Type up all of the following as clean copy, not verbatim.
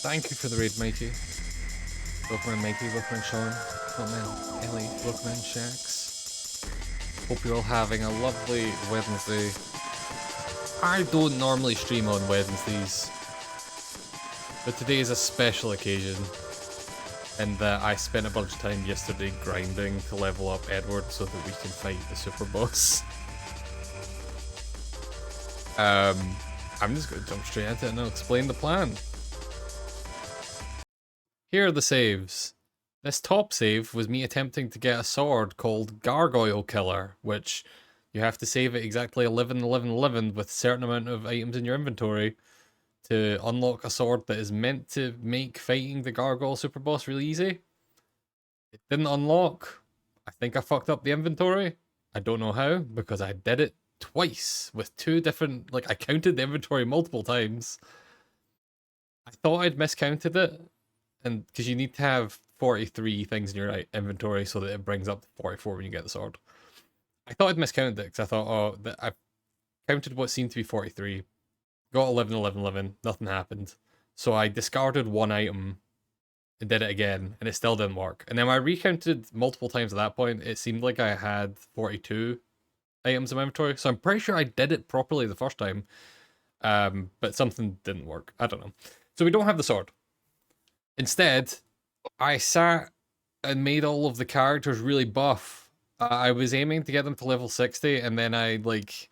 Thank you for the raid, Mikey. Welcome in, Mikey. Welcome in, Sean. Welcome in, Ellie. Welcome in, Shax. Hope you're all having a lovely Wednesday. I don't normally stream on Wednesdays, but today is a special occasion in that I spent a bunch of time yesterday grinding to level up Edward so that we can fight the superboss. I'm just going to jump straight into it and I'll explain the plan. Here are the saves. This top save was me attempting to get a sword called Gargoyle Killer, which you have to save it exactly 11, 11, 11 with a certain amount of items in your inventory to unlock a sword that is meant to make fighting the Gargoyle superboss really easy. It didn't unlock. I think I fucked up the inventory. I don't know how, because I did it twice with two different, like, I counted the inventory multiple times. I thought I'd miscounted it, and because you need to have 43 things in your inventory so that it brings up to 44 when you get the sword. I thought I'd miscounted it, because I thought, oh, I counted what seemed to be 43, got 11, 11, 11, nothing happened. So I discarded one item and did it again, and it still didn't work. And then when I recounted multiple times at that point, it seemed like I had 42 items in my inventory. So I'm pretty sure I did it properly the first time, but something didn't work. I don't know. So we don't have the sword. Instead, I sat and made all of the characters really buff. I was aiming to get them to level 60, and then I, like,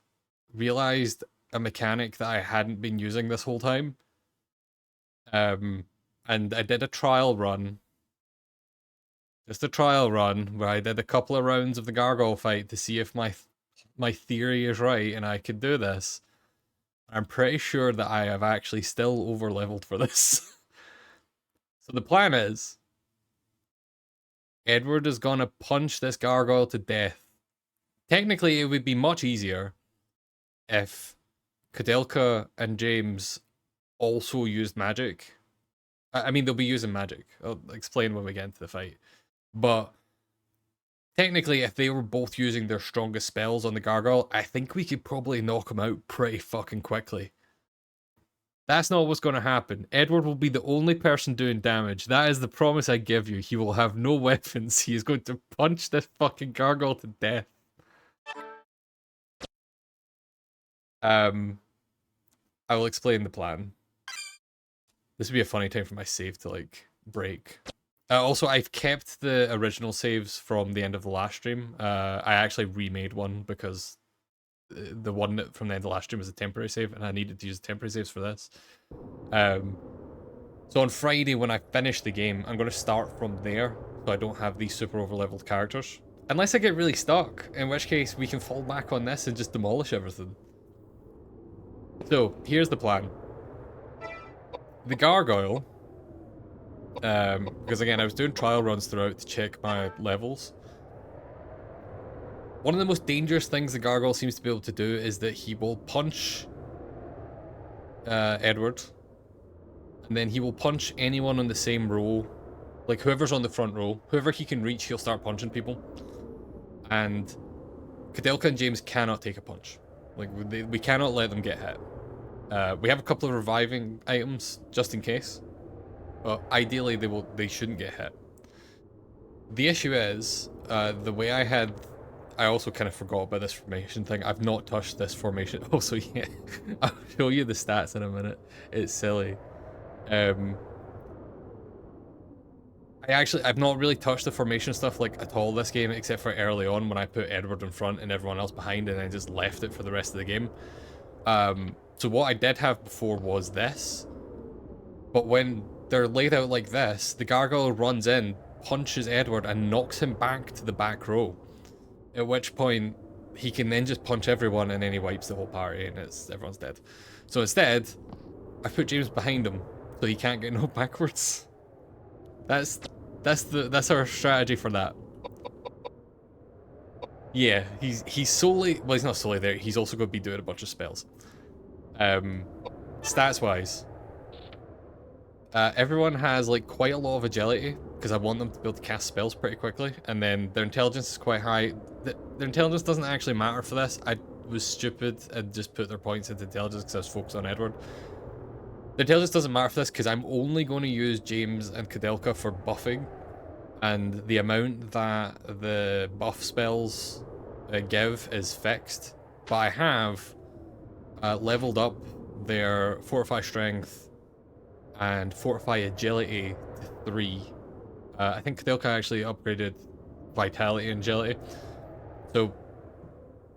realized a mechanic that I hadn't been using this whole time. And I did a trial run. Just a trial run, where I did a couple of rounds of the Gargoyle fight to see if my theory is right and I could do this. I'm pretty sure that I have actually still over-leveled for this. So the plan is, Edward is gonna punch this gargoyle to death. Technically, it would be much easier if Koudelka and James also used magic. I mean, they'll be using magic. I'll explain when we get into the fight. But technically, if they were both using their strongest spells on the gargoyle, I think we could probably knock him out pretty fucking quickly. That's not what's going to happen. Edward will be the only person doing damage. That is the promise I give you. He will have no weapons. He is going to punch this fucking gargoyle to death. I will explain the plan. This would be a funny time for my save to, like, break. Also, I've kept the original saves from the end of the last stream. I actually remade one because the one from the end of the last stream was a temporary save, and I needed to use temporary saves for this. So on Friday, when I finish the game, I'm going to start from there, so I don't have these super over-leveled characters. Unless I get really stuck, in which case we can fall back on this and just demolish everything. So, here's the plan. The Gargoyle, because again, I was doing trial runs throughout to check my levels. One of the most dangerous things the Gargoyle seems to be able to do is that he will punch Edward, and then he will punch anyone on the same row, like whoever's on the front row. Whoever he can reach, he'll start punching people. And Koudelka and James cannot take a punch. Like, we cannot let them get hit. We have a couple of reviving items, just in case. But ideally, they shouldn't get hit. The issue is, the way I also kind of forgot about this formation thing. I've not touched this formation. Also, yeah, I'll show you the stats in a minute. It's silly. I've not really touched the formation stuff, like, at all this game, except for early on when I put Edward in front and everyone else behind, and I just left it for the rest of the game. So what I did have before was this. But when they're laid out like this, the Gargoyle runs in, punches Edward, and knocks him back to the back row. At which point, he can then just punch everyone, and then he wipes the whole party, and everyone's dead. So instead, I put James behind him, so he can't get knocked backwards. That's our strategy for that. Yeah, he's solely, well, he's not solely there. He's also going to be doing a bunch of spells. Stats wise, everyone has, like, quite a lot of agility, because I want them to be able to cast spells pretty quickly, and then their intelligence is quite high. Their intelligence doesn't actually matter for this. I was stupid and just put their points into intelligence because I was focused on Edward. The intelligence doesn't matter for this because I'm only going to use James and Koudelka for buffing, and the amount that the buff spells give is fixed. But I have leveled up their Fortify Strength and Fortify Agility to 3. I think Koudelka actually upgraded Vitality and Agility, so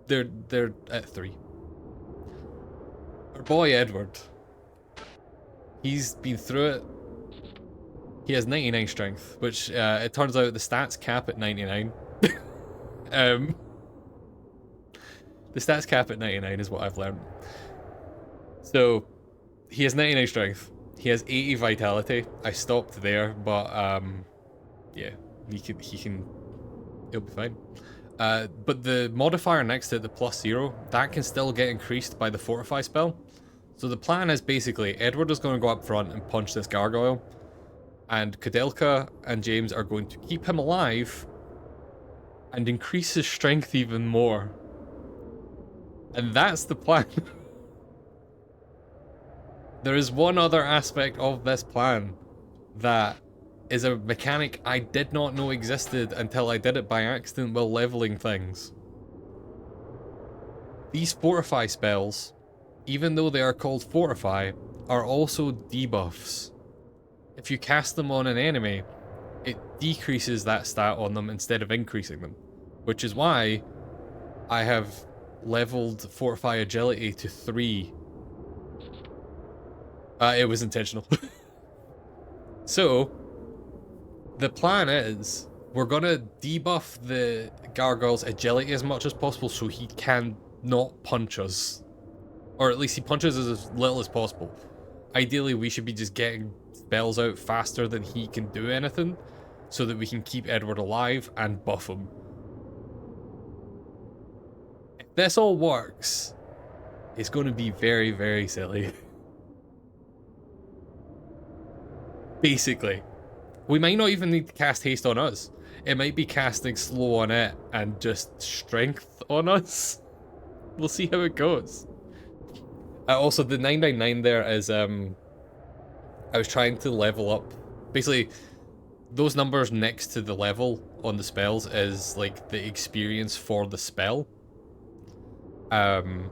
they're at 3. Our boy Edward, he's been through it. He has 99 strength, which it turns out the stats cap at 99. The stats cap at 99 is what I've learned. So he has 99 strength. He has 80 vitality. I stopped there, but yeah, he'll be fine. But the modifier next to it, the +0, that can still get increased by the Fortify spell. So the plan is basically Edward is going to go up front and punch this Gargoyle, and Koudelka and James are going to keep him alive and increase his strength even more. And that's the plan. There is one other aspect of this plan that is a mechanic I did not know existed until I did it by accident while leveling things. These Fortify spells, even though they are called Fortify, are also debuffs. If you cast them on an enemy, it decreases that stat on them instead of increasing them. Which is why I have leveled Fortify Agility to 3. It was intentional. So, the plan is, we're gonna debuff the Gargoyle's agility as much as possible so he can not punch us. Or at least he punches us as little as possible. Ideally, we should be just getting spells out faster than he can do anything, so that we can keep Edward alive and buff him. If this all works, it's going to be very, very silly. Basically. We might not even need to cast haste on us. It might be casting slow on it and just strength on us. We'll see how it goes. Also, the 999 there is, I was trying to level up. Basically, those numbers next to the level on the spells is like the experience for the spell. And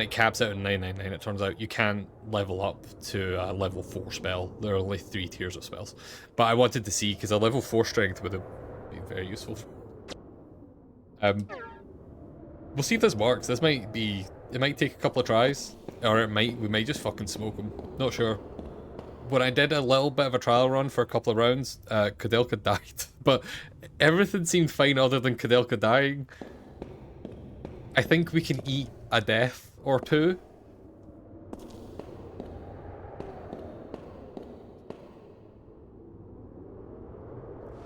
it caps out at 999. It turns out you can't level up to a level 4 spell. There are only 3 tiers of spells. But I wanted to see, because a level 4 strength would have been very useful. We'll see if this works. This might be... It might take a couple of tries. Or we might just fucking smoke them. Not sure. When I did a little bit of a trial run for a couple of rounds, Koudelka died. But everything seemed fine other than Koudelka dying. I think we can eat a death or 2.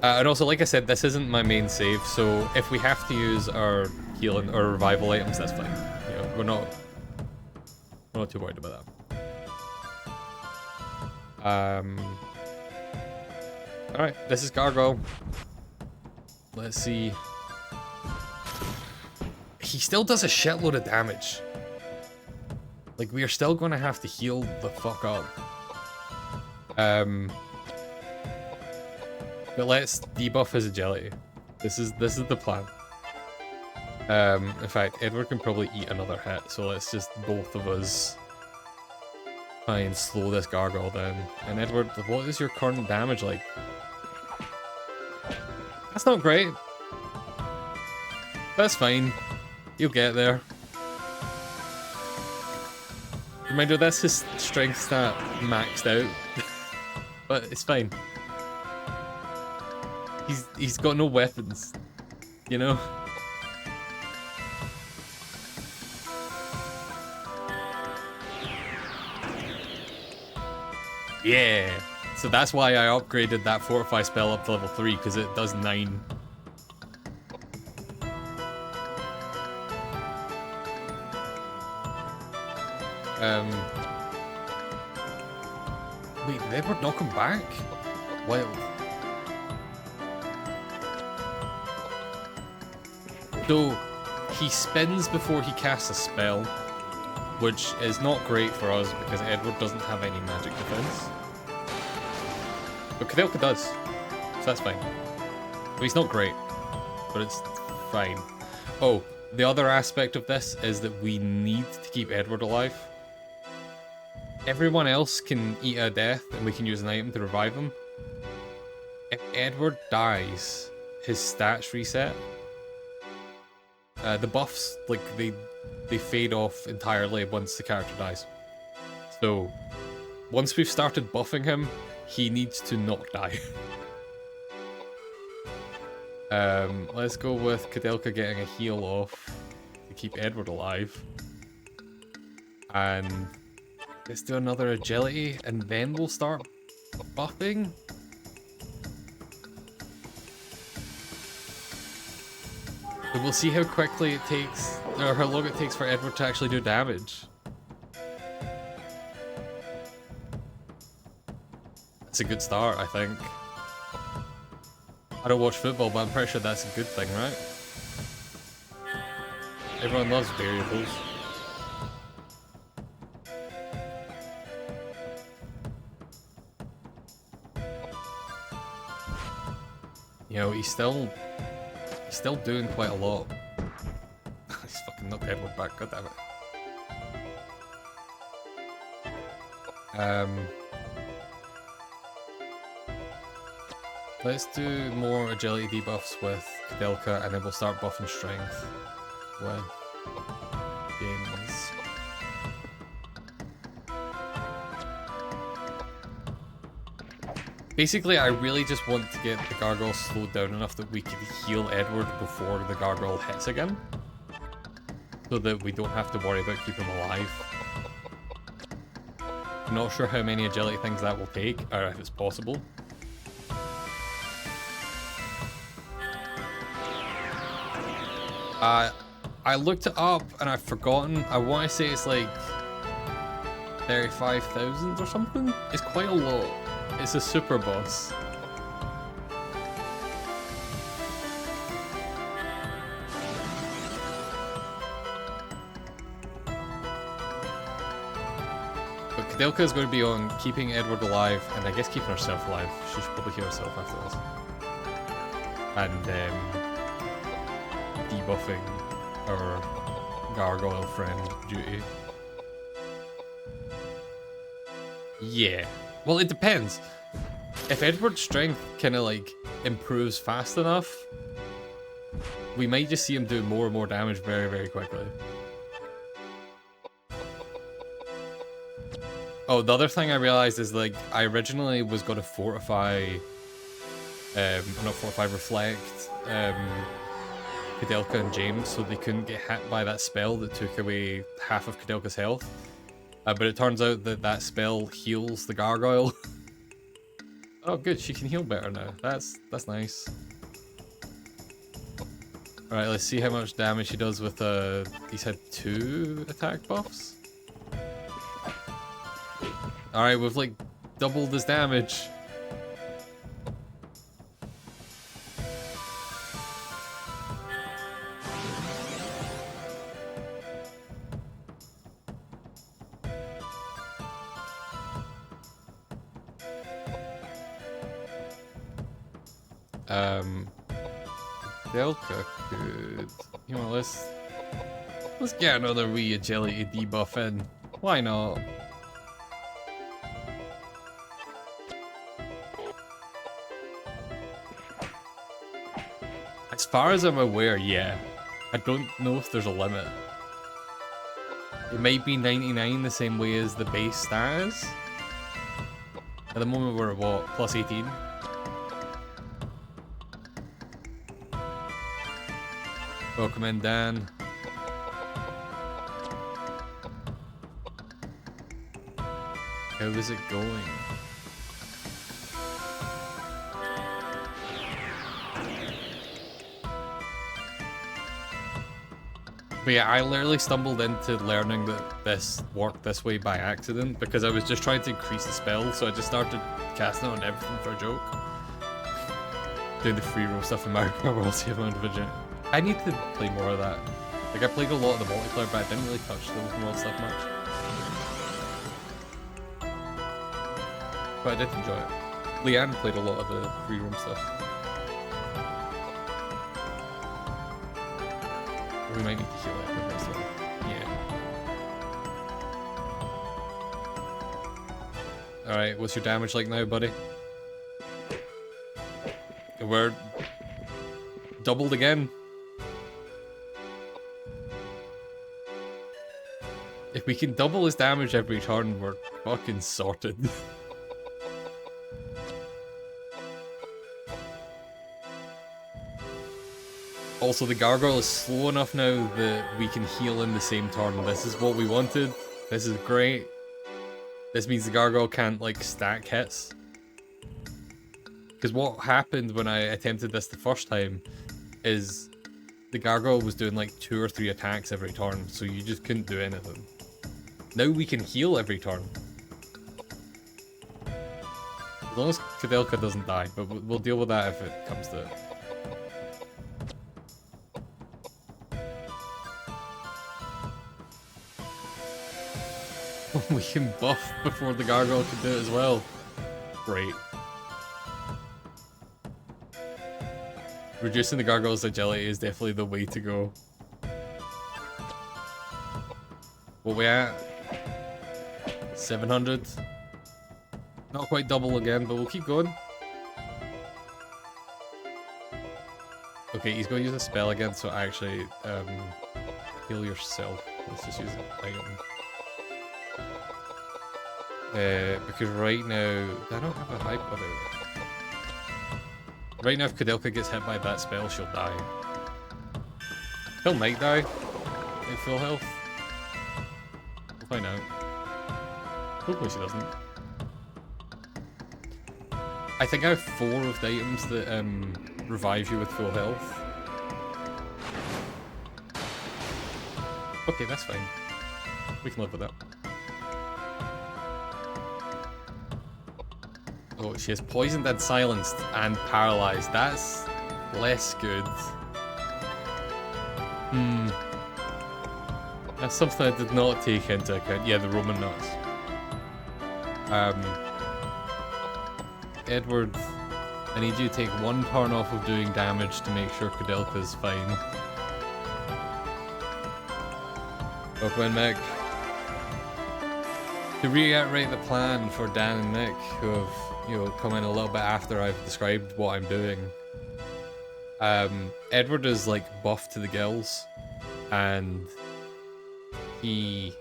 And also, like I said, this isn't my main save, so if we have to use our healing or revival items, that's fine. You know, we're not too worried about that. Alright, this is Gargoyle. Let's see. He still does a shitload of damage. Like, we are still going to have to heal the fuck up. But let's debuff his agility. This is the plan. In fact, Edward can probably eat another hit, so let's just both of us try and slow this Gargoyle down. And Edward, what is your current damage like? That's not great. That's fine. You'll get there. Reminder, that's his strength stat maxed out. But it's fine. He's got no weapons, you know? Yeah! So that's why I upgraded that Fortify spell up to level 3, because it does 9. Wait, did Edward not come back? Wild. So, he spins before he casts a spell, which is not great for us because Edward doesn't have any magic defense. But Koudelka does, so that's fine. Well, he's not great, but it's fine. Oh, the other aspect of this is that we need to keep Edward alive. Everyone else can eat a death and we can use an item to revive him. If Edward dies, his stats reset. The buffs, like, they fade off entirely once the character dies. So, once we've started buffing him, he needs to not die. Let's go with Koudelka getting a heal off to keep Edward alive. And let's do another agility, and then we'll start buffing. So we'll see how quickly it takes, or how long it takes for Edward to actually do damage. That's a good start, I think. I don't watch football, but I'm pretty sure that's a good thing, right? Everyone loves variables. You know, he's still doing quite a lot. He's fucking knocked Edward back, god damn it. Let's do more agility debuffs with Koudelka, and then we'll start buffing strength when games. Basically, I really just want to get the Gargoyle slowed down enough that we can heal Edward before the Gargoyle hits again, so that we don't have to worry about keeping him alive. I'm not sure how many agility things that will take, or if it's possible. I looked it up and I've forgotten. I want to say it's like 35,000 or something. It's quite a lot. It's a super boss. But Koudelka is going to be on keeping Edward alive, and I guess keeping herself alive. She should probably heal herself after this. And debuffing her Gargoyle friend duty. Yeah. Well, it depends. If Edward's strength kind of like improves fast enough, we might just see him do more and more damage very, very quickly. Oh, the other thing I realized is, like, I originally was going to fortify, not fortify, reflect, Koudelka and James so they couldn't get hit by that spell that took away half of Koudelka's health. But it turns out that that spell heals the Gargoyle. Oh good, she can heal better now. That's nice. Alright, let's see how much damage she does with he's had 2 attack buffs. Alright, we've like doubled his damage. Koudelka could... You know, let's get another wee agility debuff in. Why not? As far as I'm aware, yeah. I don't know if there's a limit. It might be 99 the same way as the base stat is. At the moment we're at what? Plus 18? Welcome in, Dan. How is it going? But yeah, I literally stumbled into learning that this worked this way by accident because I was just trying to increase the spell, so I just started casting it on everything for a joke. Doing the free roll stuff in Mario Kart World, see amount of agility. I need to play more of that. Like, I played a lot of the multiplayer, but I didn't really touch the open world stuff much. But I did enjoy it. Leanne played a lot of the free roam stuff. We might need to heal it with this one. Yeah. Alright, what's your damage like now, buddy? We're doubled again. If we can double his damage every turn, we're fucking sorted. Also, the Gargoyle is slow enough now that we can heal in the same turn. This is what we wanted. This is great. This means the Gargoyle can't, like, stack hits. Because what happened when I attempted this the first time is the Gargoyle was doing, like, 2 or 3 attacks every turn, so you just couldn't do anything. Now we can heal every turn. As long as Koudelka doesn't die, but we'll deal with that if it comes to it. We can buff before the Gargoyle can do it as well. Great. Reducing the Gargoyle's agility is definitely the way to go. What we at? 700. Not quite double again, but we'll keep going. Okay, he's going to use a spell again, so actually, heal yourself. Let's just use an item. Because right now, I don't have a hype on it. Right now, if Koudelka gets hit by that spell, she'll die. She'll might die at full health. We'll find out. Hopefully she doesn't. I think I have 4 of the items that revive you with full health. Okay, that's fine. We can live with that. Oh, she is poisoned and silenced and paralyzed. That's less good. That's something I did not take into account. Yeah, the Roman nuts. Edward, I need you to take 1 turn off of doing damage to make sure Koudelka's fine. Open Mick. To reiterate the plan for Dan and Nick, who have, you know, come in a little bit after I've described what I'm doing. Edward is like buff to the gills, and he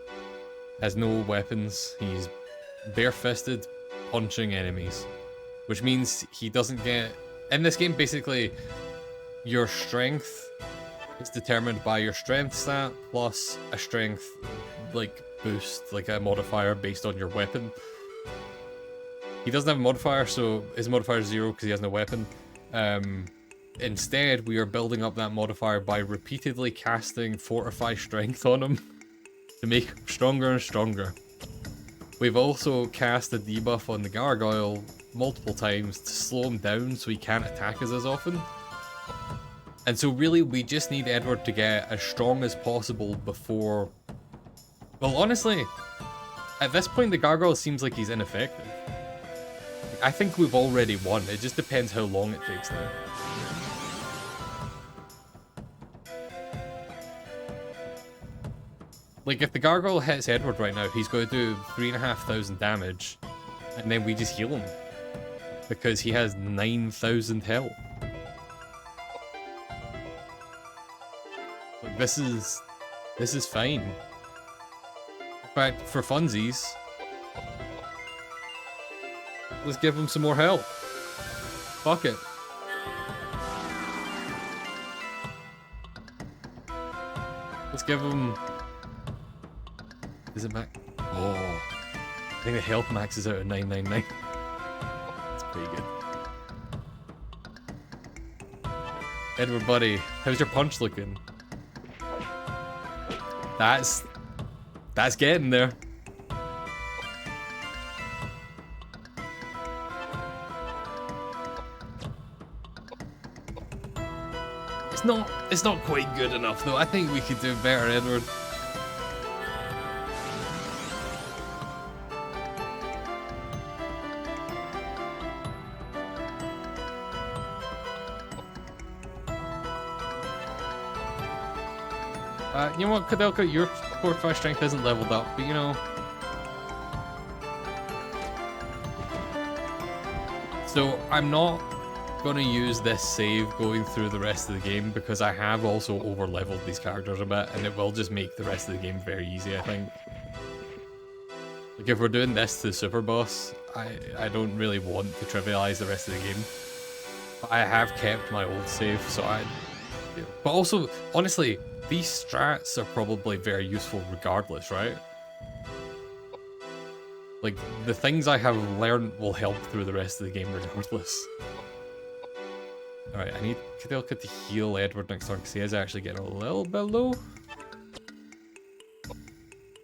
has no weapons. He's bare-fisted, punching enemies, which means he doesn't get... In this game, basically, your strength is determined by your strength stat plus a strength, like, boost, like a modifier based on your weapon. He doesn't have a modifier, so his modifier is 0 because he has no weapon. Instead, we are building up that modifier by repeatedly casting Fortify Strength on him to make him stronger and stronger. We've also cast a debuff on the Gargoyle multiple times to slow him down so he can't attack us as often. And so really, we just need Edward to get as strong as possible before... Well, honestly, at this point, the Gargoyle seems like he's ineffective. I think we've already won. It just depends how long it takes now. Like, if the Gargoyle hits Edward right now, he's going to do 3,500 damage, and then we just heal him. Because he has 9,000 health. Like, this is fine. In fact, for funsies, let's give him some more health. Fuck it. Let's give him... Is it max? Oh. I think the health max is out at 999. That's pretty good. Edward, buddy, how's your punch looking? That's getting there. It's not quite good enough though. I think we could do better, Edward. You know what, Koudelka, your fortify strength isn't leveled up, but you know. So I'm not gonna use this save going through the rest of the game because I have also over leveled these characters a bit, and it will just make the rest of the game very easy, I think. Like if we're doing this to the super boss, I don't really want to trivialize the rest of the game. But I have kept my old save, so but also, honestly, these strats are probably very useful regardless, right? Like, the things I have learned will help through the rest of the game regardless. Alright, I need Koudelka to heal Edward next turn because he is actually getting a little bit low.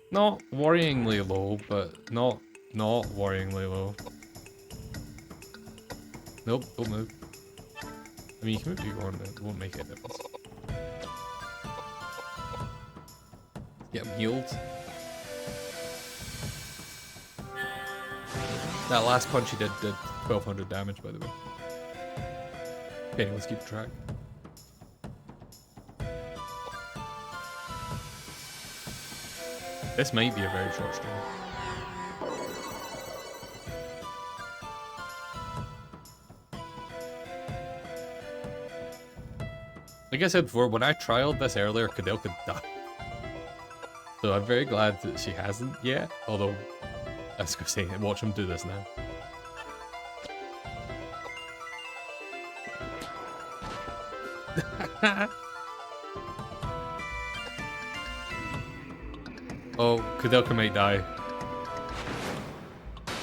Not worryingly low, but not worryingly low. Nope, don't move. I mean, you can move if you want, it won't make a difference. Get him healed. That last punch he did 1200 damage, by the way. Okay, let's keep track. This might be a very short stream. Like I said before, when I trialed this earlier, Koudelka died. So I'm very glad that she hasn't yet, although, I was gonna say, watch him do this now. Oh, Koudelka might die.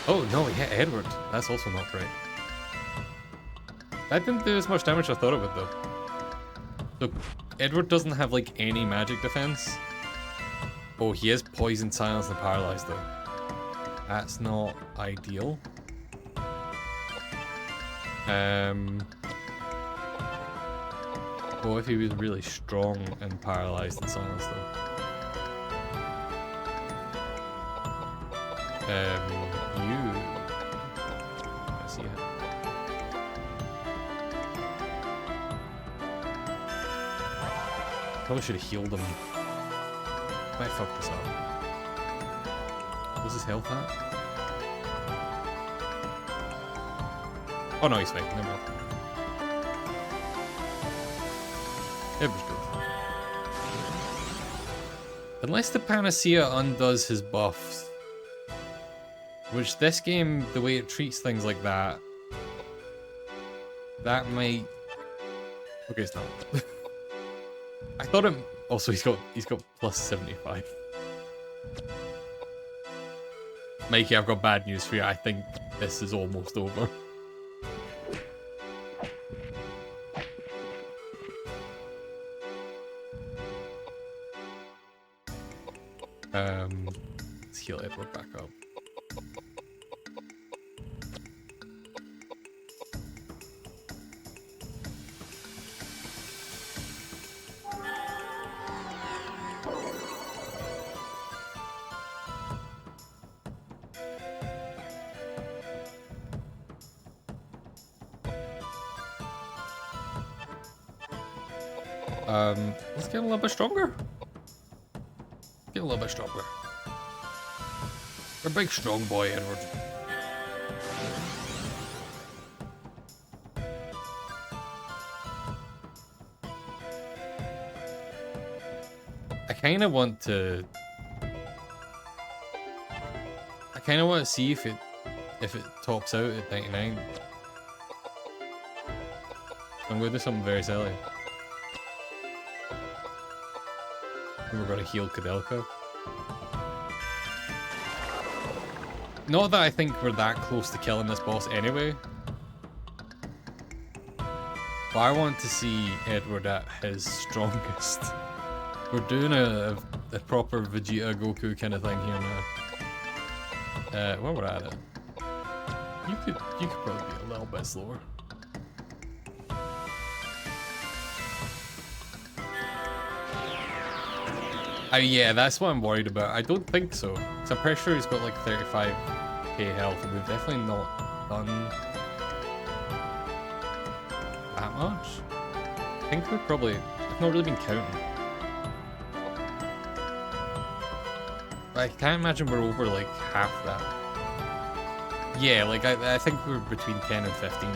Oh no, he hit Edward. That's also not great. That didn't do as much damage as I thought it would though. So, Edward doesn't have like any magic defense. Oh, he is poisoned, silenced, and paralyzed though. That's not ideal. Oh, if he was really strong and paralyzed and silenced though. I see it. Probably should have healed him. Might fuck this up. What's his health at? Oh no, he's fine. Never mind. It was good. Unless the Panacea undoes his buffs. Which this game, the way it treats things like that, that might... Okay, it's not. I thought it... Also, he's got plus 75. Mikey, I've got bad news for you. I think this is almost over. Let's heal Edward back up. Let's get a little bit stronger. Get a little bit stronger. You're a big strong boy, Edward. I kind of want to see if it tops out at 99. I'm going to do something very silly. We're going to heal Koudelka. Not that I think we're that close to killing this boss anyway. But I want to see Edward at his strongest. We're doing a proper Vegeta Goku kind of thing here now. Where we're at it. You could probably be a little bit slower. Yeah, that's what I'm worried about. I don't think so. Because I'm pretty sure he's got like 35k health, and we've definitely not done that much. I think we've probably... I've not really been counting. But I can't imagine we're over like half that. Yeah, like I think we're between 10 and 15.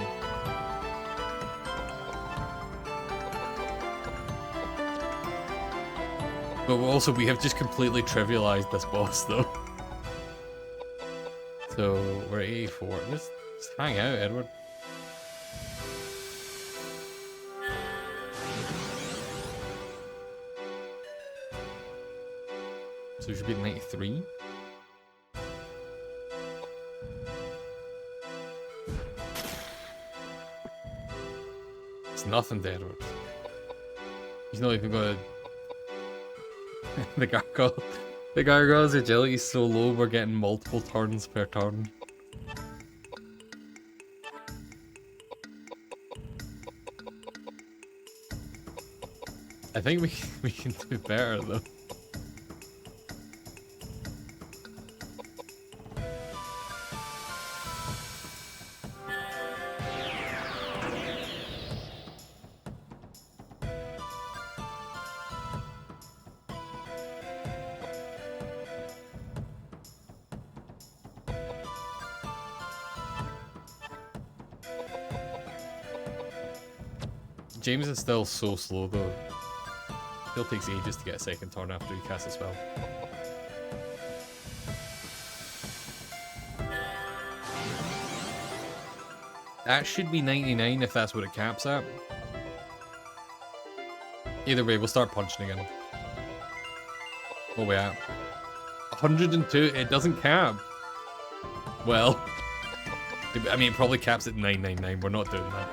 But also, we have just completely trivialized this boss, though. So, we're at 84. Just hang out, Edward. So, we should be at 93. It's nothing to Edward. He's not even gonna... The Gargoyle's agility is so low, we're getting multiple turns per turn. I think we can do better though. James is still so slow though. Still takes ages to get a second turn after he casts a spell. That should be 99 if that's what it caps at. Either way, we'll start punching again. What are we at? 102, it doesn't cap. Well, I mean, it probably caps at 999. We're not doing that.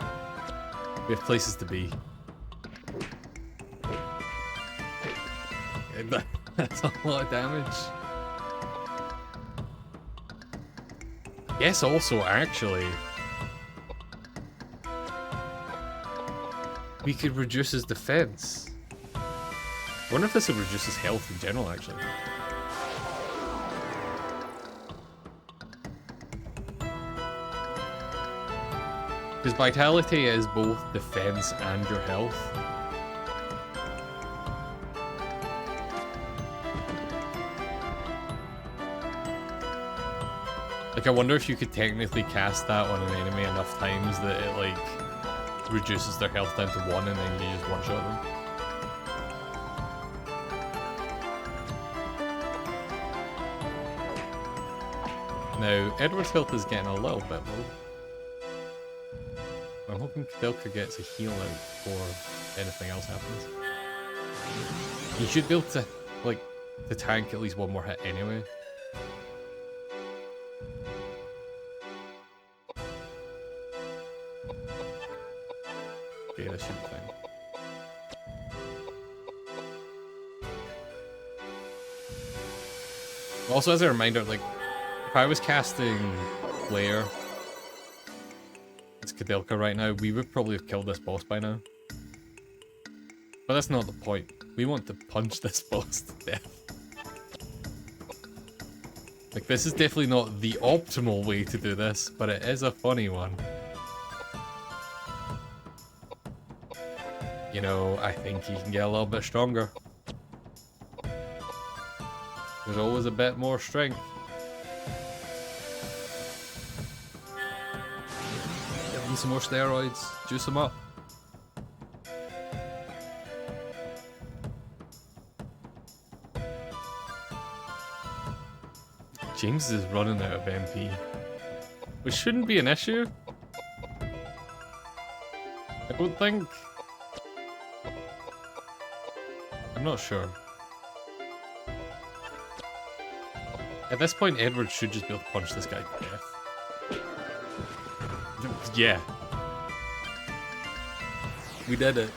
We have places to be. That's a lot of damage. Yes, also, actually, we could reduce his defense. I wonder if this will reduce his health in general, actually. Because vitality is both defense and your health. Like, I wonder if you could technically cast that on an enemy enough times that it, like, reduces their health down to 1 and then you just one-shot them. Now, Edward's health is getting a little bit low. I'm hoping Koudelka gets a heal out before anything else happens. He should be able to, like, to tank at least one more hit anyway. Okay, that should be fine. Also, as a reminder, like, if I was casting Lair as Koudelka right now, we would probably have killed this boss by now. But that's not the point. We want to punch this boss to death. Like, this is definitely not the optimal way to do this, but it is a funny one. You know, I think he can get a little bit stronger. There's always a bit more strength. Give him some more steroids, juice him up. James is running out of MP, which shouldn't be an issue. I don't think. I'm not sure. At this point, Edward should just be able to punch this guy to death. Yeah. We did it.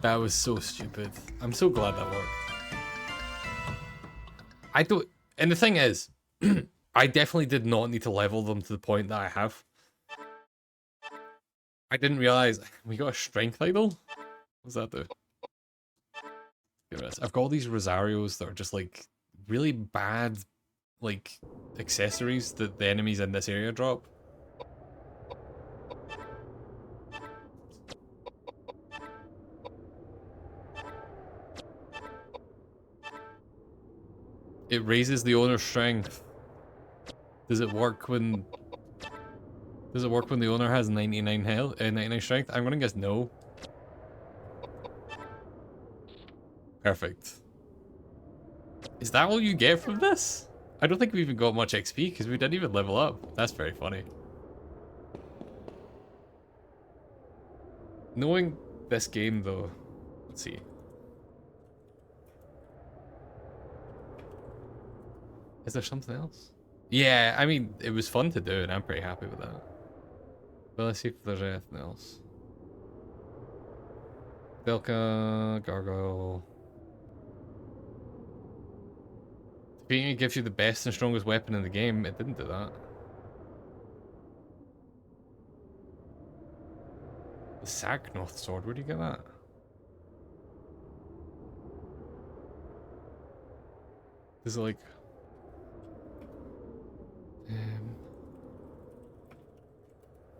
That was so stupid. I'm so glad that worked. I don't... And the thing is, I definitely did not need to level them to the point that I have. I didn't realize... We got a strength idol? What does that do? Get rid of this. I've got all these Rosarios that are just like really bad, like accessories that the enemies in this area drop. It raises the owner's strength. Does it work when? Does it work when the owner has 99 health, 99 strength? I'm gonna guess no. Perfect. Is that all you get from this? I don't think we even got much XP because we didn't even level up. That's very funny. Knowing this game though, let's see. Is there something else? Yeah, I mean, it was fun to do and I'm pretty happy with that. But let's see if there's anything else. Koudelka, Gargoyle. Defeating it gives you the best and strongest weapon in the game. It didn't do that. The Sagnoth sword, where do you get that? Is it like...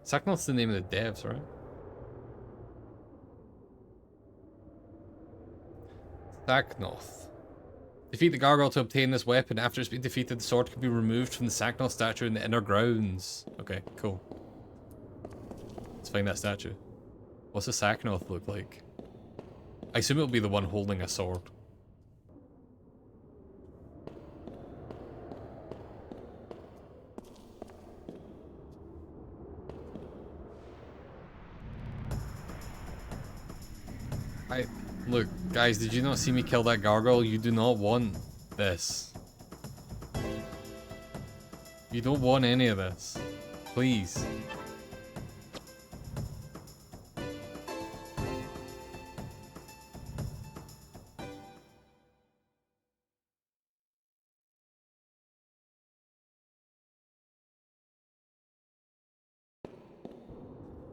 Sagnoth's the name of the devs, right? Sagnoth. Defeat the Gargoyle to obtain this weapon. After it's been defeated, the sword can be removed from the Sagnoth statue in the inner grounds. Okay, cool. Let's find that statue. What's a Sagnoth look like? I assume it'll be the one holding a sword. Look, guys, did you not see me kill that gargoyle? You do not want this. You don't want any of this. Please.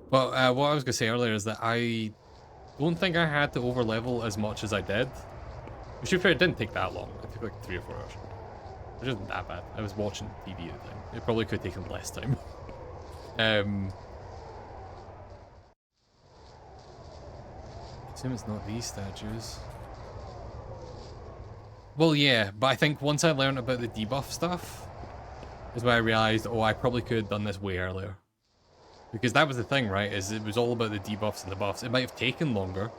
But what I was going to say earlier is that I don't think I had to overlevel as much as I did. Which to be fair, it didn't take that long. It took like 3 or 4 hours. Which isn't that bad. I was watching TV at the time. It probably could have taken less time. I assume it's not these statues. Well, yeah, but I think once I learned about the debuff stuff is when I realized, oh, I probably could have done this way earlier. Because that was the thing, right? Is it was all about the debuffs and the buffs. It might have taken longer.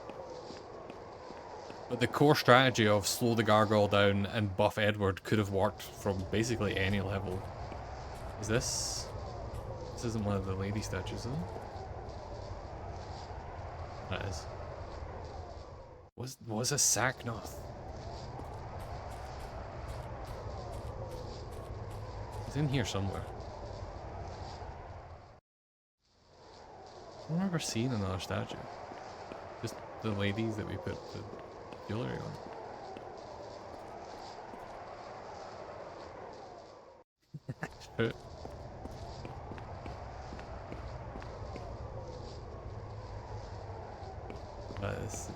But the core strategy of slow the gargoyle down and buff Edward could have worked from basically any level. Is this? This isn't one of the lady statues, is it? That is. What's a Sagnoth? It's in here somewhere. I don't remember seeing another statue. Just the ladies that we put the jewelry on. True. This is...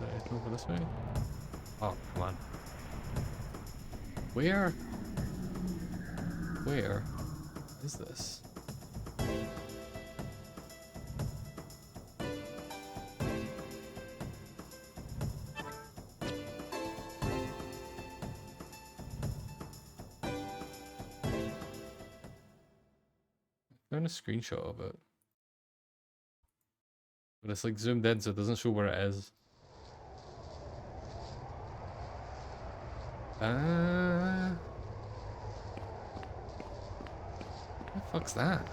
Did I go over this way? Oh, come on. Where? Where is this? Found a screenshot of it. But it's like zoomed in so it doesn't show where it is. What the fuck's that?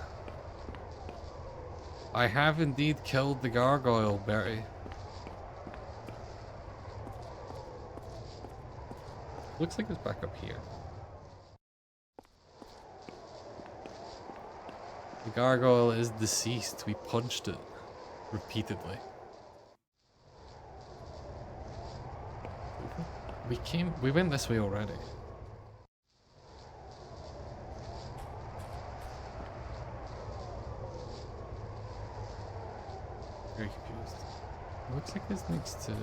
I have indeed killed the gargoyle, Bertie. Looks like it's back up here. The gargoyle is deceased. We punched it repeatedly. We went this way already. very confused. Looks like it's next to...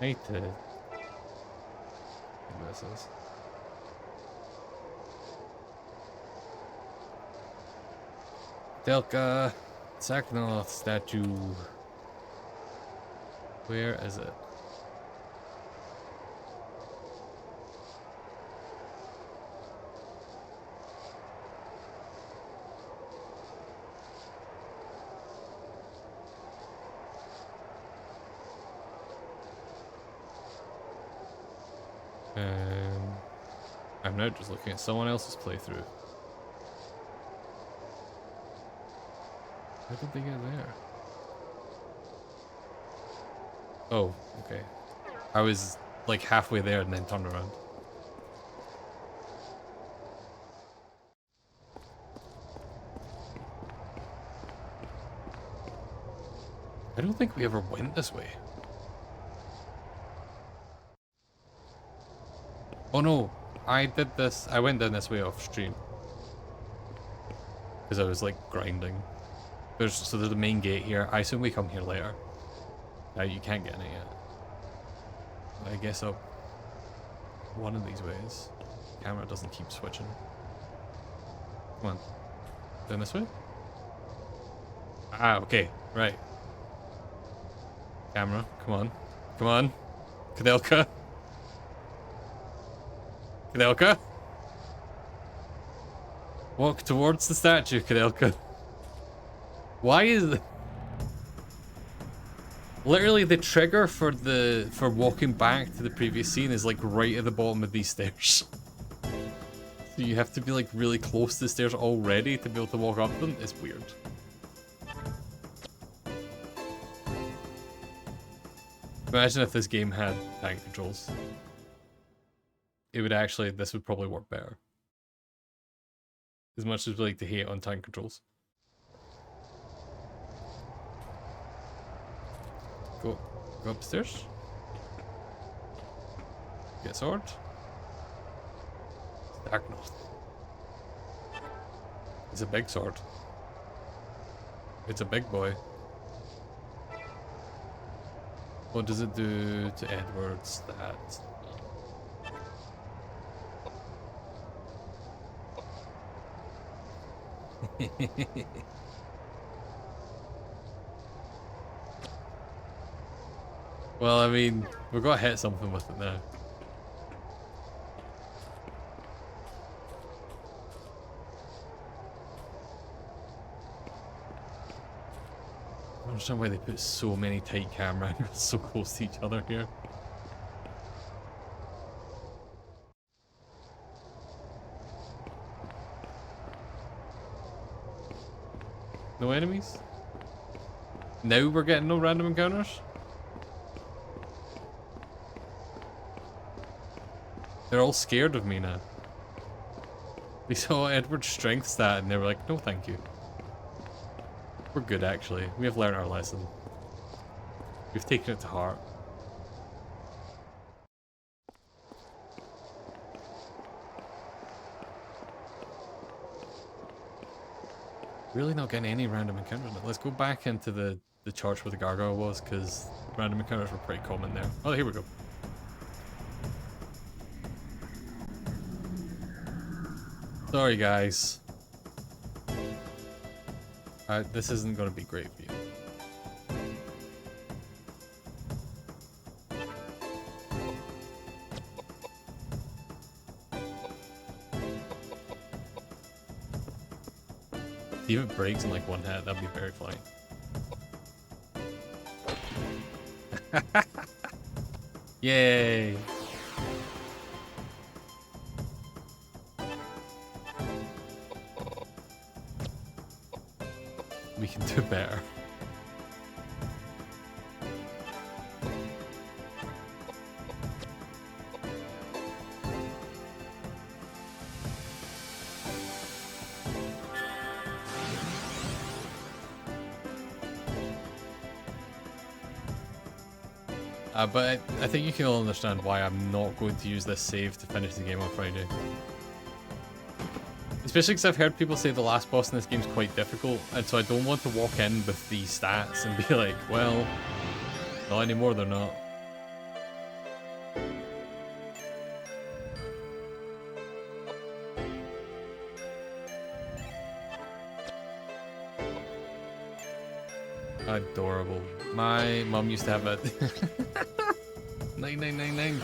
I hate to... What this is. Koudelka, Saknoth statue. Where is it? I'm now just looking at someone else's playthrough. How did they get there? Oh, okay. I was like halfway there and then turned around. I don't think we ever went this way. Oh no, I did this. I went down this way off stream. Because I was like grinding. So there's the main gate here. I assume we come here later. You can't get in it yet. I guess up one of these ways. Camera doesn't keep switching. Come on. Down this way? Ah, okay. Right. Camera, come on. Come on. Koudelka. Koudelka. Walk towards the statue, Koudelka. Why is... Literally the trigger for walking back to the previous scene is like right at the bottom of these stairs. So you have to be like really close to the stairs already to be able to walk up them. It's weird. Imagine if this game had tank controls. It would actually, this would probably work better. As much as we like to hate on tank controls. Go upstairs. Get a sword. Stagnos. It's a big sword. It's a big boy. What does it do to Edward's stats? Well, I mean, we've got to hit something with it now. I don't understand why they put so many tight camera angles so close to each other here. No enemies? Now we're getting no random encounters? They're all scared of me now. They saw Edward's strength stat and they were like, no thank you. We're good actually. We have learned our lesson. We've taken it to heart. Really not getting any random encounters. Let's go back into the church where the gargoyle was, because random encounters were pretty common there. Oh, here we go. Sorry, guys. This isn't going to be great for you. If it breaks in like one hit, that'd be very funny. Yay! We can do better. But I think you can all understand why I'm not going to use this save to finish the game on Friday. Especially because I've heard people say the last boss in this game is quite difficult, and so I don't want to walk in with these stats and be like, well, not anymore, they're not. Adorable. My mum used to have a 9999.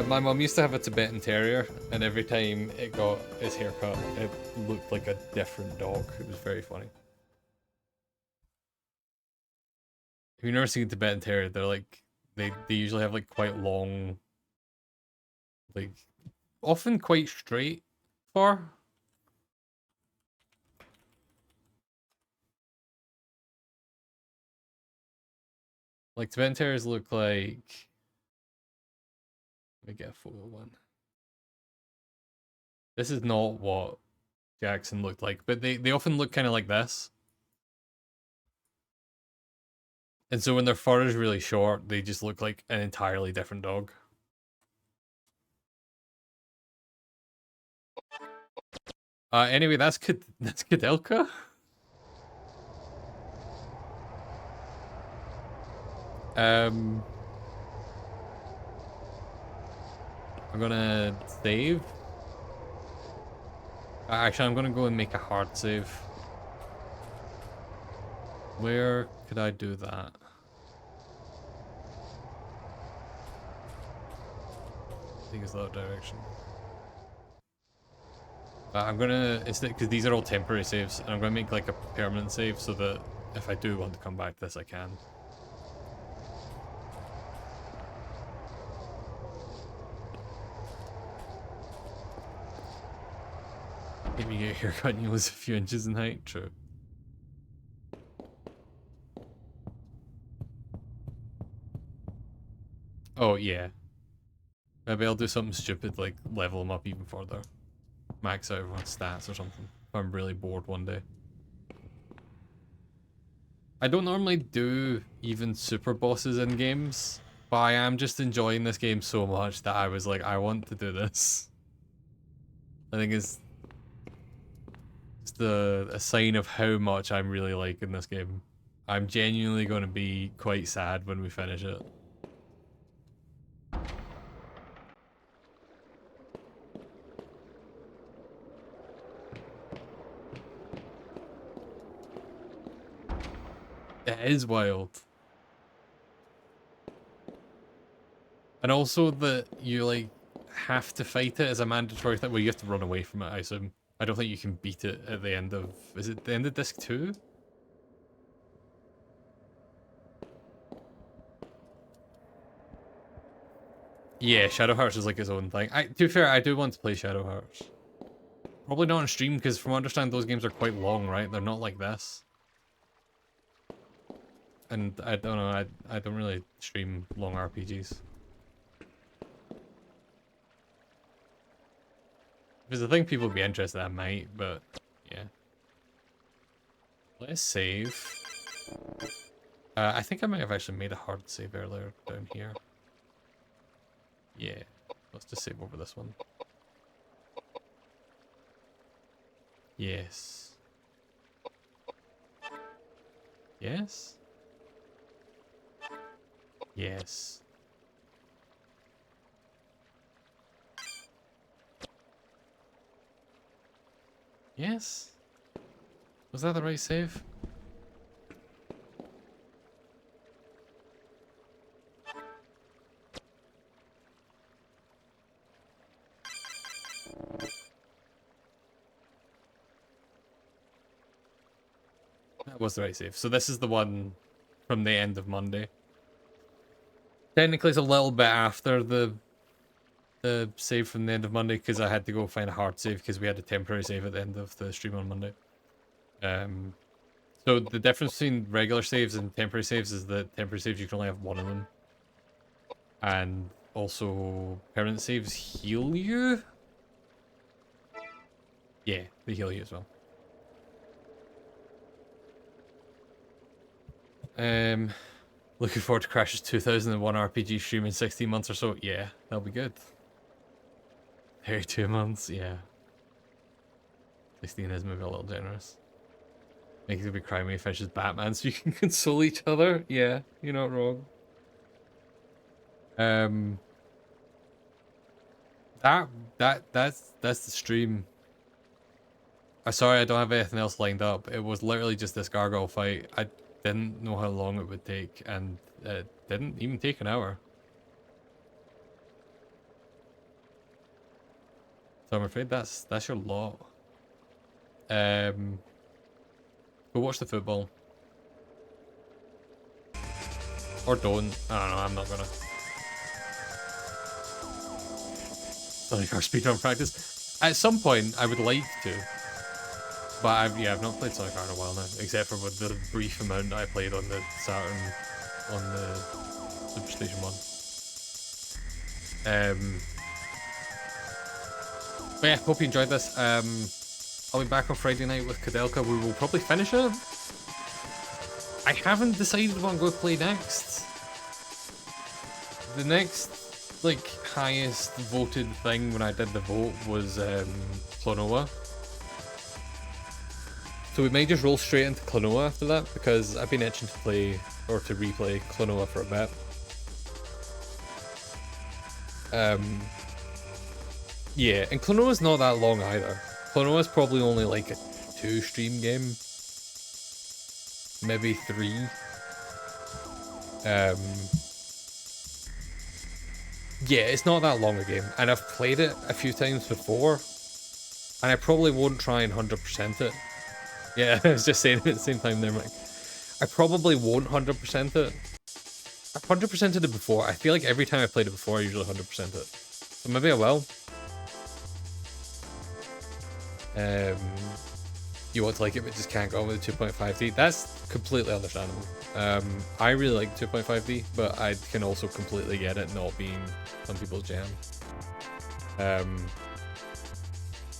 My mum used to have a Tibetan Terrier, and every time it got its haircut, it looked like a different dog. It was very funny. If you've never seen a Tibetan Terrier, they're like, they usually have like quite long, like, often quite straight fur. Like, Tibetan Terriers look like... Let me get a photo of one. This is not what Jackson looked like, but they often look kind of like this. And so when their fur is really short, they just look like an entirely different dog. Anyway, that's Koudelka. I'm gonna save. Actually, I'm gonna go and make a hard save. Where could I do that? I think it's that direction. I'm gonna, because these are all temporary saves, and I'm gonna make like a permanent save so that if I do want to come back to this, I can. Maybe you get a haircut and you lose a few inches in height. True. Oh, yeah. Maybe I'll do something stupid like level them up even further. Max out everyone's stats or something. If I'm really bored one day. I don't normally do even super bosses in games, but I am just enjoying this game so much that I was like, I want to do this. I think it's just a sign of how much I'm really liking this game. I'm genuinely going to be quite sad when we finish it. It is wild. And also that you like have to fight it as a mandatory thing. Well, you have to run away from it, I assume. I don't think you can beat it at the end of... Is it the end of disc 2? Yeah, Shadow Hearts is like its own thing. To be fair, I do want to play Shadow Hearts. Probably not on stream, because from what I understand, those games are quite long, right? They're not like this. And I don't know, I don't really stream long RPGs. If it's a thing people would be interested in, I might, but yeah. Let's save. I think I might have actually made a hard save earlier down here. Yeah, let's just save over this one. Yes. Yes? Yes. Yes? Was that the right save? That was the right save. So this is the one from the end of Monday. Technically it's a little bit after the save from the end of Monday because I had to go find a hard save because we had a temporary save at the end of the stream on Monday. So the difference between regular saves and temporary saves is that temporary saves you can only have one of them. And also permanent saves heal you? Yeah, they heal you as well. Looking forward to Crash's 2001 RPG stream in 16 months or so. Yeah, that'll be good. 32 months, yeah. 16 is maybe a little generous. Makes it be crying when he finishes Batman so you can console each other. Yeah, you're not wrong. That's the stream. Sorry, I don't have anything else lined up. It was literally just this gargoyle fight. I didn't know how long it would take, and it didn't even take an hour. So I'm afraid that's your lot. Go watch the football. Or don't. I don't know, I'm not gonna. It's like our speedrun practice. At some point, I would like to. But I've not played Sonic R in a while now, except for with the brief amount I played on the Saturn, on the Superstation 1. But yeah, hope you enjoyed this. I'll be back on Friday night with Koudelka. We will probably finish it. I haven't decided what I'm going to play next. The next, like, highest voted thing when I did the vote was Klonoa. So we may just roll straight into Klonoa after that, because I've been itching to play, or to replay Klonoa for a bit. Yeah, and Klonoa's not that long either. Klonoa's probably only like a 2-stream game. Maybe 3. Yeah, it's not that long a game, and I've played it a few times before, and I probably won't try and 100% it. Yeah, I was just saying it at the same time there, Mike. I probably won't 100% it. I've 100%ed it before. I feel like every time I played it before, I usually 100% it. So maybe I will. You want to like it, but just can't go with 2.5D. That's completely understandable. I really like 2.5D, but I can also completely get it not being some people's jam.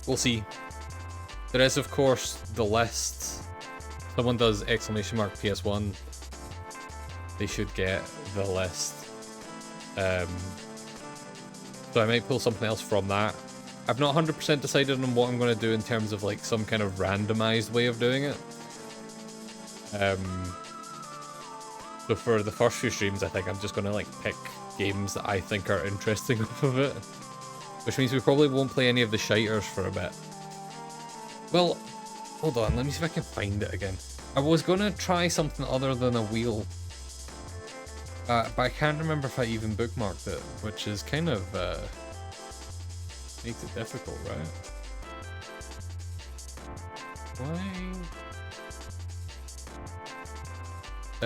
We'll see. There is, of course, the list. Someone does !PS1. They should get the list. So I might pull something else from that. I've not 100% decided on what I'm going to do in terms of like some kind of randomized way of doing it. So for the first few streams, I think I'm just going to like pick games that I think are interesting off of it. Which means we probably won't play any of the shiters for a bit. Well, hold on, let me see if I can find it again. I was going to try something other than a wheel. But I can't remember if I even bookmarked it, which is kind of... makes it difficult, right? Why?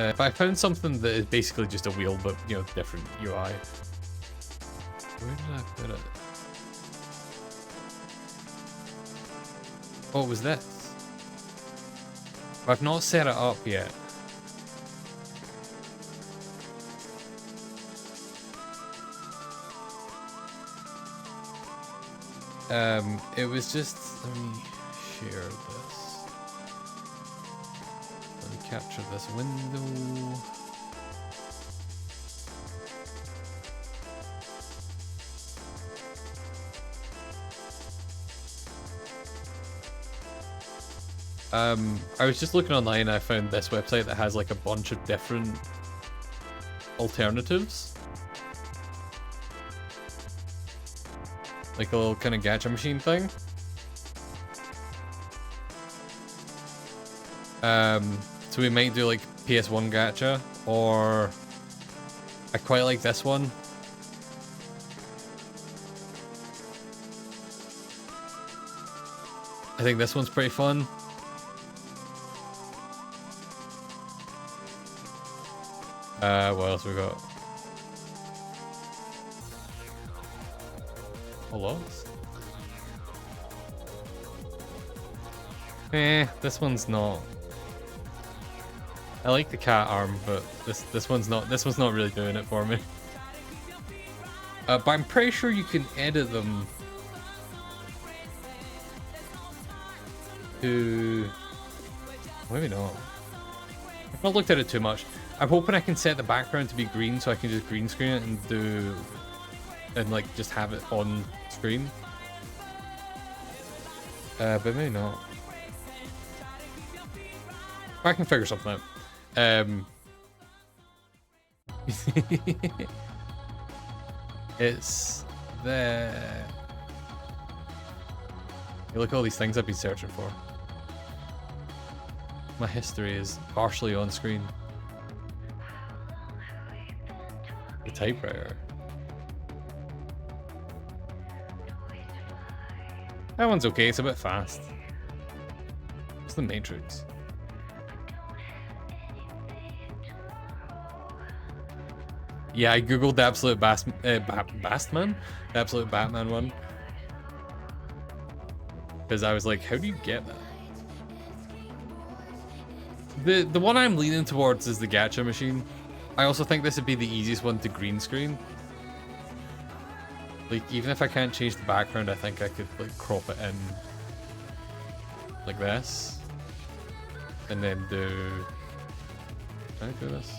If I found something that is basically just a wheel, but, you know, different UI. Where did I put it? Oh, it was this. I've not set it up yet. It was just, let me share this. Let me capture this window. I was just looking online and I found this website that has like a bunch of different alternatives. Like a little kind of gacha machine thing. So we might do like PS1 gacha, or I quite like this one. I think this one's pretty fun. What else we got? Hello? This one's not. I like the cat arm, but this one's not really doing it for me. But I'm pretty sure you can edit them to... Maybe not. I've not looked at it too much. I'm hoping I can set the background to be green so I can just green screen it and like just have it on screen. But maybe not. I can figure something out. It's there. You look at all these things I've been searching for. My history is partially on screen. The typewriter. That one's okay, it's a bit fast. It's the Matrix. Yeah, I googled the absolute Bastman? The absolute Batman one. Because I was like, how do you get that? The one I'm leaning towards is the gacha machine. I also think this would be the easiest one to green screen. Like, even if I can't change the background, I think I could like crop it in like this. And then do... Can I do this?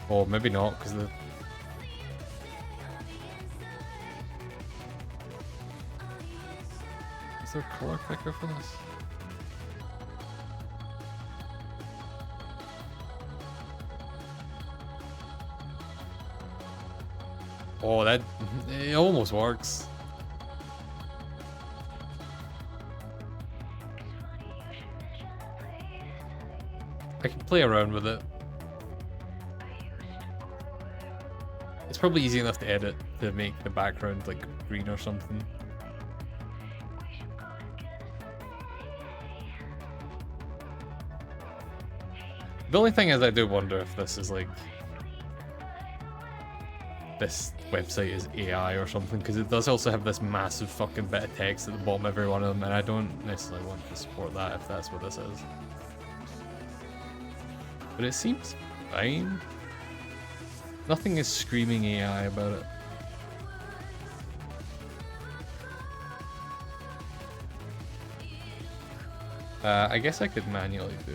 Or maybe not, because the... Is there a color picker for this? Oh, that... It almost works. I can play around with it. It's probably easy enough to edit to make the background like green or something. The only thing is I do wonder if this is like... This website is AI or something, because it does also have this massive fucking bit of text at the bottom of every one of them, and I don't necessarily want to support that if that's what this is. But it seems fine. Nothing is screaming AI about it. I guess I could manually do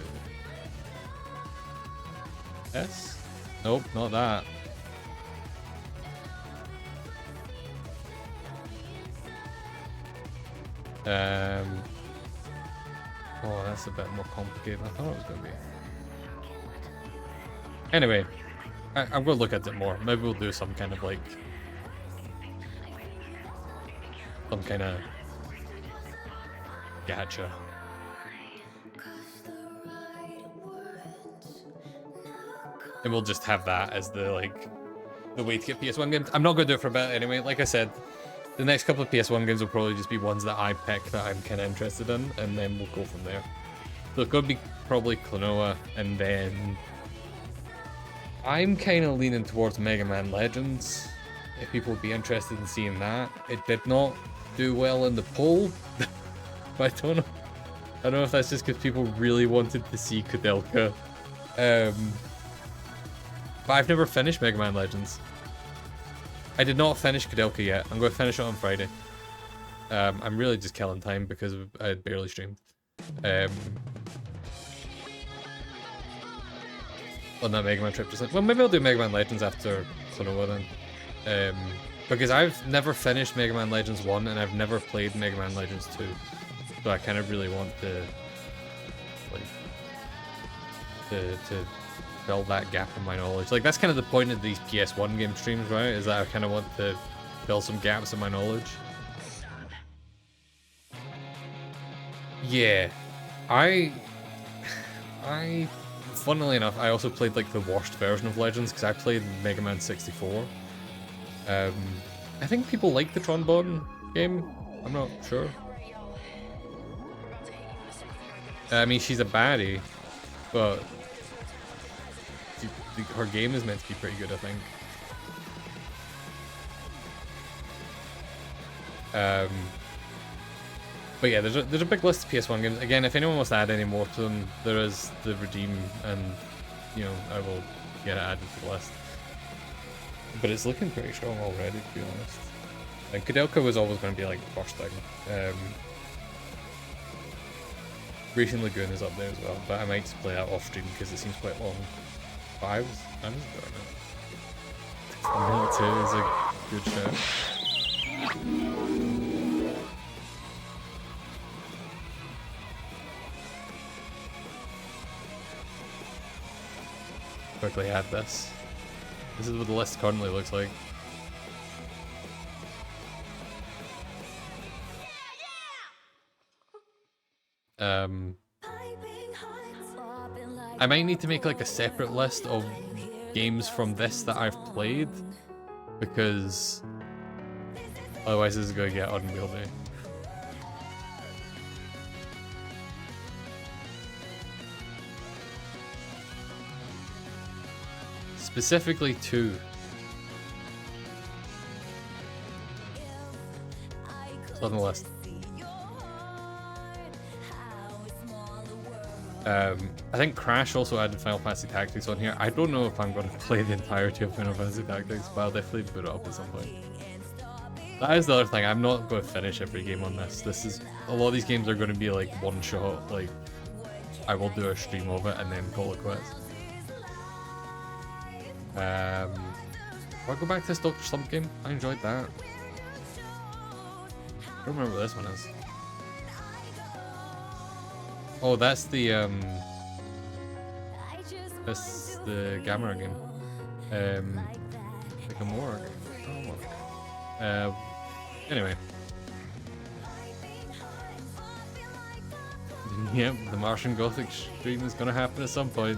this. Nope, not that. Oh, that's a bit more complicated than I thought it was going to be. Anyway, I'm going to look at it more. Maybe we'll do some kind of like... Some kind of... Gacha. And we'll just have that as the like... The way to get PS1 games. I'm not going to do it for a bit anyway. Like I said, the next couple of PS1 games will probably just be ones that I pick that I'm kind of interested in, and then we'll go from there. So it's going to be probably Klonoa, and then I'm kind of leaning towards Mega Man Legends, if people would be interested in seeing that. It did not do well in the poll, but I don't know. I don't know if that's just because people really wanted to see Koudelka. But I've never finished Mega Man Legends. I did not finish Koudelka yet. I'm going to finish it on Friday. I'm really just killing time because I had barely streamed. On that Mega Man trip, just like, well, maybe I'll do Mega Man Legends after Klonoa then. Because I've never finished Mega Man Legends 1 and I've never played Mega Man Legends 2. So I kind of really want to, like, to fill that gap in my knowledge. Like, that's kind of the point of these PS1 game streams, right? Is that I kind of want to fill some gaps in my knowledge. Yeah. Funnily enough, I also played, like, the worst version of Legends, because I played Mega Man 64. I think people like the trombone game. I'm not sure. I mean, she's a baddie, but her game is meant to be pretty good, I think. But yeah, there's a big list of PS1 games. Again, if anyone wants to add any more to them, there is the Redeem, and you know, I will get it added to the list. But it's looking pretty strong already, to be honest. And Koudelka was always going to be like the first thing. Racing Lagoon is up there as well, but I might just play that off stream because it seems quite long. But I was enjoying it. Vanilla 2 is a good show. Quickly add this. This is what the list currently looks like. I might need to make like a separate list of games from this that I've played, because otherwise this is going to get unwieldy. Specifically 2. It's on the list. I think Crash also added Final Fantasy Tactics on here. I don't know if I'm going to play the entirety of Final Fantasy Tactics, but I'll definitely boot it up at some point. That is the other thing, I'm not going to finish every game on this. This is, a lot of these games are going to be like one shot, like I will do a stream of it and then call it quits. Do I go back to this Dr. Slump game? I enjoyed that. I don't remember what this one is. Oh, that's the that's the Gamera game. Like a morgue. Anyway. Yep, the Martian Gothic stream is gonna happen at some point.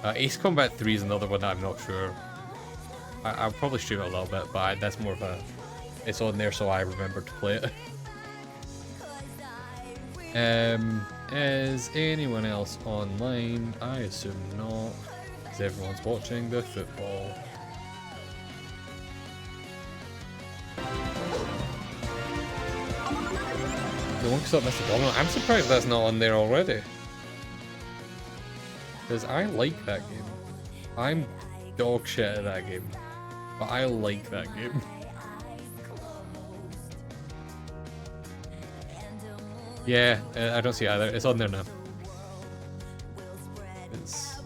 Ace Combat 3 is another one that I'm not sure. I'll probably stream it a little bit, but that's more of a... It's on there so I remember to play it. Is anyone else online? I assume not, because everyone's watching the football. The one stop Mr. Domino. I'm surprised that's not on there already. Because I like that game. I'm dog shit at that game. But I like that game. Yeah, I don't see it either. It's on there now. It's...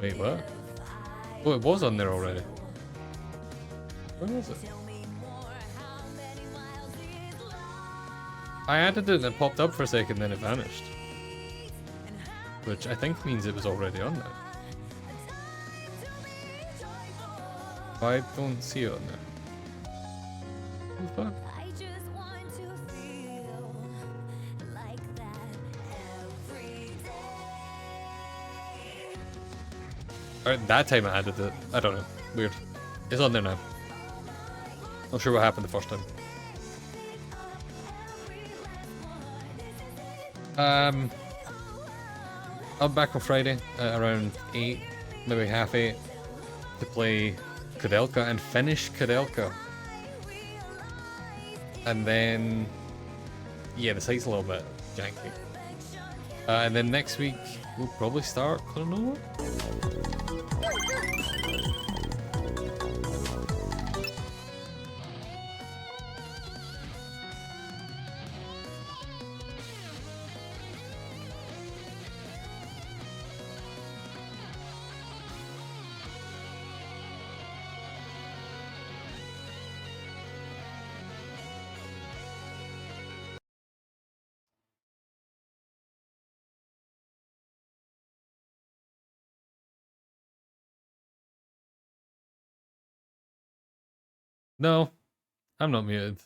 Wait, what? Oh, it was on there already. Where was it? I added it and it popped up for a second, then it vanished. Which I think means it was already on there. I don't see it on there. What the fuck? Alright, that time I added it. I don't know. Weird. It's on there now. Not sure what happened the first time. I'll be back on Friday around 8, maybe half 8, to play Koudelka and finish Koudelka. And then, yeah, the site's a little bit janky. And then next week we'll probably start Clonoa. No, I'm not muted.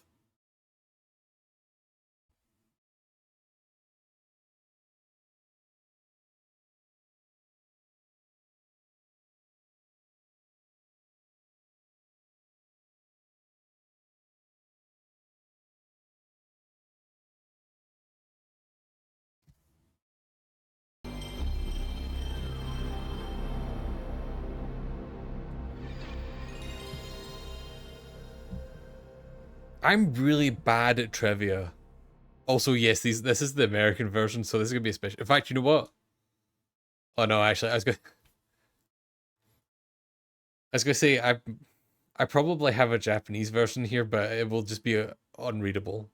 I'm really bad at trivia. Also, yes, this is the American version, so this is gonna be a special. In fact, you know what? Oh no, actually, I was gonna. was gonna say I probably have a Japanese version here, but it will just be unreadable.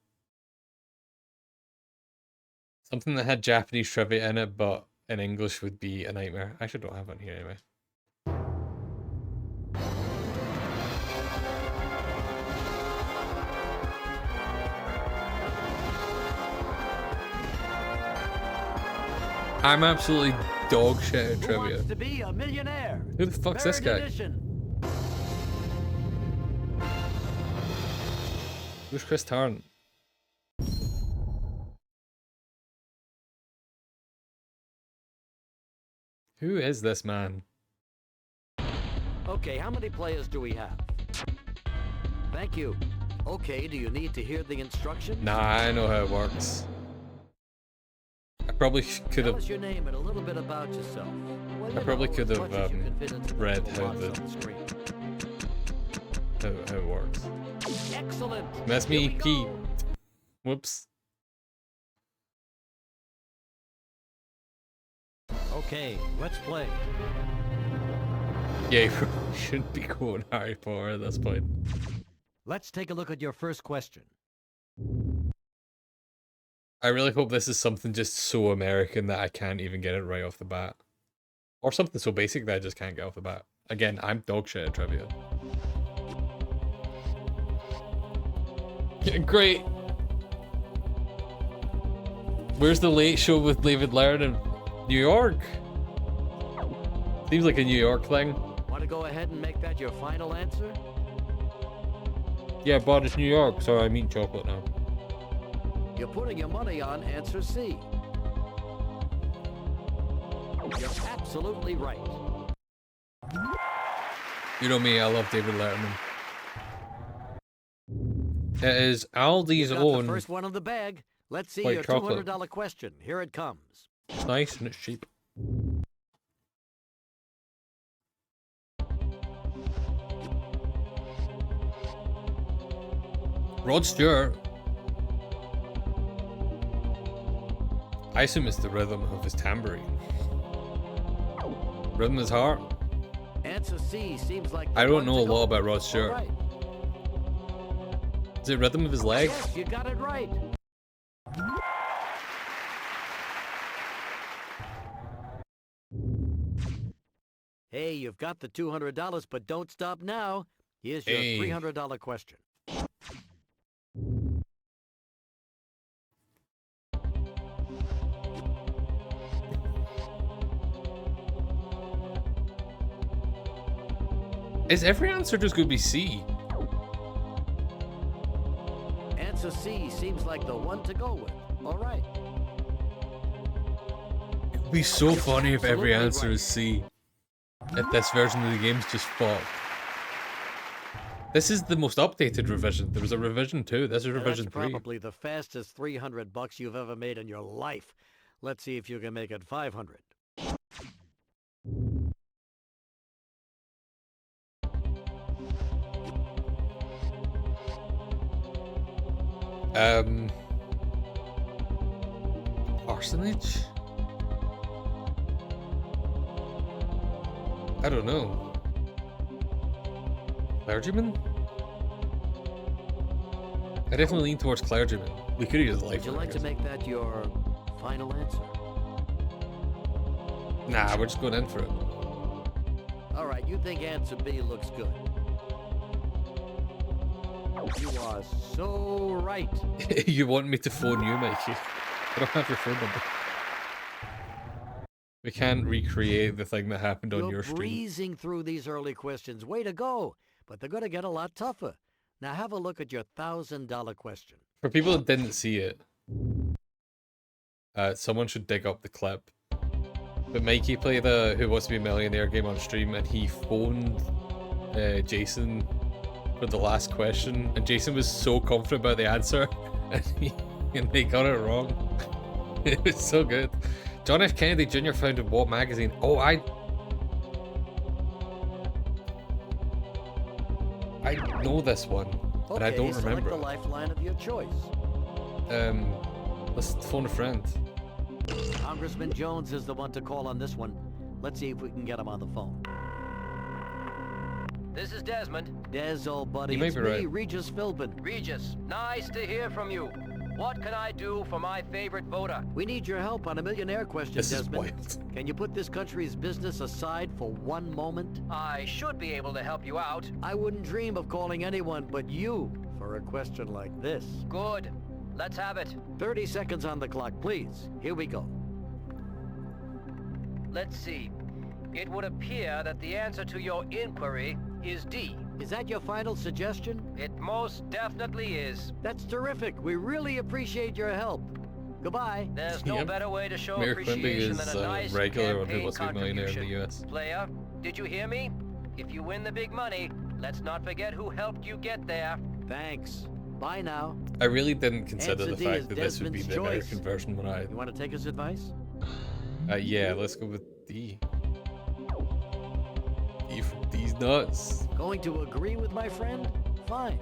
Something that had Japanese trivia in it, but in English would be a nightmare. I actually don't have one here anyway. I'm absolutely dog shit at trivia. Who wants to be a millionaire? Who the fuck's this guy? Edition. Who's Chris Tarrant? Who is this man? Okay, how many players do we have? Thank you. Okay, do you need to hear the instructions? Nah, I know how it works. I probably could Tell have. us your name and a little bit about yourself. Well, I probably could have read how it works. Excellent. That's me, Pete. Whoops. Okay, let's play. Yeah, you probably shouldn't be quoting Harry Potter at this point. Let's take a look at your first question. I really hope this is something just so American that I can't even get it right off the bat. Or something so basic that I just can't get off the bat. Again, I'm dog shit at trivia. Yeah, great. Where's the Late Show with David Laird in New York? Seems like a New York thing. Want to go ahead and make that your final answer? Yeah, but it's New York, so I mean chocolate now. You're putting your money on answer C. You're absolutely right. You know me, I love David Letterman. It is Aldi's You got own. the first one in the bag. Let's see white your chocolate. $200 question. Here it comes. It's nice and it's cheap. Rod Stewart. I assume it's the rhythm of his tambourine. Rhythm is heart. Answer C seems like I the don't one know to a go lot about with. Rod Stewart. All right. Is it rhythm of his leg? Yes, you got it right. Hey, you've got the $200, but don't stop now. Here's your Hey. $300 question. Is every answer just going to be C? Answer C seems like the one to go with. All right. It would be so funny if every Absolutely answer right. is C. If this version of the game's just fucked. This is the most updated revision. There was a revision 2. This is Now, revision that's 3. probably the fastest $300 you've ever made in your life. Let's see if you can make it 500. Parsonage? I don't know. Clergyman? I definitely lean towards clergyman. We could use life. Would you like to make that your final answer? Nah, we're just going in for it. All right, you think answer B looks good. You are so right. You want me to phone you, Mikey? I don't have your phone number. We can't recreate the thing that happened on You're your stream. breezing through these early questions. Way to go. But they're going to get a lot tougher. Now have a look at your $1,000 question. For people that didn't see it, someone should dig up the clip. But Mikey played the Who Wants to Be a Millionaire game on stream, and he phoned Jason for the last question, and Jason was so confident about the answer, and they got it wrong. It was so good. John F. Kennedy Jr. founded what magazine? Oh, I know this one, but I don't remember. Select the lifeline of your choice. Let's phone a friend. Congressman Jones is the one to call on this one. Let's see if we can get him on the phone. This is Desmond. Des, old buddy, You may it's be me, right. Regis Philbin. Regis, nice to hear from you. What can I do for my favorite voter? We need your help on a millionaire question, This is Desmond. wild. Can you put this country's business aside for one moment? I should be able to help you out. I wouldn't dream of calling anyone but you for a question like this. Good. Let's have it. 30 seconds on the clock, please. Here we go. Let's see. It would appear that the answer to your inquiry is D. Is that your final suggestion? It most definitely is. That's terrific. We really appreciate your help. Goodbye. There's no Yep. better way to show Mayor Quimby appreciation is than a nice regular on Who campaign Wants to Be a Millionaire in the contribution. US. Player, did you hear me? If you win the big money, let's not forget who helped you get there. Thanks. Bye now. I really didn't consider Answer the D is fact that this would be Desmond's the choice. American version when I... You want to take his advice? Yeah, let's go with D. D for D's nuts. Going to agree with my friend? Fine.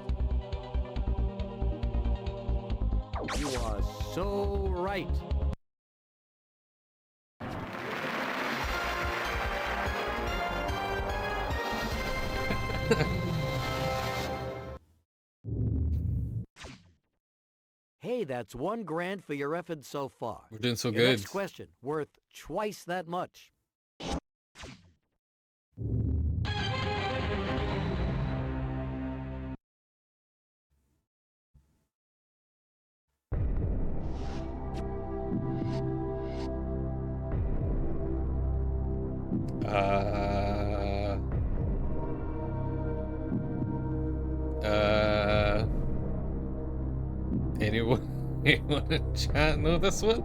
You are so right. Hey, that's $1,000 for your efforts so far. We're doing so Your good. next question, worth twice that much. Uh... Anyone in chat know this one?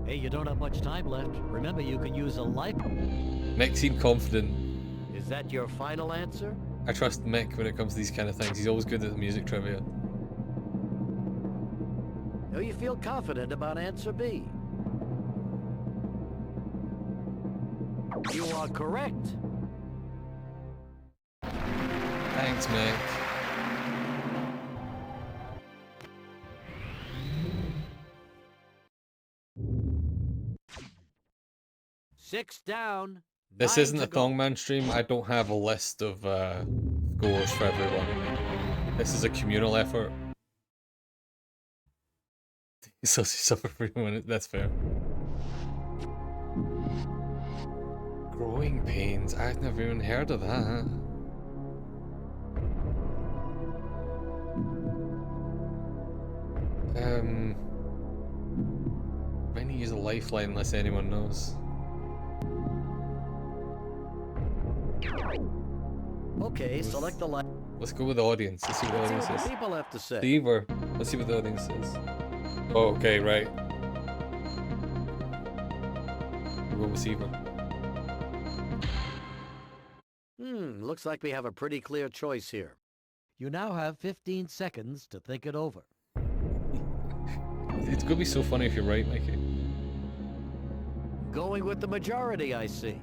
Hey, you don't have much time left. Remember, you can use a life. Mick seemed confident. Is that your final answer? I trust Mick when it comes to these kind of things. He's always good at the music trivia. No, you feel confident about answer B. You are correct. Thanks, Mick. Six down. This 9 isn't to a go. Thongman stream. I don't have a list of scores for everyone. This is a communal effort. So you suffer for one. That's fair. Growing pains. I've never even heard of that. I need to use a lifeline unless anyone knows. Okay, select the light. Let's go with the audience. Let's see what the Let's see audience what the says. people have to say. Steve, or let's see what the audience says. Oh, okay, right. We'll go with Steve. Looks like we have a pretty clear choice here. You now have 15 seconds to think it over. It's gonna be so funny if you're right, Mikey. Going with the majority, I see.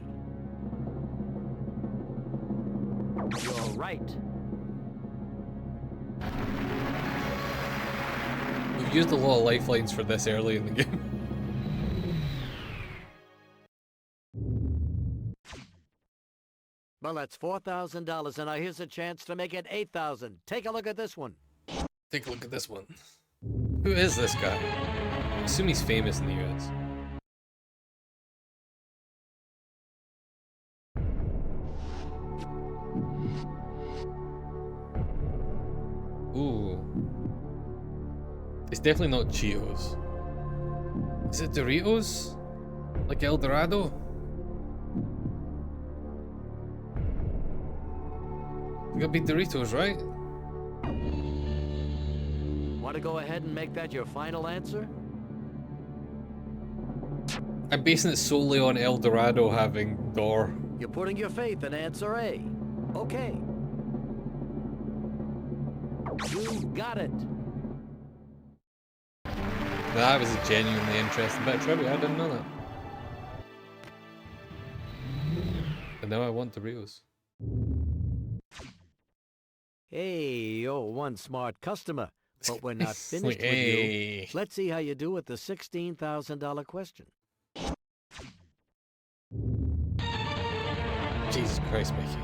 You're right. We've used a lot of lifelines for this early in the game. Well, that's $4,000, and now here's a chance to make it $8,000. Take a look at this one. Take a look at this one. Who is this guy? I assume he's famous in the US. Ooh. It's definitely not Cheetos. Is it Doritos? Like El Dorado? It gotta be Doritos, right? Want to go ahead and make that your final answer? I'm basing it solely on El Dorado having Dor. You're putting your faith in answer A. Okay. You got it. That was a genuinely interesting bit of trivia. I didn't know that. And now I want Doritos. Hey, you're one smart customer, but we're not finished with you. Hey. Let's see how you do with the $16,000 question. Jesus Christ, Mickey.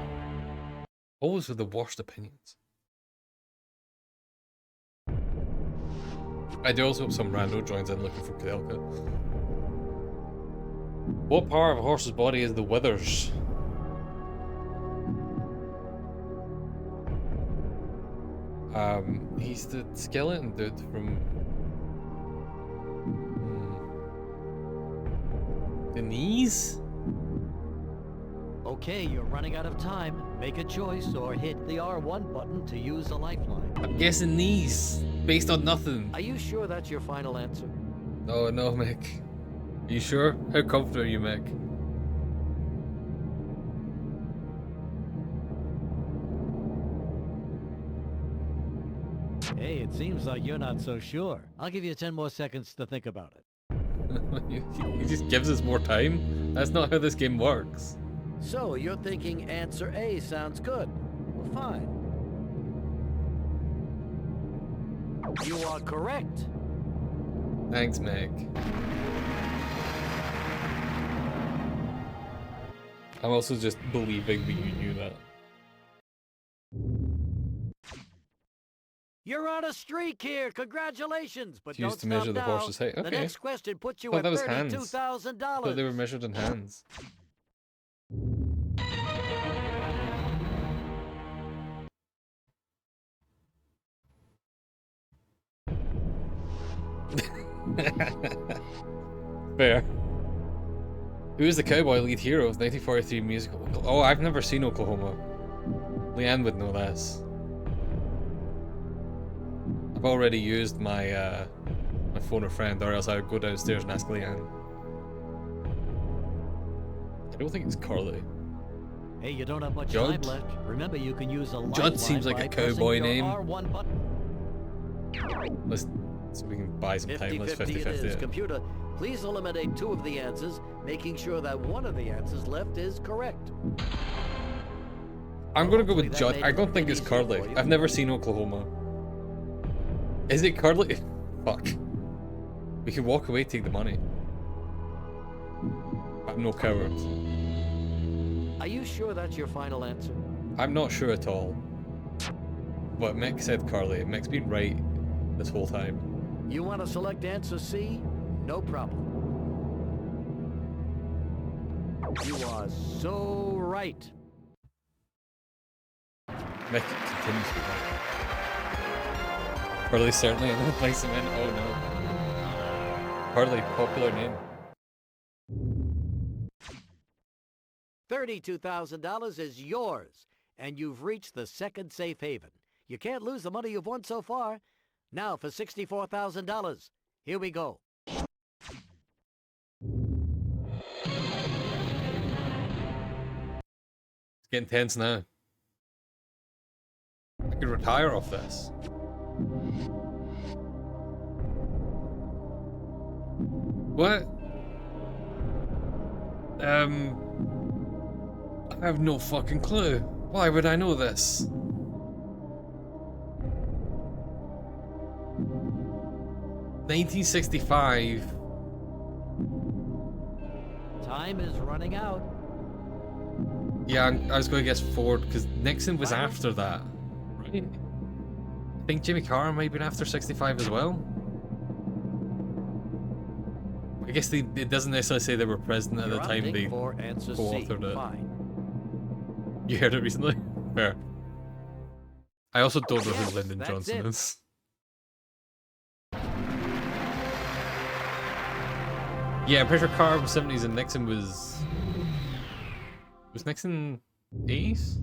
Always with the worst opinions. I do also hope some rando joins in looking for Koudelka. What part of a horse's body is the withers? He's the skeleton dude from the knees? Okay, you're running out of time. Make a choice or hit the R1 button to use a lifeline. I'm guessing knees, based on nothing. Are you sure that's your final answer? Oh no, Mick. Are you sure? How confident are you, Mick? Hey, it seems like you're not so sure. I'll give you 10 more seconds to think about it. He just gives us more time? That's not how this game works. So, you're thinking answer A sounds good. Well, fine. You are correct. Thanks, Mick. I'm also just believing that you knew that. You're on a streak here. Congratulations. But Used don't to measure stop the now. horse's height. The Okay. next question puts you Thought at that was hands. $32,000. I thought they were measured in hands. Fair. Who is the cowboy lead hero of the 1943 musical? Oh, I've never seen Oklahoma. Leanne would know this. I've already used my my phone a friend, or else I would go downstairs and ask Leanne. I don't think it's Carly. Hey, you don't have much Judd? time left. Remember, you can use a Judd lifeline seems like by a pressing cowboy your name. R1 button. Let's so we can buy some time. Let's 50-50 it is. 50-50. Computer, please eliminate 2 of the answers, making sure that one of the answers left is correct. I'm gonna go with Hopefully that Judd. made I it don't a think bit it's easier Carly. for you. I've never seen Oklahoma. Is it Carly? Fuck. We could walk away, take the money. I'm no coward. Are you sure that's your final answer? I'm not sure at all. But Mick said Carly. Mick's been right this whole time. You want to select answer C? No problem. You are so right. Mick continues to be right. Carly's certainly another place him in. Oh no. Carly, popular name. $32,000 is yours, and you've reached the second safe haven. You can't lose the money you've won so far. Now for $64,000. Here we go. It's getting tense now. I could retire off this. What? I have no fucking clue. Why would I know this? $1965. Time is running out. Yeah, I was going to guess Ford because Nixon was Final? after that, right? I think Jimmy Carter might have been after 65 as well. I guess it doesn't necessarily say they were president at the You're time opting they for answer C. co-authored it. Fine. You heard it recently? Fair. I also don't know Yes, who Lyndon that's Johnson it. is. Yeah, I'm pretty sure Carter was 70s and Nixon was... Was Nixon 80s?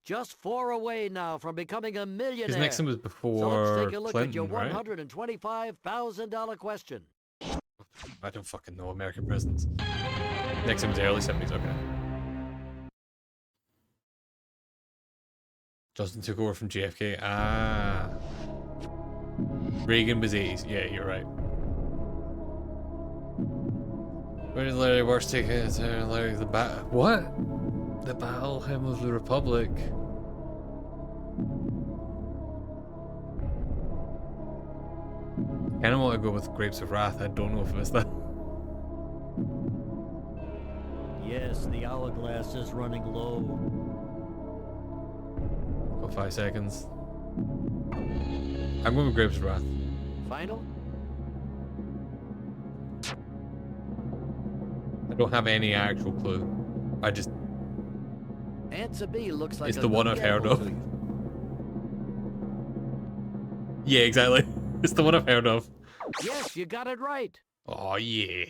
Just 4 away now from becoming a millionaire. Because Nixon was So before let's take a look at your Clinton, right? $125,000 question. I don't fucking know American presidents. Nixon was early 70s, okay. Johnson took over from JFK. Ah. Reagan was 80s. Yeah, you're right. Where did Larry Walsh take it? Larry the bat? What? The battle hymn of the Republic. I kind of want to go with Grapes of Wrath. I don't know if it's that. gas is running low. Go 5 seconds. I'm going with Grape's Wrath. Final? I don't have any actual clue. I just... Answer B looks like It's a the one good I've heard gamble of. to you. Yeah, exactly. It's the one I've heard of. Yes, you got it right. Oh, yeah.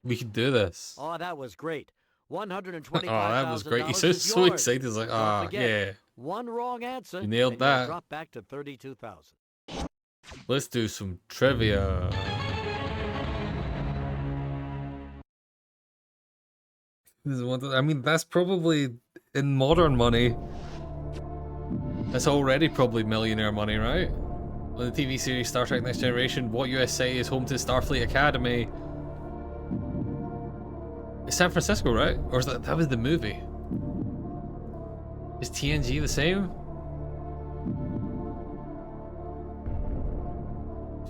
We can do this. Oh, that was great. $125,000 Oh, that was great. He's so, is so yours. excited. He's like, Don't ah, forget, yeah. one wrong answer. You nailed and you'll that. drop back to 32,000. Let's do some trivia. This is one I mean, that's probably, in modern money, that's already probably millionaire money, right? On the TV series Star Trek Next Generation, what US city is home to Starfleet Academy? It's San Francisco, right? Or is that was the movie? Is TNG the same?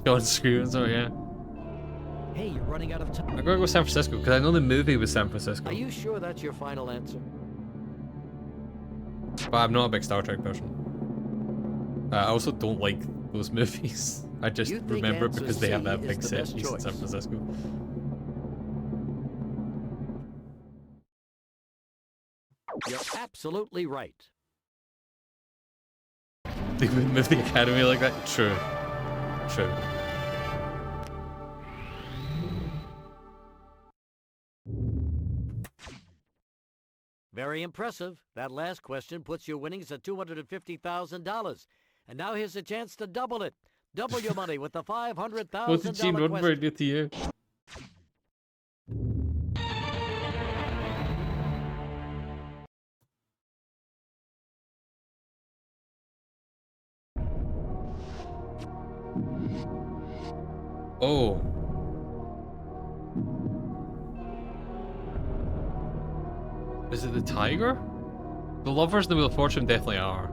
John screaming, so yeah. Hey, you're running out of time. I'm gonna go San Francisco because I know the movie was San Francisco. Are you sure that's your final answer? But I'm not a big Star Trek person. I also don't like those movies. I just You think remember it answer because they have C that is big the set best piece in choice? San Francisco. You're absolutely right. They would move the Academy like that? True. True. Very impressive. That last question puts your winnings at $250,000. And now here's a chance to double it. Double your money with the $500,000 What did Gene Roddenberry do to you? Oh. Is it the tiger? The lovers in the Wheel of Fortune definitely are.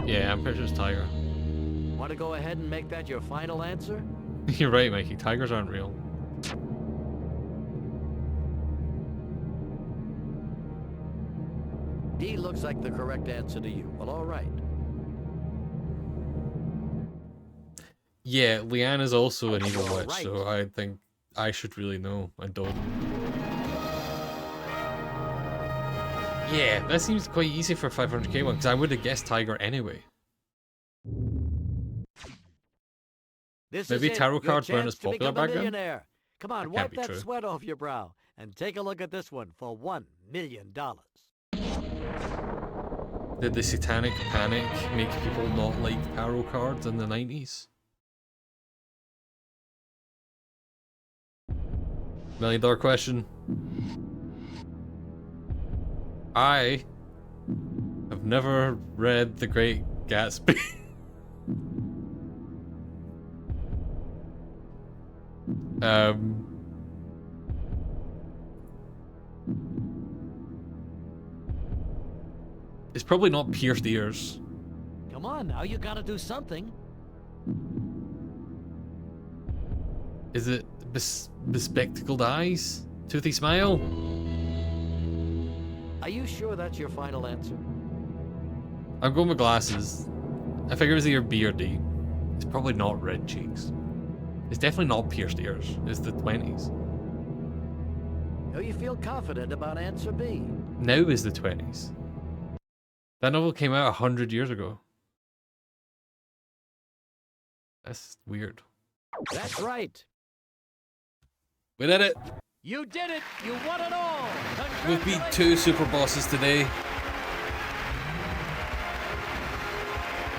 Yeah, I'm pretty sure it's tiger. Want to go ahead and make that your final answer? You're right, Mikey. Tigers aren't real. D looks like the correct answer to you. Well, all right. Yeah, Leanne is also an evil You're witch, right. so I think I should really know. I don't. Yeah, that seems quite easy for a 500k one, because I would have guessed tiger anyway. This Maybe is it, tarot your cards weren't chance as to popular become a back then? millionaire. Come on, That wipe can't be that true. sweat off your brow and take a look at this one for $1 million. Did the satanic panic make people not like tarot cards in the 90s? $1 million question. I have never read The Great Gatsby. It's probably not pierced ears. Come on, now you gotta do something. Is it bespectacled eyes? Toothy smile? Are you sure that's your final answer? I'm going with glasses. I figure it was either B or D. It's probably not red cheeks. It's definitely not pierced ears. It's the 20s. Oh, you feel confident about answer B? Now is the 20s. That novel came out 100 years ago. That's weird. That's right. We did it! You did it! You won it all! We've beat 2 super bosses today.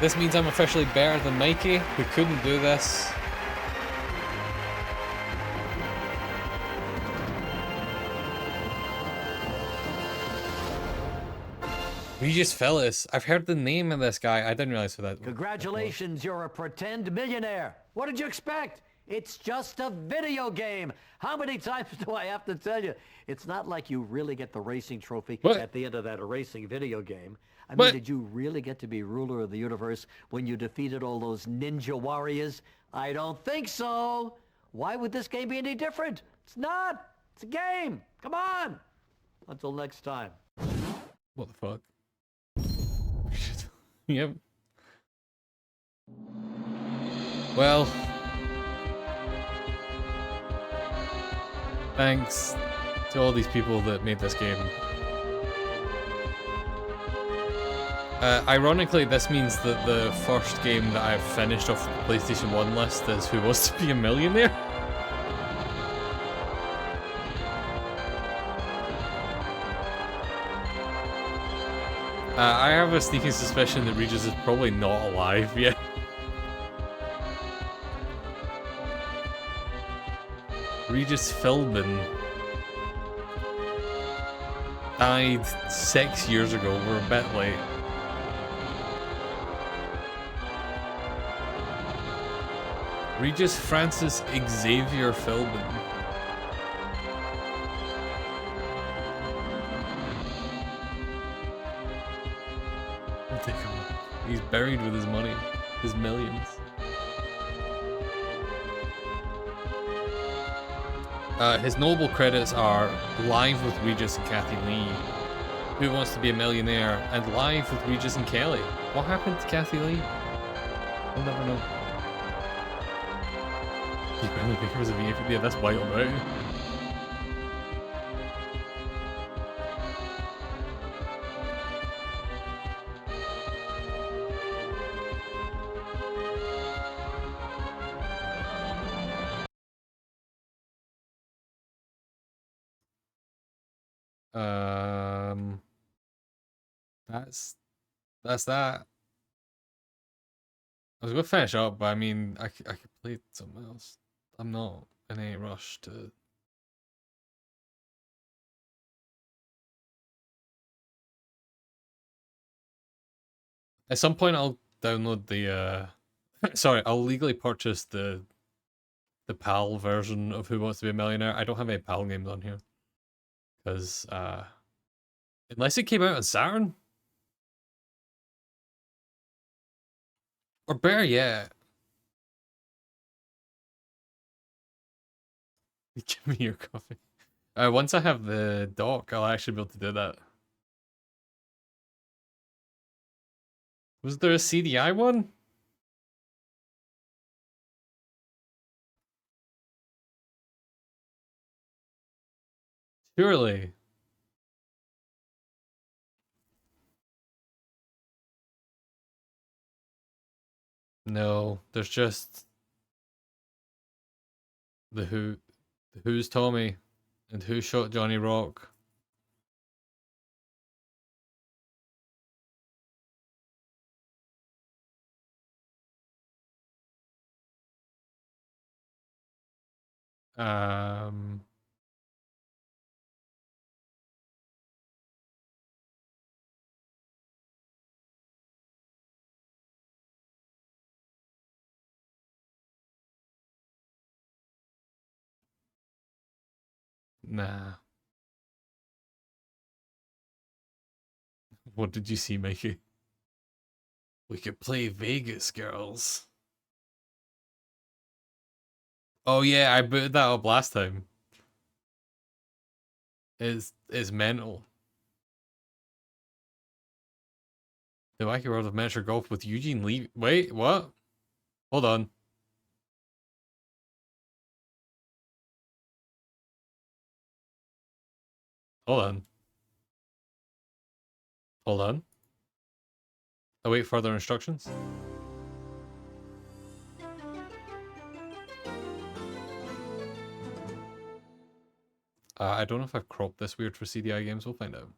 This means I'm officially better than Mikey, who couldn't do this. Regis Phyllis. I've heard the name of this guy. I didn't realize who that was. Congratulations, you're a pretend millionaire. What did you expect? It's just a video game. How many times do I have to tell you? It's not like you really get the racing trophy at the end of that racing video game. I mean, did you really get to be ruler of the universe when you defeated all those ninja warriors? I don't think so. Why would this game be any different? It's not. It's a game. Come on. Until next time. What the fuck? Yep. Well, thanks to all these people that made this game. Ironically, this means that the first game that I've finished off the PlayStation 1 list is Who Wants to Be a Millionaire? I have a sneaking suspicion that Regis is probably not alive yet. Regis Philbin died 6 years ago. We're a bit late. Regis Francis Xavier Philbin. He's buried with his money, his millions. His notable credits are Live with Regis and Kathy Lee, Who Wants to Be a Millionaire, and Live with Regis and Kelly. What happened to Kathy Lee? We'll never know. He's barely because of the yeah, that's wild, right? That's that. I was gonna finish up, but I mean, I could play something else. I'm not in any rush to. At some point, I'll download the. Sorry, I'll legally purchase the PAL version of Who Wants to Be a Millionaire. I don't have any PAL games on here because unless it came out on Saturn. Or better yet, give me your coffee. Once I have the dock, I'll actually be able to do that. Was there a CDI one? Surely. No, there's just the Who's Tommy and Who Shot Johnny Rock. Nah. What did you see, Mikey? We could play Vegas, girls. Oh yeah, I booted that up last time. It's mental. The Wacky World of Miniature Golf with Eugene Lee. Wait, what? Hold on. Hold on. Hold on. Await further instructions. I don't know if I've cropped this weird for CDI games. We'll find out.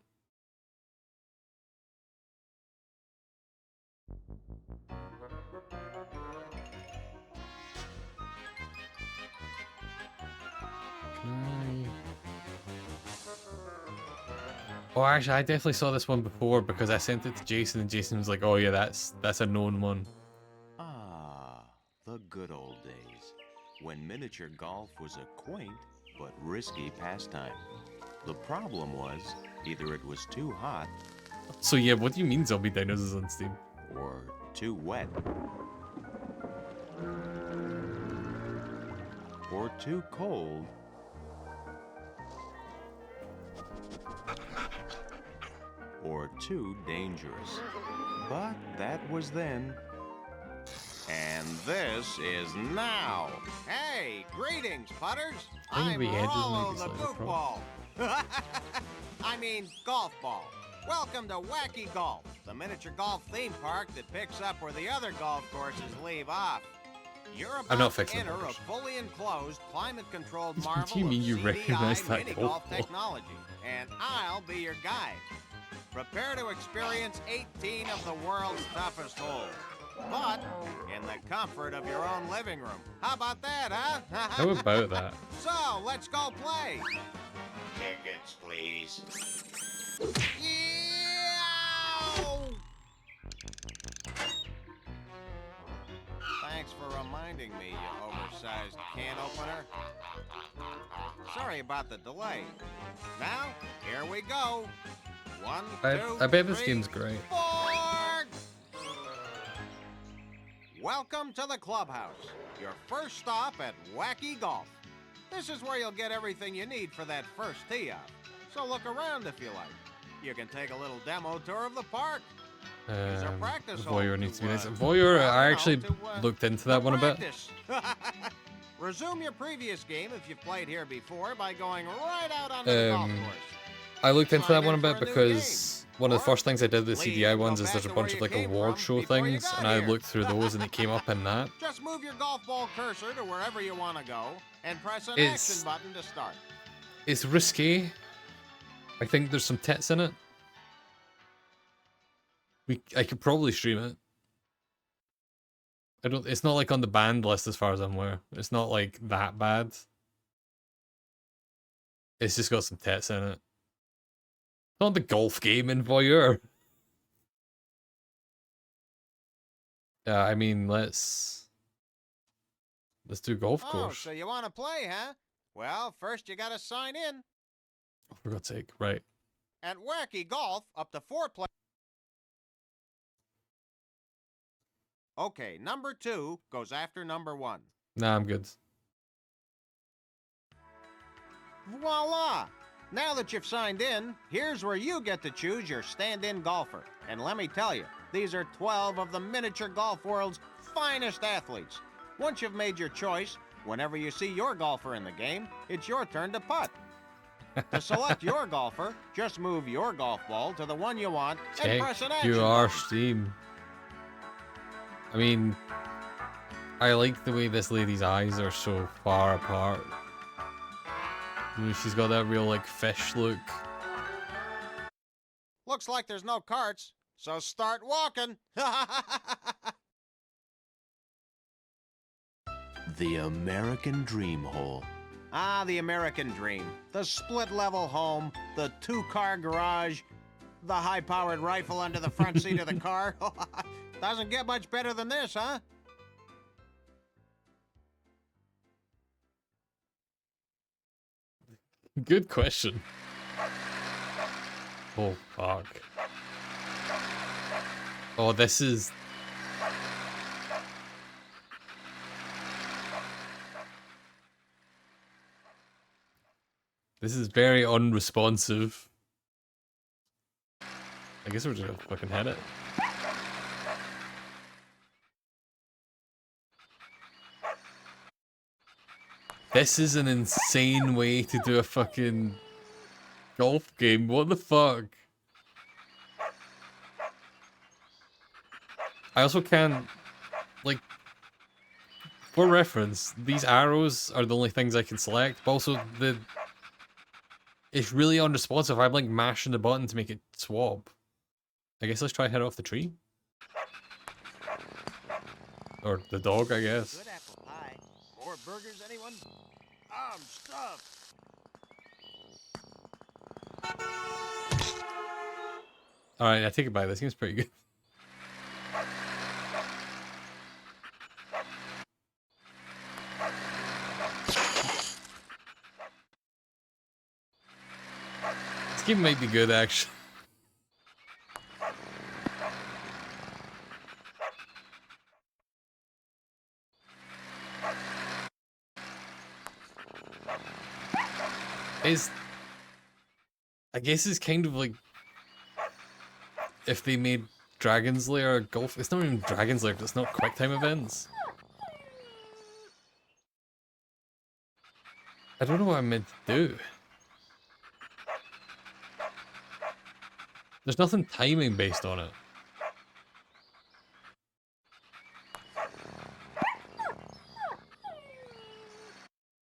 Oh, actually, I definitely saw this one before because I sent it to Jason, and Jason was like, "Oh yeah, that's a known one." Ah, the good old days. when miniature golf was a quaint but risky pastime. The problem was, either it was too hot So yeah, what do you mean zombie dinos is on Steam? or too wet, or too cold, or too dangerous. But that was then. And this is now. Hey, greetings, putters. I think I'm the edges Rollo might be the slightly goofball. I mean, golf ball. Welcome to Wacky Golf, the miniature golf theme park that picks up where the other golf courses leave off. You're I'm not about to fixing enter a numbers. fully enclosed, climate-controlled What marvel do you mean of you CDI recognize that mini golf golf ball? technology, and I'll be your guide. Prepare to experience 18 of the world's toughest holes, but in the comfort of your own living room. How about that, huh? How about that? So, let's go play. Tickets, please. Yow! Thanks for reminding me, you oversized can opener. Sorry about the delay. Now, here we go. One, two, I bet this three, game's great. 4. Welcome to the clubhouse, your first stop at Wacky Golf. This is where you'll get everything you need for that first tee off. So look around if you like. You can take a little demo tour of the park. There's a practice hole Voyeur to, needs to be nice. I Voyeur, don't I know, actually to, looked into that one a bit. practice. Resume your previous game if you've played here before by going right out onto the golf course. I looked into Sign that one a in for bit a new because one of the Or first things I did with leave CDI and go ones is back there's a to bunch where of you like came award from show before you things, got and I here. looked through those and it came up in that. Just move your golf ball cursor to wherever you want to go and press an It's- action button to start. It's risky. I think there's some tits in it. I could probably stream it. It's not like on the banned list as far as I'm aware. It's not like that bad. It's just got some tits in it. Not the golf game in Voyeur. Yeah, I mean, let's do golf Oh, course. so you want to play, huh? Well, first you got to sign in. Oh, for God's sake, right. At Wacky Golf, up to 4 players. Okay, number 2 goes after number 1. Nah, I'm good. Voila! Now that you've signed in, here's where you get to choose your stand-in golfer. And let me tell you, these are 12 of the miniature golf world's finest athletes. Once you've made your choice, whenever you see your golfer in the game, it's your turn to putt. To select your golfer, just move your golf ball to the one you want and Check press an action your button. Steam. I mean, I like the way this lady's eyes are so far apart. I mean, she's got that real, like, fish look. Looks like there's no carts, so start walking. The American Dream Hole. Ah, the American dream. The split-level home, the 2-car garage, the high-powered rifle under the front seat of the car. Doesn't get much better than this, huh? Good question. Oh, fuck. Oh, this is... This is very unresponsive. I guess we're just gonna fucking hit it. This is an insane way to do a fucking golf game. What the fuck? I also can't, like, for reference, these arrows are the only things I can select, but also it's really unresponsive. I'm like mashing the button to make it swap. I guess let's try head off the tree. Or the dog, I guess. Good apple pie. More burgers, anyone? I'm stuffed. Alright, I take it back. That seems pretty good. game might be good, actually. I guess it's kind of like if they made Dragon's Lair golf. It's not even Dragon's Lair, 'cause it's not QuickTime events. I don't know what I meant to do. There's nothing timing based on it.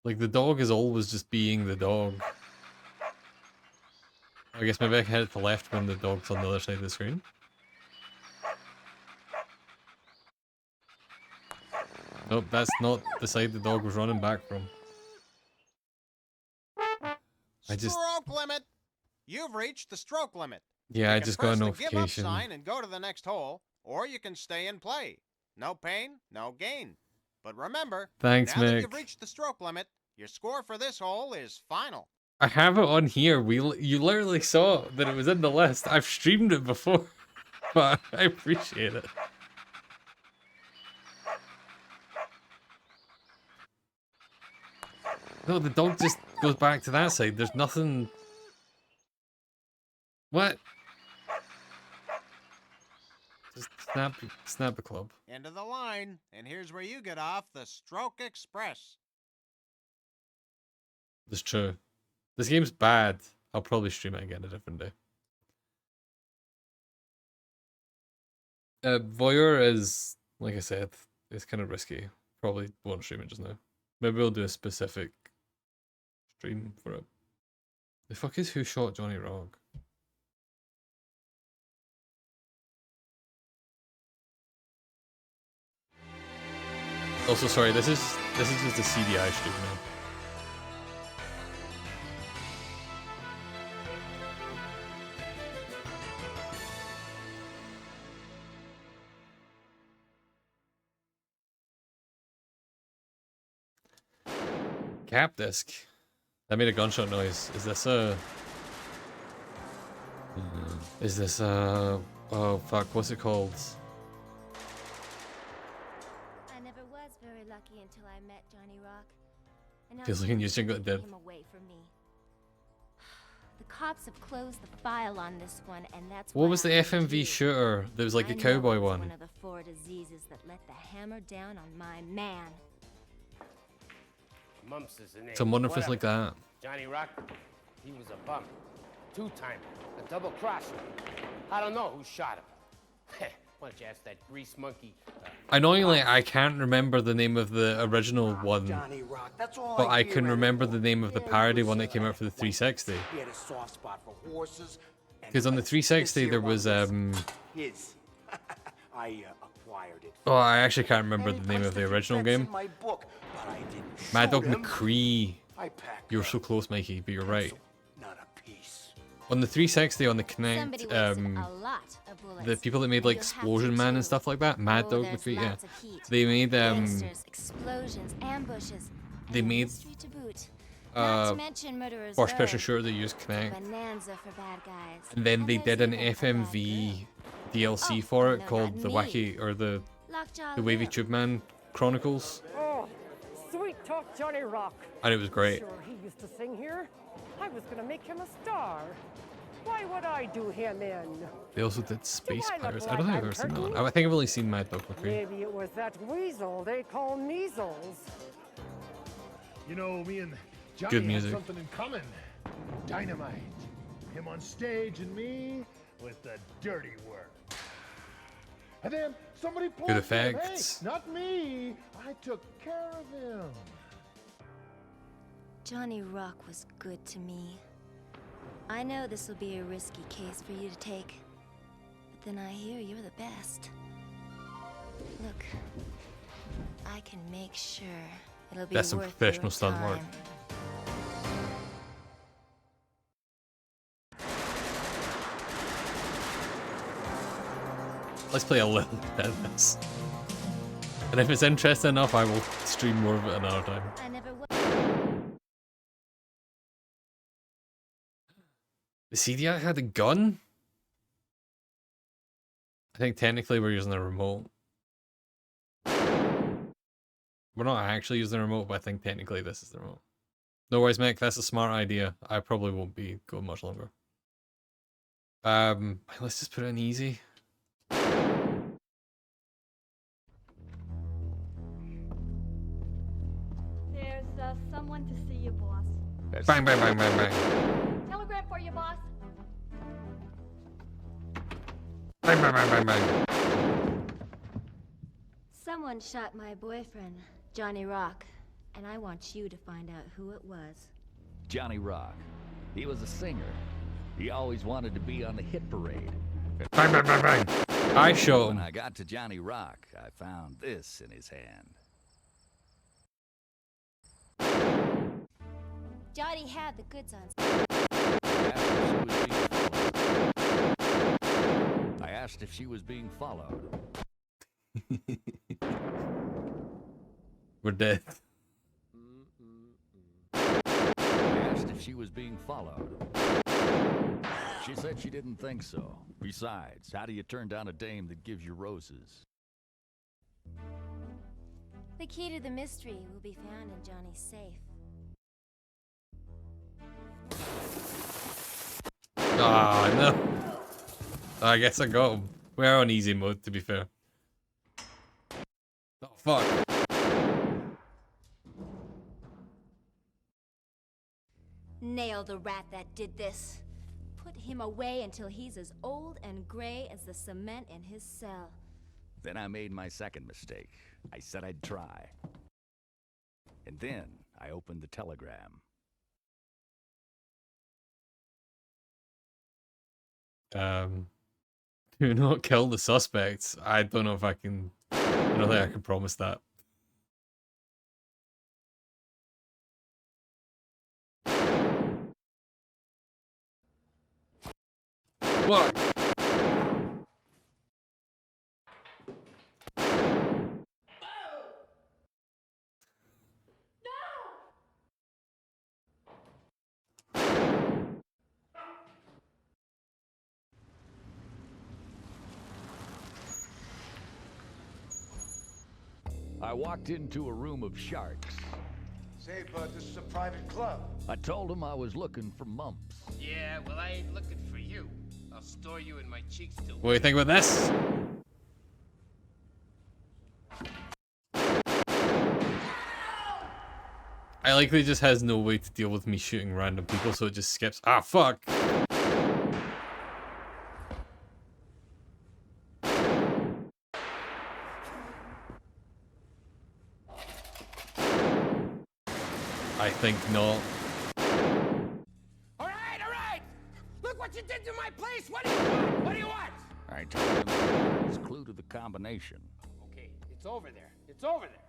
Like, the dog is always just being the dog. I guess maybe I can head it to left when the dog's on the other side of the screen. Nope, that's not the side the dog was running back from. Stroke limit! You've reached the stroke limit. Yeah, I You can just got a press the give up notification. sign and go to the next hole, or you can stay and play. No pain, no gain. But remember, Thanks, now that Mick. you've reached the stroke limit, your score for this hole is final. I have it on here. You literally saw that it was in the list. I've streamed it before, but I appreciate it. No, the dog just goes back to that side. There's nothing. What? Just snap the club. Into the line, and here's where you get off the Stroke Express. That's true. This game's bad. I'll probably stream it again a different day. Voyeur is, like I said, it's kind of risky. Probably won't stream it just now. Maybe we'll do a specific stream for it. The fuck is Who Shot Johnny Rock? Also, sorry, this is just a CDI stream now. Cap disc. That made a gunshot noise. Is this a... Oh fuck, what's it called? I never was very lucky until I met Johnny Rock. And now Feels like a news jingle taking did. him away from me. The cops have closed the file on this one, and that's What why was the I'm FMV here. shooter? There was like a I know cowboy it's one. One of the 4 diseases that let the hammer down on my man. Mumps is the name. So I'm wondering if it's like Whatever. that. Johnny Rock, he was a bum. Two-timer, a double crosser. I don't know who shot him. Why don't you ask that grease monkey? Annoyingly, I can't remember the name of the original one, Johnny Rock, that's all but I hear can remember the anymore. name of the Yeah, parody he one was, that came out for the 360. He had a soft spot for horses. and Because on the this 360 here there one was his. I acquired it. oh, I actually can't remember And he the name of placed the a few original bets in game. my book, but I didn't Mad Dog shoot him. McCree. I packed You were up so close, Mikey, but you're right. not a piece. On the 360 on the Somebody Kinect, wasted a lot of bullets. the people that made and like you'll have Explosion to Man too. and stuff like that, Mad Oh, Dog there's McCree, yeah, lots of heat. they made Gangsters, explosions, ambushes, they and made mystery to boot. Not to mention murderers first person row. shooter that used Kinect, Bonanza for bad guys. and then they there's did an even a bad FMV DLC Oh, for it no, called not the me. Wacky or the Lockjaw Wavy Lil. Tube Man Chronicles, Oh, sweet talk Johnny Rock. and it was great. Sure, he used to sing here. I was gonna make him a star. Why would I do him in? They also did Space I look Pirates. I like don't think I've I'm ever seen that turkey? one. I think I've only seen Mad Dog McCree. Maybe it was that weasel they call measles. You know, me and Johnny Good had music. something in common. Dynamite. Him on stage and me with the dirty work. And then somebody pulled him. effects. Hey, not me. I took care of him. Johnny Rock was good to me. I know this will be a risky case for you to take, but then I hear you're the best. Look, I can make sure it'll be That's some worth professional your stunt work. time. Let's play a little bit of this. And if it's interesting enough, I will stream more of it another time. I never was. The CDI had a gun? I think technically we're using the remote. We're not actually using the remote, but I think technically this is the remote. No worries, Mick. That's a smart idea. I probably won't be going much longer. Let's just put it in easy. There's someone to see you, boss. Bang, bang, bang, bang, bang. Telegram for you, boss. Bang, bang, bang, bang, bang. Someone shot my boyfriend, Johnny Rock, and I want you to find out who it was. Johnny Rock. He was a singer. He always wanted to be on the hit parade. Bang, bang, bang, bang. I showed him. When I got to Johnny Rock, I found this in his hand. Johnny had the goods on. I asked if she was being followed. We're dead. I asked if she was being followed. She said she didn't think so. Besides, how do you turn down a dame that gives you roses? The key to the mystery will be found in Johnny's safe. Ah, no. I guess I got him. We're on easy mode, to be fair. Oh, fuck. Nail the rat that did this. Put him away until he's as old and gray as the cement in his cell. Then I made my second mistake. I said I'd try. And then I opened the telegram. Do not kill the suspects. I don't know if I can. I don't think I can promise that. Fuck. I walked into a room of sharks. Say, bud, this is a private club. I told them I was looking for mumps. Yeah, well, I ain't looking for you. I'll store you in my cheeks till... What do you think about this? I like that he just has no way to deal with me shooting random people, so it just skips. Ah, fuck! I think not. All right! Look what you did to my place! What do you want? What do you want? I told him it's clue to the combination. Okay, it's over there. It's over there.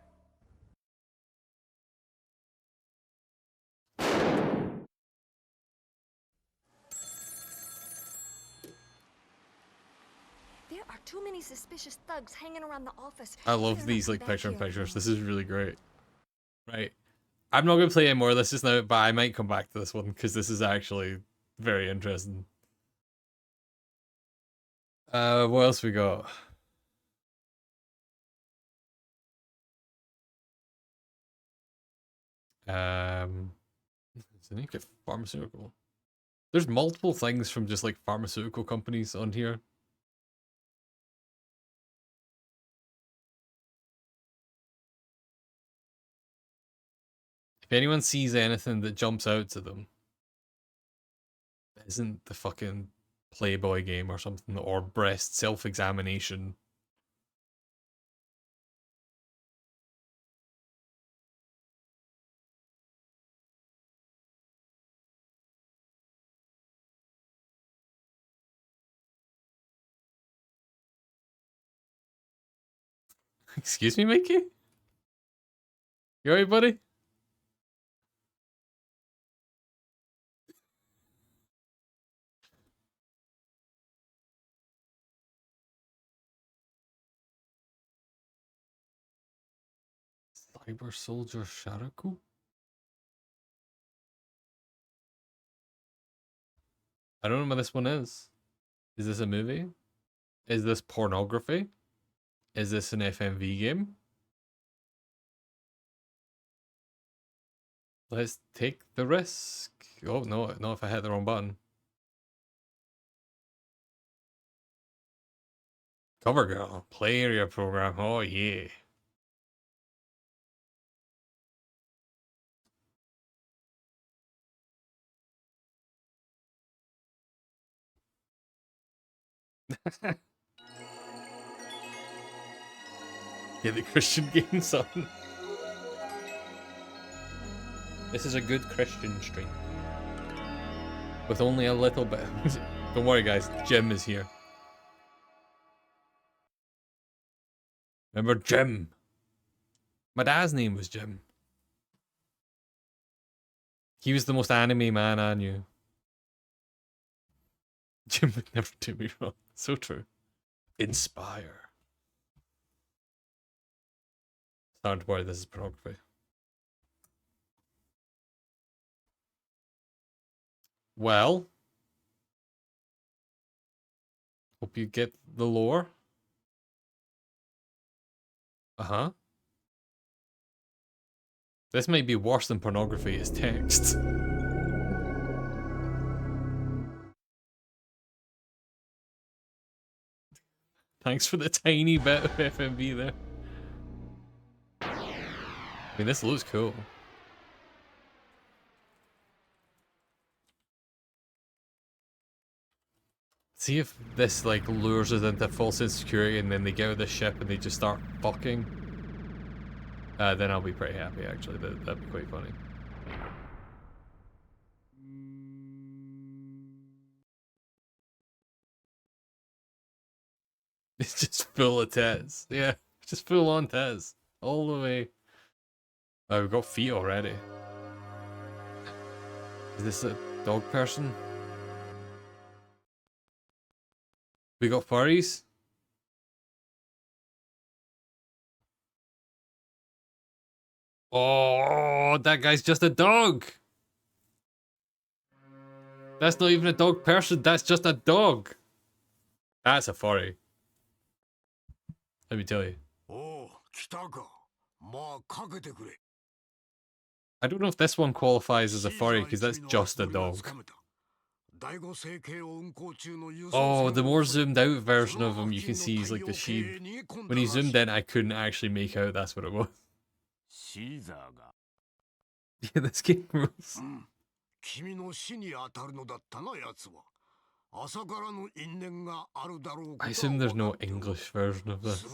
There are too many suspicious thugs hanging around the office. I love these like picture-in-pictures. This is really great. Right. I'm not going to play any more of this just now, but I might come back to this one because this is actually very interesting. What else we got? Is it get pharmaceutical? There's multiple things from just like pharmaceutical companies on here. If anyone sees anything that jumps out to them, isn't the fucking Playboy game or something, or breast self-examination. Excuse me, Mickey? You alright, buddy? Cyber Soldier Sharaku? I don't know what this one is. Is this a movie? Is this pornography? Is this an FMV game? Let's take the risk. Oh, no, not if I hit the wrong button. Cover girl, play area program. Oh, yeah. Yeah, the Christian game, son. This is a good Christian stream. With only a little bit. Don't worry, guys. Jim is here. Remember Jim? My dad's name was Jim. He was the most anime man I knew. Jim would never do me wrong. So true. Inspire. Starting to worry this is pornography. Well. Hope you get the lore. Uh-huh. This might be worse than pornography as text. Thanks for the tiny bit of FMV there. I mean, this looks cool. See if this, like, lures us into false insecurity and then they get out of the ship and they just start fucking. Then I'll be pretty happy, actually. That'd be quite funny. It's just full of Tez. Yeah, just full on Tez. All the way. Oh, we've got feet already. Is this a dog person? We got furries? Oh, that guy's just a dog! That's not even a dog person, that's just a dog! That's a furry. Let me tell you. I don't know if this one qualifies as a furry, because that's just a dog. Oh, the more zoomed out version of him you can see he's like the sheep. When he zoomed in, I couldn't actually make out that's what it was. Yeah, this game rules. I assume there's no English version of this.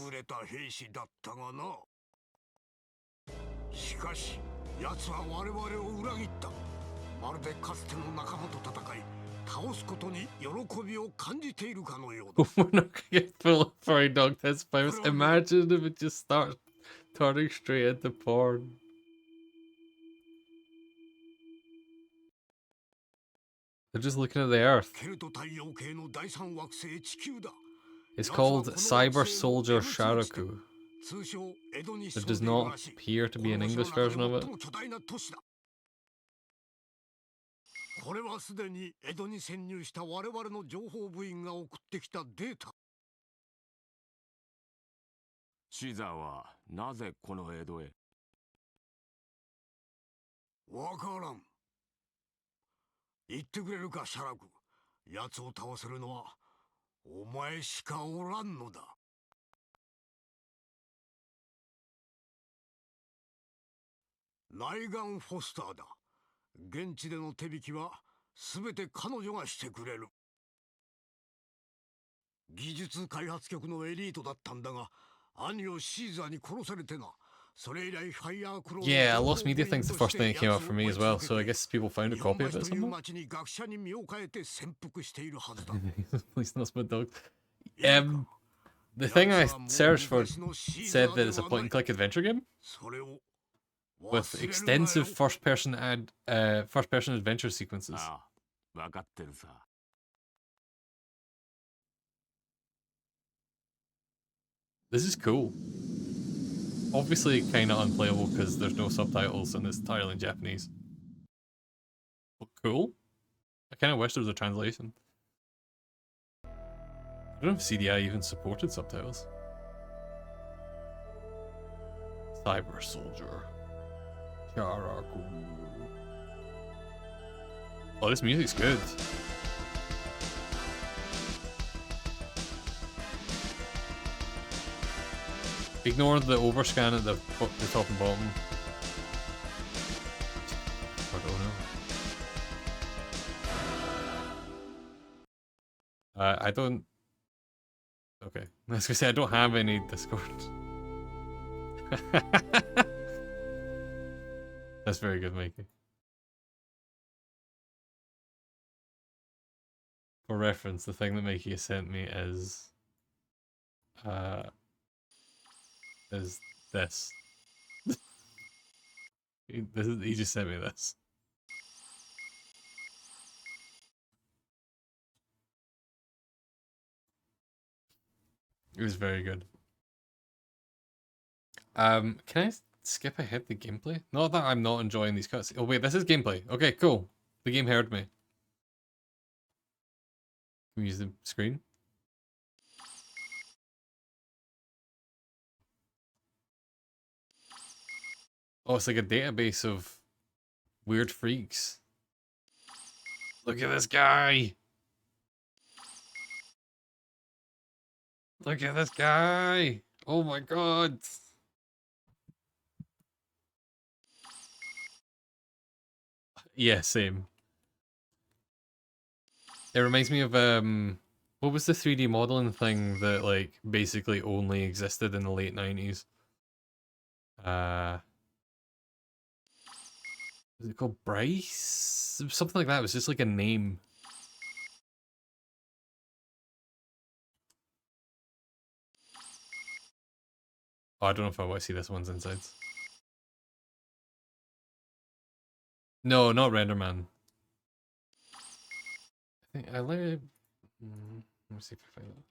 We're not gonna get full of furry dog test virus. Imagine if it just starts turning straight into porn. They're just looking at the Earth. It's called Cyber Soldier Sharaku. There does not appear to be an English version of it. Yeah, Lost Media thinks the first thing that came up for me as well, so I guess people found a copy of it somewhere. Please not my dog. The thing I searched for said that it's a point-and-click adventure game with extensive first-person adventure sequences. This is cool. Obviously kind of unplayable because there's no subtitles and it's entirely in Japanese. But cool. I kind of wish there was a translation. I don't know if CDI even supported subtitles. Cyber Soldier. Oh, this music's good. Ignore the overscan at the top and bottom. I don't know. I don't... Okay. I was gonna say, I don't have any Discord. That's very good, Mikey. For reference, the thing that Mikey has sent me is this. He just sent me this. It was very good. Can I skip ahead the gameplay? Not that I'm not enjoying these cuts. Oh wait, this is gameplay. Okay, cool. The game heard me. Can we use the screen? Oh, it's like a database of weird freaks. Look at this guy! Look at this guy! Oh my god! Yeah, same. It reminds me of what was the 3D modeling thing that like basically only existed in the late 90s? Was it called Bryce? Something like that. It was just like a name. Oh, I don't know if I want to see this one's insides. No, not Renderman. I think I let me see if I find it.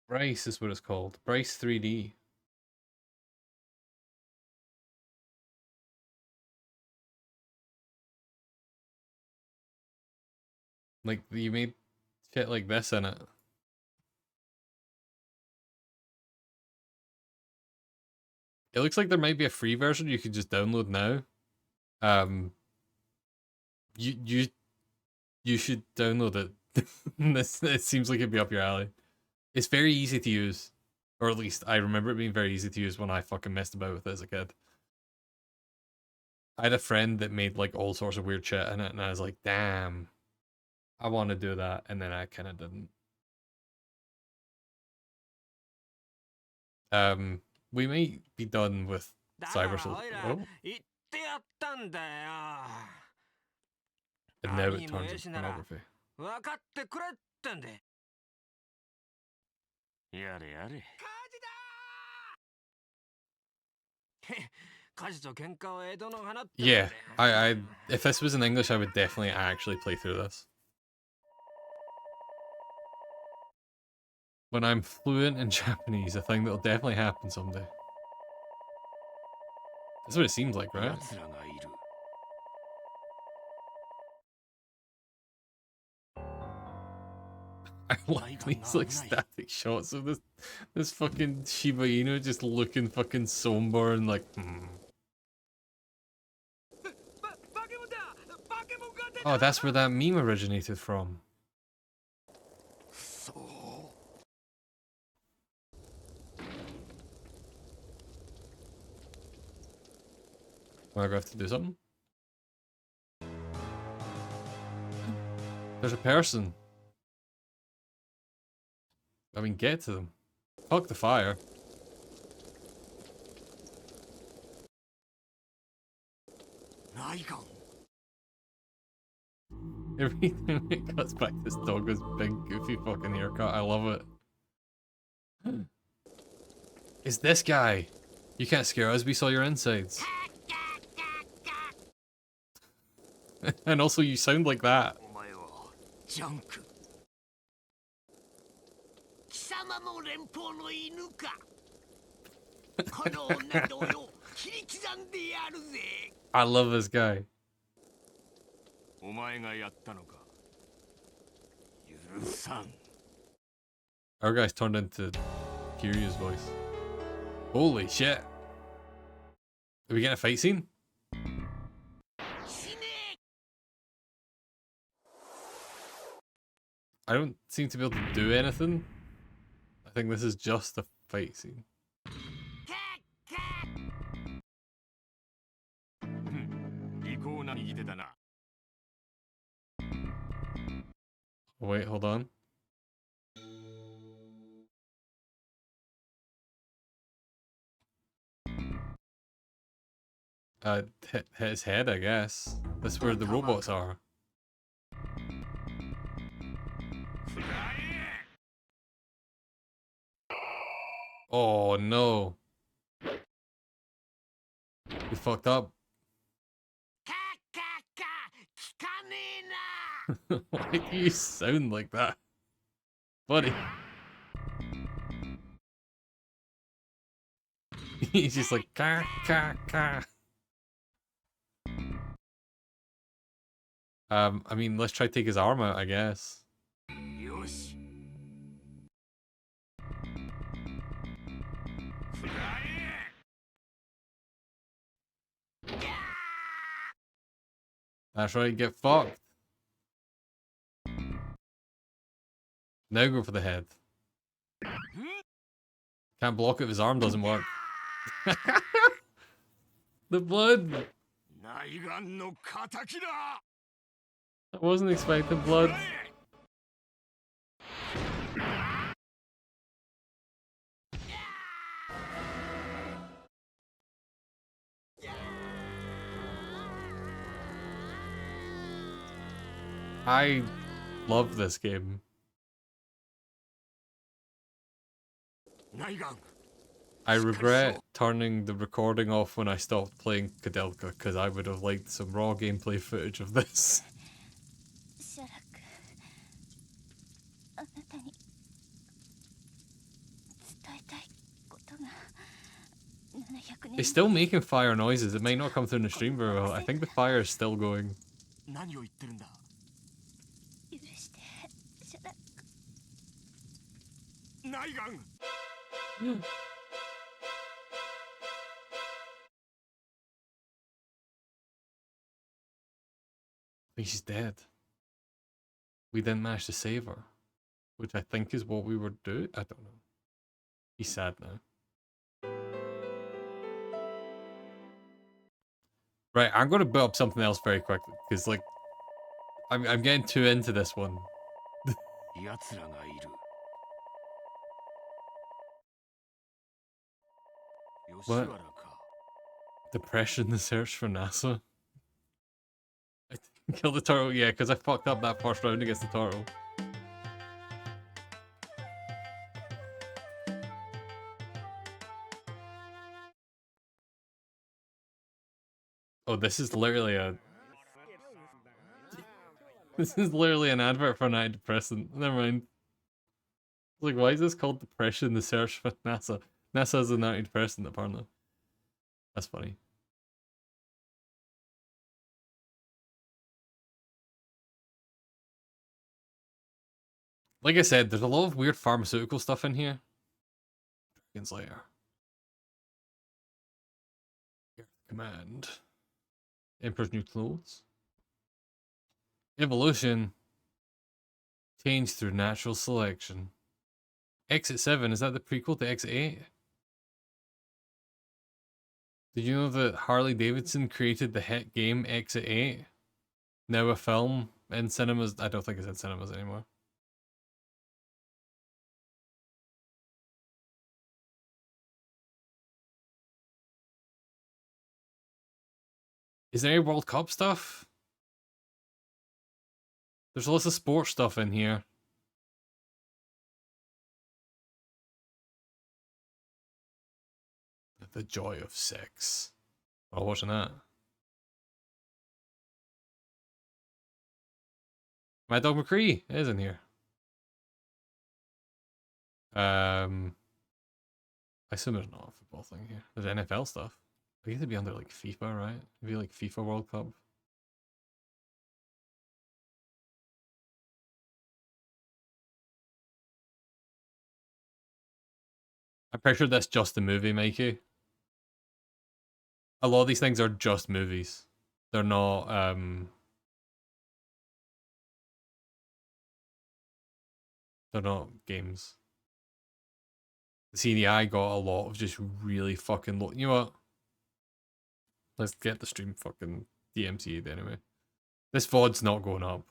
Bryce is what it's called. Bryce 3D. Like, you made shit like this in it. It looks like there might be a free version you could just download now. You should download it. It seems like it'd be up your alley. It's very easy to use. Or at least I remember it being very easy to use when I fucking messed about with it as a kid. I had a friend that made like all sorts of weird shit in it, and I was like, damn, I want to do that, and then I kind of didn't. We might be done with Cyber Soldier. Oh. And now it turns into pornography. Yeah, I if this was in English, I would definitely actually play through this. When I'm fluent in Japanese, a thing that'll definitely happen someday. That's what it seems like, right? I like these like static shots of this fucking Shiba Inu just looking fucking somber and like Oh, that's where that meme originated from. Am I gonna have to do something? There's a person. I mean, get to them. Fuck the fire. Every time it cuts back, this dog has big, goofy fucking haircut. I love it. It's this guy. You can't scare us. We saw your insides. And also, you sound like that. I love this guy. Our guy's turned into Kiryu's voice. Holy shit. Are we getting a fight scene? I don't seem to be able to do anything. I think this is just a fight scene. Oh, wait, hold on. Hit his head, I guess. That's where the robots are. Oh no. We fucked up. Why do you sound like that? Buddy. He's just like, ka, ka, ka. I mean, let's try to take his arm out, I guess. That's right, get fucked. Now go for the head. Can't block it if his arm doesn't work. The blood! I wasn't expecting blood. I love this game. I regret turning the recording off when I stopped playing Koudelka, because I would have liked some raw gameplay footage of this. It's still making fire noises. It might not come through in the stream very well. I think the fire is still going. I think she's dead. We didn't manage to save her, which I think is what we were doing. I don't know. He's sad now. Right, I'm going to build up something else very quickly, because, like, I'm getting too into this one. What? Depression, the search for NASA? Kill the turtle, yeah, because I fucked up that first round against the turtle. Oh, this is literally a... This is literally an advert for an antidepressant. Never mind. Like, why is this called Depression, the search for NASA? NASA is an antidepressant, apparently. That's funny. Like I said, there's a lot of weird pharmaceutical stuff in here. Dragon's Lair. Command. Emperor's New Clothes. Evolution. Change through natural selection. Exit 7, is that the prequel to Exit 8? Did you know that Harley Davidson created the hit game Exit 8? Now a film in cinemas. I don't think it's in cinemas anymore. Is there any World Cup stuff? There's lots of sports stuff in here. The Joy of Sex. I'm watching that. Mad Dog McCree is in here. I assume there's not a football thing here. There's NFL stuff. I guess it'd be under like FIFA, right? It'd be like FIFA World Cup. I'm pretty sure that's just the movie, Mikey. A lot of these things are just movies. They're not games. The CDI got a lot of just really fucking low. You know what? Let's get the stream fucking DMCA'd anyway. This VOD's not going up.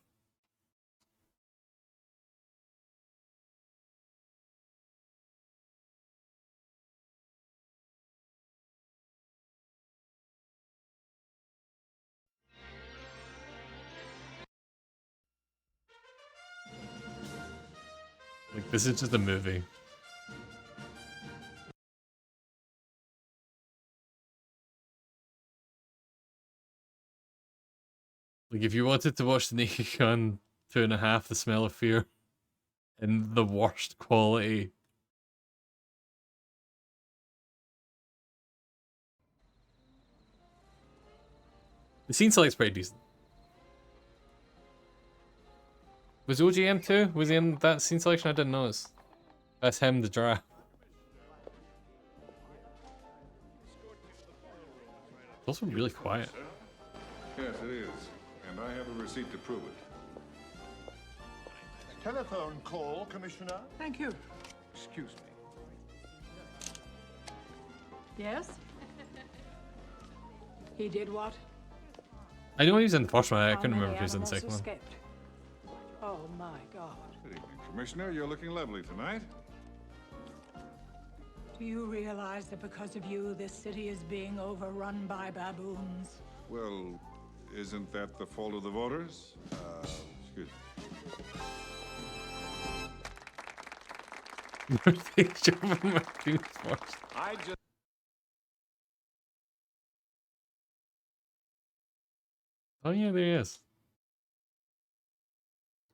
Like, this is just a movie. Like, if you wanted to watch the Naked Gun 2.5, The Smell of Fear, in the worst quality. The scene select's pretty decent. Was OGM too? Was he in that scene selection? I didn't notice. That's him, the giraffe. It's also really quiet. Yes, it is. And I have a receipt to prove it. Telephone call, Commissioner. Thank you. Excuse me. Yes? He did what? I know he was in the first one. I How couldn't many remember if he was in the animals second one. escaped? Oh my God. Good evening, Commissioner. You're looking lovely tonight. Do you realize that because of you, this city is being overrun by baboons? Well, isn't that the fault of the voters? Excuse me. I just... Oh yeah, there he is.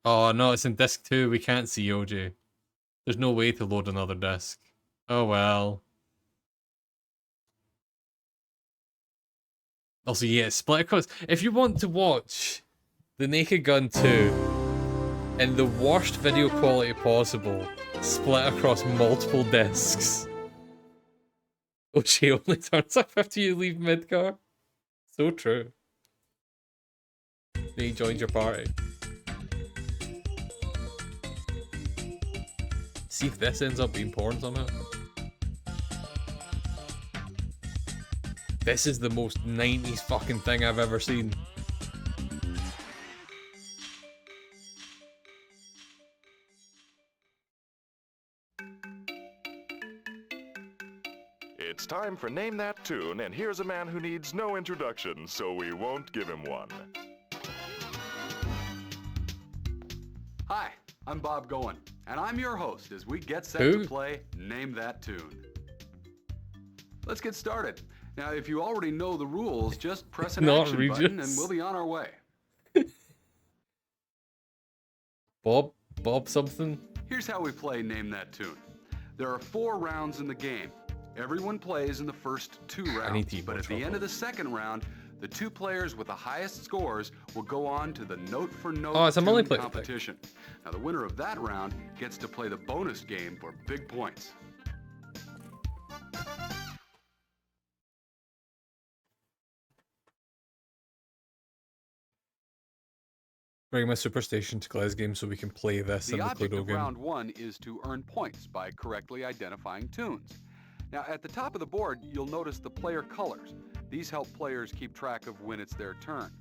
Oh no, it's in disc 2. We can't see OJ. There's no way to load another disc. Oh well. Also, yeah, split across. If you want to watch The Naked Gun 2 in the worst video quality possible, split across multiple discs. OJ only turns up after you leave Midgar. So true. He joins your party. See if this ends up being porn somehow. This is the most 90s fucking thing I've ever seen. It's time for Name That Tune, and here's a man who needs no introduction, so we won't give him one. Hi, I'm Bob Goen, and I'm your host as we get set Who? to play Name That Tune. Let's get started. Now, if you already know the rules, just press an Not action Regis. button and we'll be on our way. Bob something? Here's how we play Name That Tune. There are 4 rounds in the game. Everyone plays in the first 2 rounds, but at the end of the second round, the 2 players with the highest scores will go on to the note-for-note Oh, it's a tune multiplayer thing. competition. Now, the winner of that round gets to play the bonus game for big points. Bring my Superstation to Glass game so we can play this in The the object Cluedo of game. round 1 is to earn points by correctly identifying tunes. Now, at the top of the board, you'll notice the player colors. These help players keep track of when it's their turn.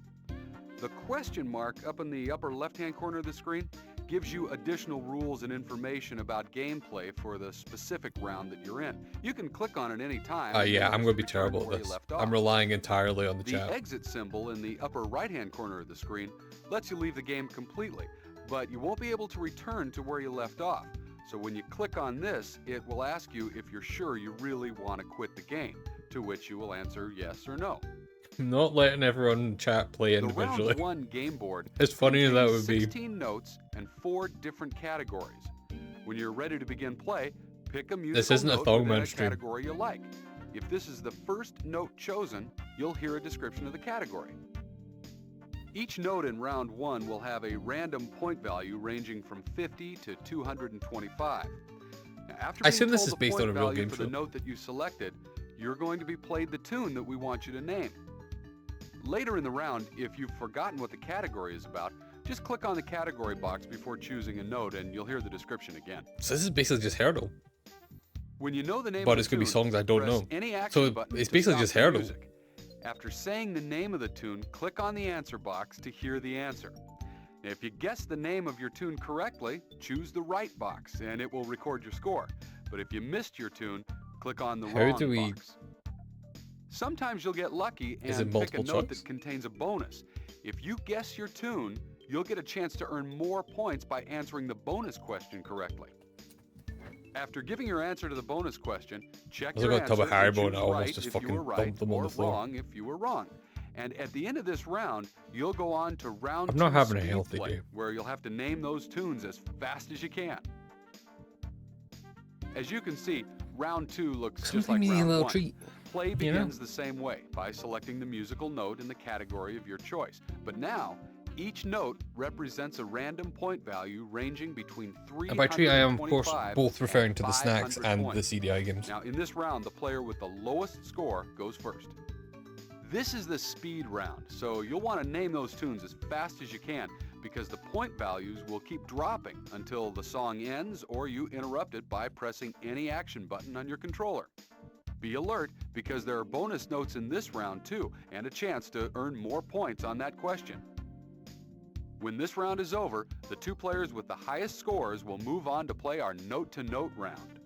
The question mark up in the upper left-hand corner of the screen gives you additional rules and information about gameplay for the specific round that you're in. You can click on it any time. Yeah, I'm going to be return terrible where at you this. left off. I'm relying entirely on the The chat. exit symbol in the upper right-hand corner of the screen lets you leave the game completely, but you won't be able to return to where you left off. So when you click on this, it will ask you if you're sure you really want to quit the game, to which you will answer yes or no. I'm not letting everyone in chat play The individually. round 1 game board As funny as that contains would be. 16 notes and 4 different categories. When you're ready to begin play, pick a musical This isn't a note Thong within Man a stream. category you like. If this is the first note chosen, you'll hear a description of the category. Each note in round 1 will have a random point value ranging from 50 to 225. Now, after I being assume this told is the based point on a real value game for show. the note that you selected, you're going to be played the tune that we want you to name. Later in the round, if you've forgotten what the category is about, just click on the category box before choosing a note and you'll hear the description again. So this is basically just Hurdle. When you know the name But of the it's gonna be tune, songs I don't press know. any action So button it's to basically stop just the Hurdle. music. After saying the name of the tune, click on the answer box to hear the answer. Now, if you guess the name of your tune correctly, choose the right box and it will record your score. But if you missed your tune, click on the How wrong do we- box. Sometimes you'll get lucky Is it and pick a multiple note choice? that contains a bonus. If you guess your tune, you'll get a chance to earn more points by answering the bonus question correctly. After giving your answer to the bonus question, check I was your about to tell answer about and Haribo choose and I almost right just if you fucking were right dumped them on or the floor. wrong if you were wrong. And at the end of this round, you'll go on to round I'm 2 not having a speed healthy play, day. where you'll have to name those tunes as fast as you can. As you can see, round 2 looks just Something like me a round little 1. treat, Play you know? begins the same way, by selecting the musical note in the category of your choice. But now, each note represents a random point value ranging between 325 And by treat, I am, of course, both referring to the snacks 500 and points. the CDI games. Now, in this round, the player with the lowest score goes first. This is the speed round, so you'll want to name those tunes as fast as you can because the point values will keep dropping until the song ends or you interrupt it by pressing any action button on your controller. Be alert because there are bonus notes in this round too, and a chance to earn more points on that question. When this round is over, the 2 players with the highest scores will move on to play our note-to-note round.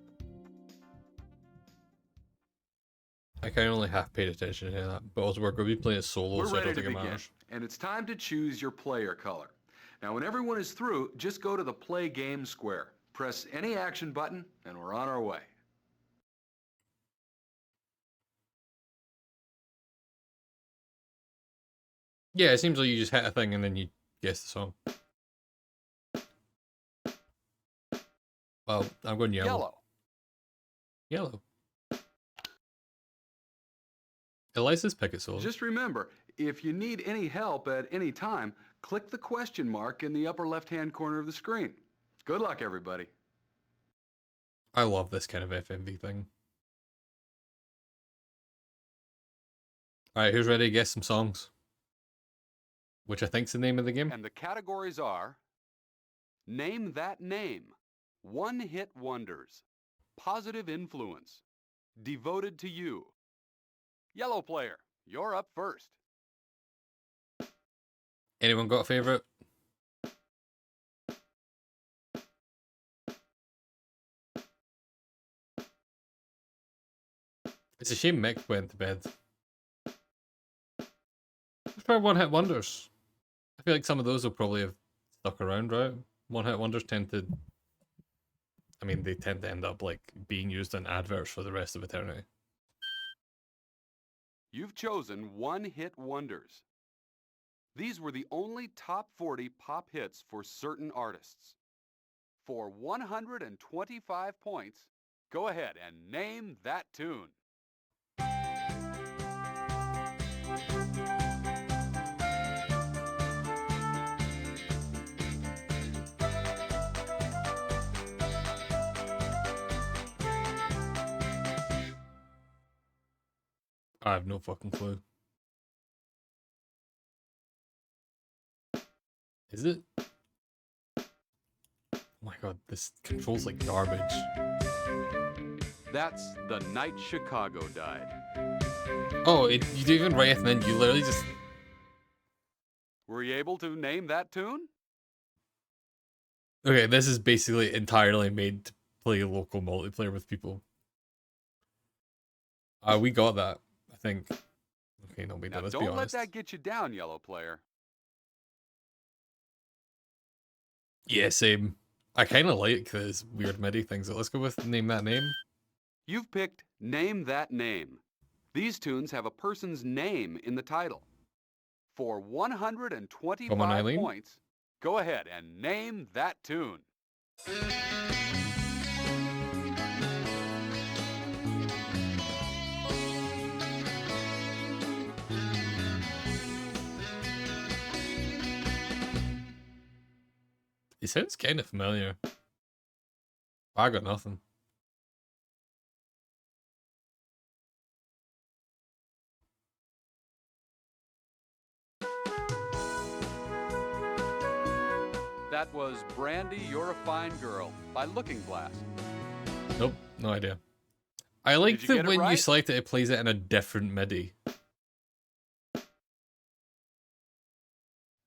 I kind of only half paid attention to that, but also we're going to be playing it solo, We're so I ready don't to think it begin, matters. and it's time to choose your player color. Now, when everyone is through, just go to the Play Game square. Press any action button, and we're on our way. Yeah, it seems like you just hit a thing and then you guess the song. Well, I'm going yellow. Yellow. Eliza's pick it solo. Just remember, if you need any help at any time, click the question mark in the upper left-hand corner of the screen. Good luck, everybody. I love this kind of FMV thing. Alright, who's ready to guess some songs? Which I think's the name of the game. And the categories are Name That Name, One-Hit Wonders, Positive Influence, Devoted to You. Yellow player, you're up first. Anyone got a favorite? It's a shame Mick went to bed. Let's try one-hit wonders. I feel like some of those will probably have stuck around, right? One-hit wonders tend to... I mean, they tend to end up, like, being used in adverts for the rest of eternity. You've chosen one-hit wonders. These were the only top 40 pop hits for certain artists. For 125 points, go ahead and name that tune. I have no fucking clue. Is it? Oh my god, this controls like garbage. That's The Night Chicago Died. Oh, you do even write and then you literally just... Were you able to name that tune? Okay, this is basically entirely made to play local multiplayer with people. We got that, I think. Okay, no, we Now, did, let's be don't let honest. that get you down, yellow player. Yeah, same. I kind of like this weird MIDI thing, so let's go with Name That Name. You've picked Name That Name. These tunes have a person's name in the title. For 125 points, go ahead and name that tune. sounds kind of familiar. I got nothing. That was Brandy, You're a Fine Girl by Looking Glass. Nope, no idea. I like Did you that get it when you right? select it, it plays it in a different MIDI.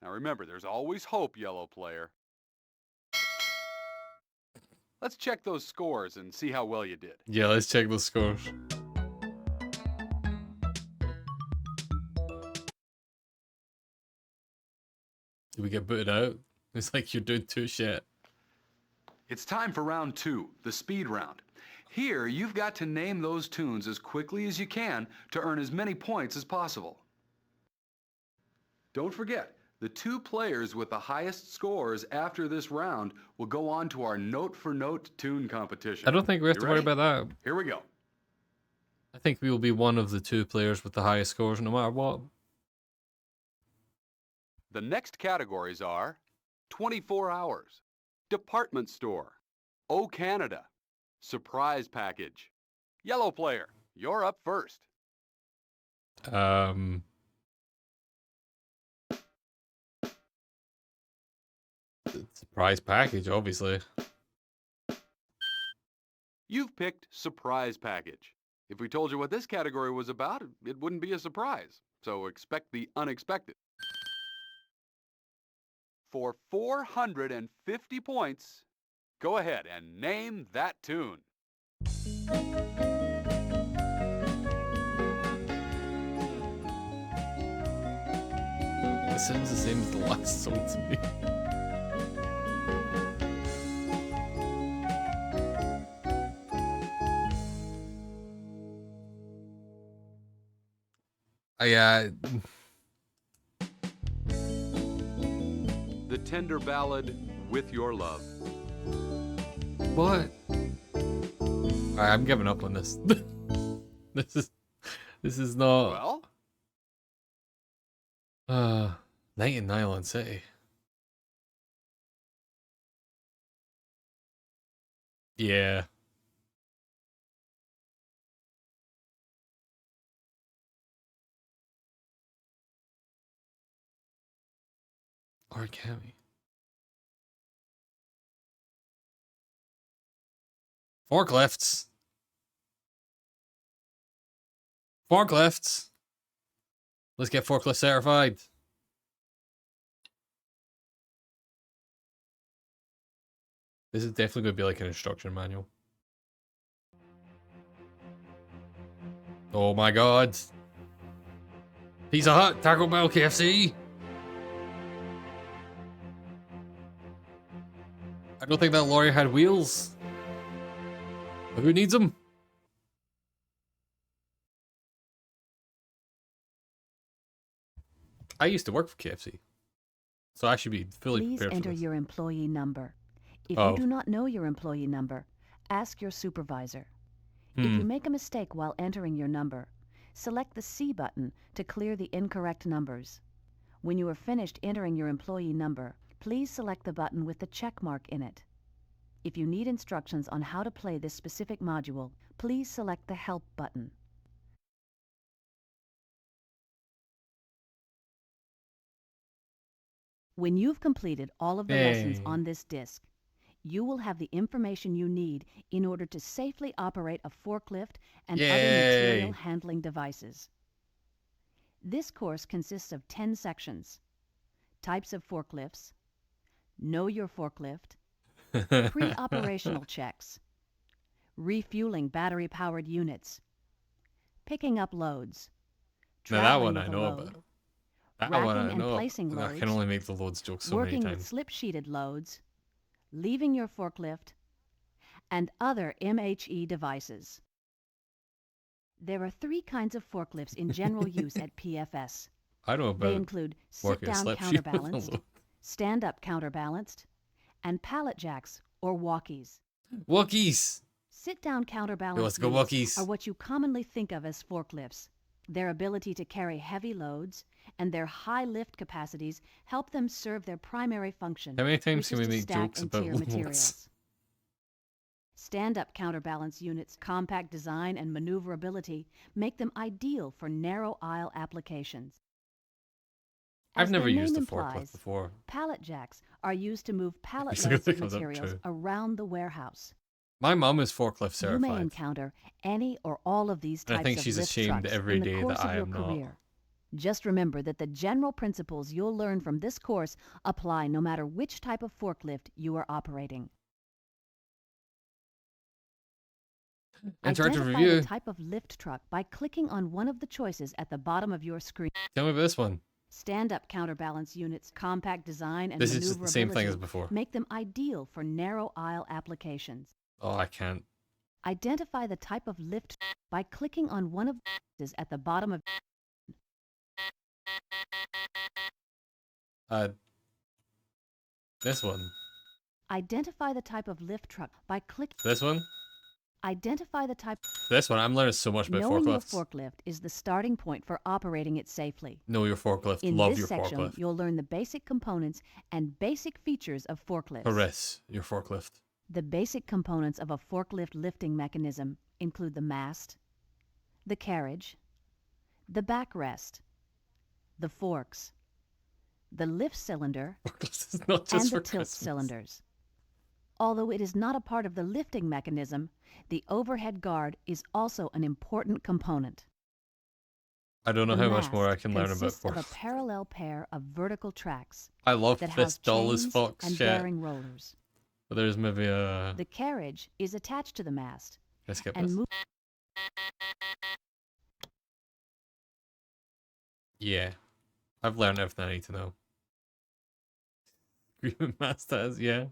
Now remember, there's always hope, yellow player. Let's check those scores and see how well you did. Yeah, let's check those scores. Did we get booted out? It's like you're doing too shit. It's time for round 2, the speed round. Here, you've got to name those tunes as quickly as you can to earn as many points as possible. Don't forget, the 2 players with the highest scores after this round will go on to our note-for-note tune competition. I don't think we have You to worry ready? about that. Here we go. I think we will be one of the 2 players with the highest scores no matter what. The next categories are 24 hours, department store, Oh Canada, surprise package. Yellow player, you're up first. Surprise package, obviously. You've picked surprise package. If we told you what this category was about, it wouldn't be a surprise. So expect the unexpected. For 450 points, go ahead and name that tune. It sounds the same as the last song to me. The tender ballad, With Your Love. What? Alright, I'm giving up on this. This is not. Well, Night in Nylon City. Yeah. Origami. Forklifts. Forklifts. Let's get forklift certified. This is definitely going to be like an instruction manual. Oh my god. Pizza Hut, Taco Bell, KFC. I don't think that lorry had wheels. But who needs them? I used to work for KFC. So I should be fully Please prepared for enter this. your employee number. If Oh. you do not know your employee number, ask your supervisor. If you make a mistake while entering your number, select the C button to clear the incorrect numbers. When you are finished entering your employee number, please select the button with the check mark in it. If you need instructions on how to play this specific module, please select the Help button. When you've completed all of the lessons Yay. on this disc, you will have the information you need in order to safely operate a forklift and other material Yay. handling devices. This course consists of 10 sections: types of forklifts, know your forklift, pre-operational checks, refueling battery-powered units, picking up loads, Now that traveling one I with a know load, about. That racking one I and know. placing I loads, can only make the loads joke so many working with times. slip-sheeted loads, leaving your forklift, and other MHE devices. There are 3 kinds of forklifts in general use at PFS. I know They about include working a sit-down slip sheet with a counterbalanced, load. stand-up counterbalanced, and pallet jacks or walkies. Walkies. Sit-down Yo, let's counterbalanced go units walkies. are what you commonly think of as forklifts. Their ability to carry heavy loads and their high lift capacities help them serve their primary function, How many times which can is we to make stack jokes and about tier loads? materials. Stand-up counterbalance units' compact design and maneuverability make them ideal for narrow aisle applications. I've As never their used name a forklift implies, before. pallet jacks are used to move pallet Exactly loads of comes up materials true. around the warehouse. My mum is forklift You may certified, encounter any or all of these and I types think of she's lift ashamed trucks every in the day course that of I your am not. career. Just remember that the general principles you'll learn from this course apply no matter which type of forklift you are operating. Interactive Identify review. the type of lift truck by clicking on one of the choices at the bottom of your screen. Tell me about this one. Stand-up counterbalance units' compact design and This is just the same thing as maneuverability before. make them ideal for narrow aisle applications. Oh, I can't. Identify the type of lift by clicking on one of the choices at the bottom of. This one. Identify the type of lift truck by clicking. This one. Identify the type. This one. I'm learning so much about Knowing your forklifts. forklift is the starting point for operating it safely. Know your forklift. In Love this your section, forklift. you'll learn the basic components and basic features of forklifts. Caress your forklift. The basic components of a forklift lifting mechanism include the mast, the carriage, the backrest, the forks, the lift cylinder, Forklift is not just and for the tilt Christmas. cylinders. Although it is not a part of the lifting mechanism, the overhead guard is also an important component. I don't know The how much more I mast can learn about consists of a forklifts. parallel pair of vertical tracks I love that this house dull as chains fuck and shit. bearing rollers. But there's maybe a. The carriage is attached to the mast Let's skip and this. moves. Yeah. I've learned everything I need to know. Agreement masters, yeah.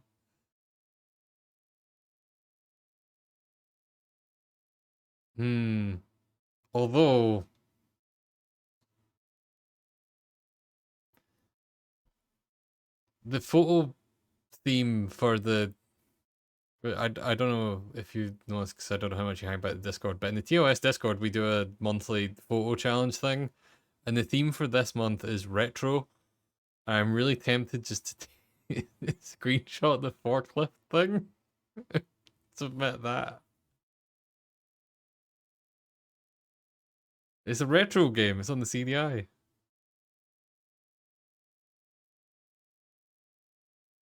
Although the photo theme for the I don't know if you know this because I don't know how much you hang about the Discord, but in the TOS Discord we do a monthly photo challenge thing, and the theme for this month is retro. I'm really tempted just to screenshot the forklift thing. Submit that. It's a retro game. It's on the CDI.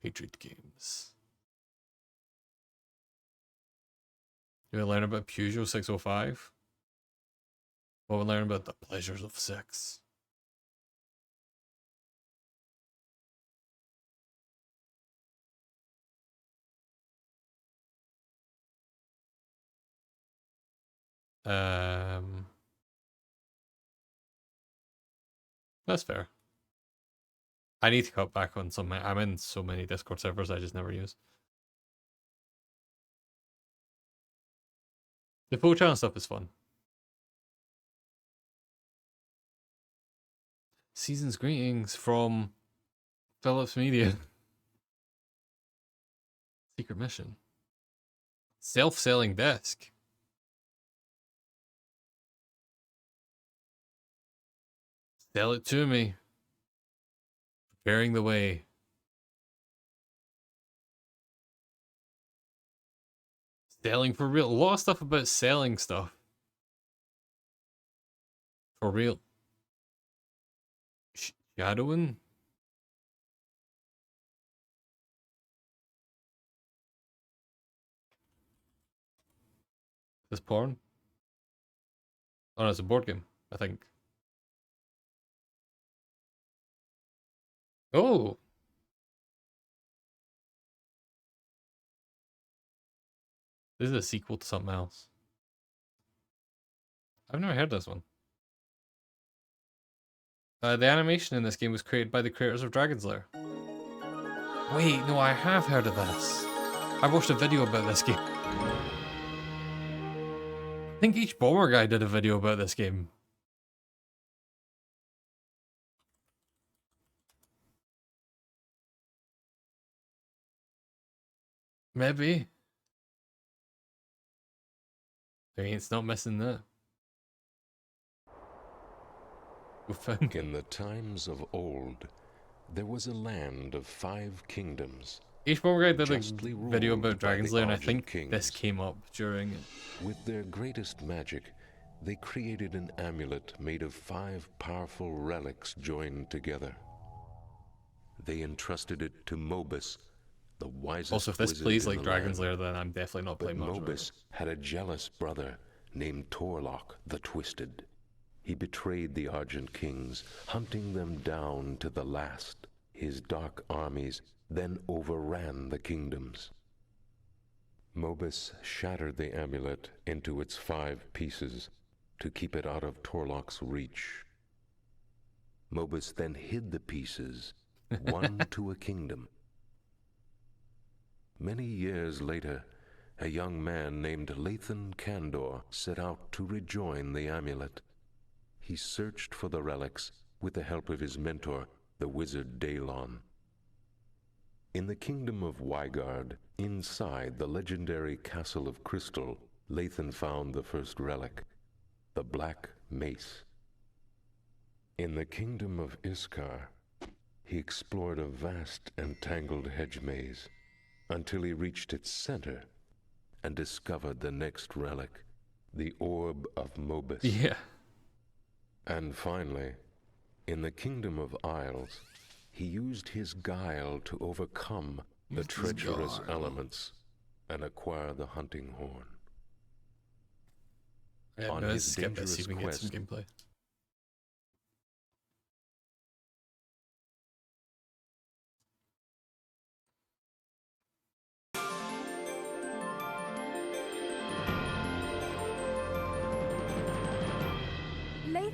Patriot Games. You want to learn about Peugeot 605? Or we learn about the pleasures of sex? That's fair. I need to cut back on some. I'm in so many Discord servers I just never use. The full channel stuff is fun. Season's greetings from Phillips Media. Secret mission. Self-selling desk. Sell it to me. Preparing the way. Selling for real. A lot of stuff about selling stuff. For real. Shadowing? This porn? Oh no, it's a board game, I think. Oh! This is a sequel to something else. I've never heard this one. The animation in this game was created by the creators of Dragon's Lair. Wait, no, I have heard of this. I watched a video about this game. I think each Bomber guy did a video about this game. Maybe. I mean, it's not missing that. found. In the times of old, there was a land of 5 kingdoms. H-Bomber Guy did a justly video ruled about by Dragon's the Lair, and I Argent think this Kings. came up during it. With their greatest magic, they created an amulet made of 5 powerful relics joined together. They entrusted it to Mobus, the wisest Also, if this wizard plays in like the Dragon's land. Lair, then I'm definitely not But playing much of Mobus it. had a jealous brother named Torlock the Twisted. He betrayed the Argent Kings, hunting them down to the last. His dark armies then overran the kingdoms. Mobus shattered the amulet into its 5 pieces to keep it out of Torlock's reach. Mobus then hid the pieces, one to a kingdom. Many years later, a young man named Lathan Kandor set out to rejoin the amulet. He searched for the relics with the help of his mentor, the wizard Daelon. In the kingdom of Wygard, inside the legendary Castle of Crystal, Lathan found the first relic, the Black Mace. In the kingdom of Iskar, he explored a vast and tangled hedge maze until he reached its center and discovered the next relic, the Orb of Mobus. Yeah. And finally, in the kingdom of Isles, he used his guile to overcome the treacherous elements and acquire the hunting horn. Yeah, On no, let's his skip this, see dangerous if we can get some quest, gameplay.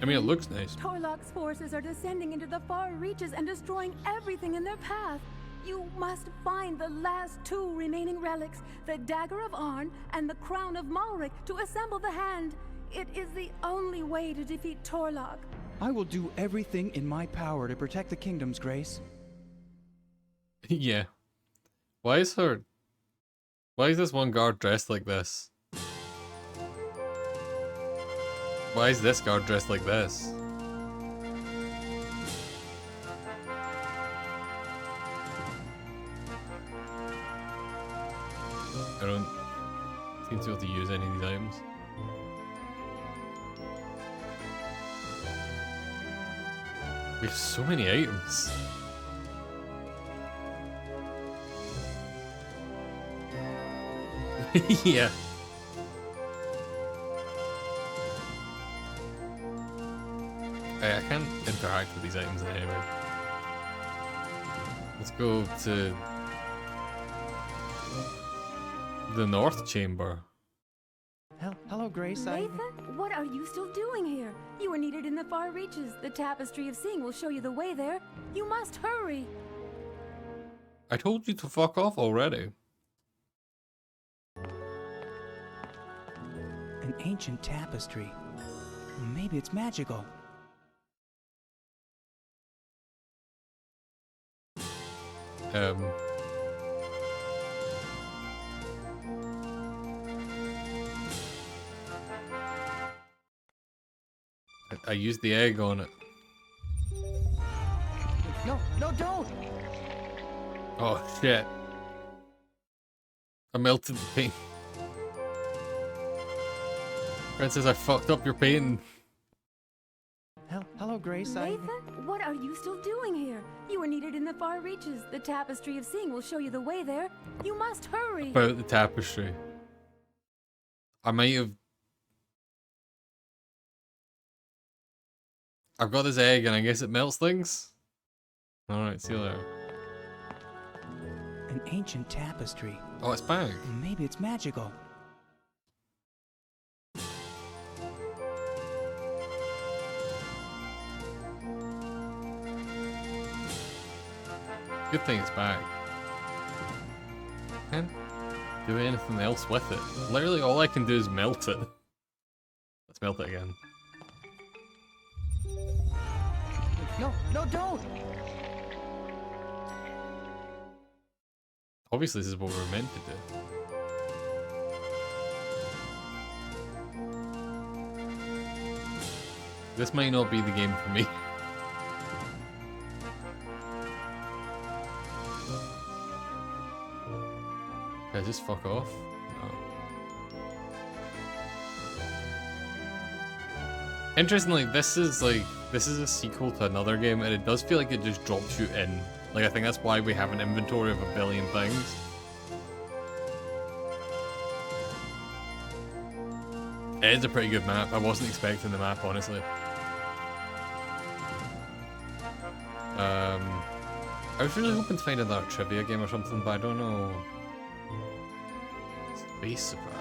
I mean, it looks nice. Torlock's forces are descending into the far reaches and destroying everything in their path. You must find the last 2 remaining relics, the Dagger of Arn and the Crown of Malric, to assemble the hand. It is the only way to defeat Torlock. I will do everything in my power to protect the kingdom's grace. Yeah. Why is this one guard dressed like this? Why is this guard dressed like this? I don't seem to be able to use any of these items. We have so many items. Yeah. I can't interact with these items in any way. Let's go to the North Chamber. Hello, Grace. Lathan, what are you still doing here? You are needed in the far reaches. The Tapestry of Seeing will show you the way there. You must hurry. I told you to fuck off already. An ancient tapestry. Maybe it's magical. I used the egg on it. No, don't! Oh shit. I melted the paint. Princess, I fucked up your painting. Hello, Grace. Lathan, what are you still doing here? You are needed in the far reaches. The Tapestry of Seeing will show you the way there. You must hurry. About the tapestry. I might have... I've got this egg and I guess it melts things? Alright, see you later. An ancient tapestry. Oh, it's back. Maybe it's magical. Good thing it's back. Can't do anything else with it. Literally all I can do is melt it. Let's melt it again. No, don't! Obviously this is what we're meant to do. This might not be the game for me. just fuck off? No. Interestingly, this is a sequel to another game, and it does feel like it just drops you in. Like, I think that's why we have an inventory of a billion things. It is a pretty good map. I wasn't expecting the map, honestly. I was really hoping to find another trivia game or something, but I don't know. Space Safari.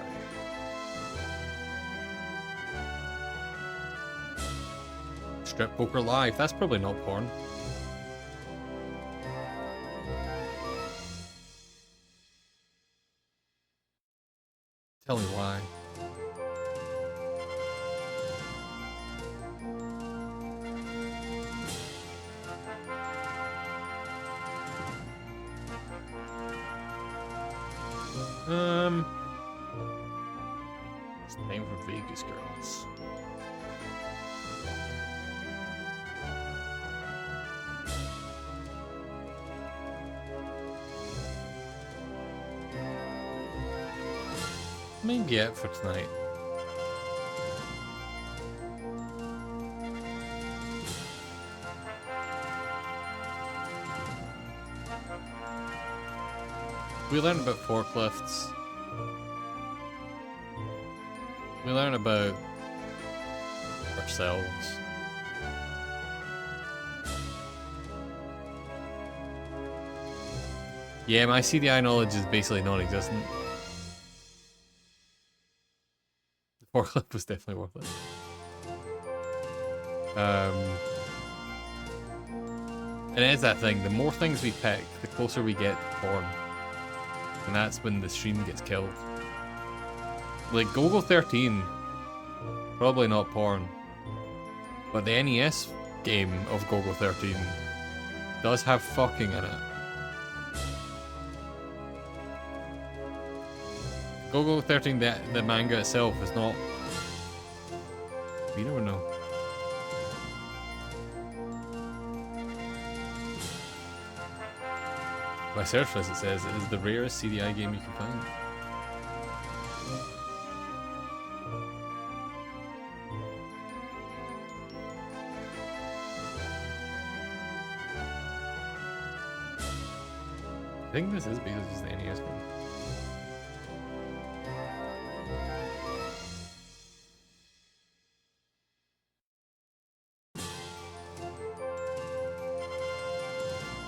Strip Poker Live. That's probably not porn. Tell me why. It's the name for Vegas girls. Maybe it for tonight. We learned about forklifts. We learn about ourselves. Yeah, my CDI knowledge is basically non-existent. The forklift was definitely worth it. And it is that thing, the more things we pick, the closer we get to porn. And that's when the stream gets killed. Like, Go-Go 13, probably not porn. But the NES game of Go-Go 13 does have fucking in it. Go-Go 13, the manga itself is not... You never know. My search list, it says it is the rarest CDI game you can find. I think this is because it's the NES game.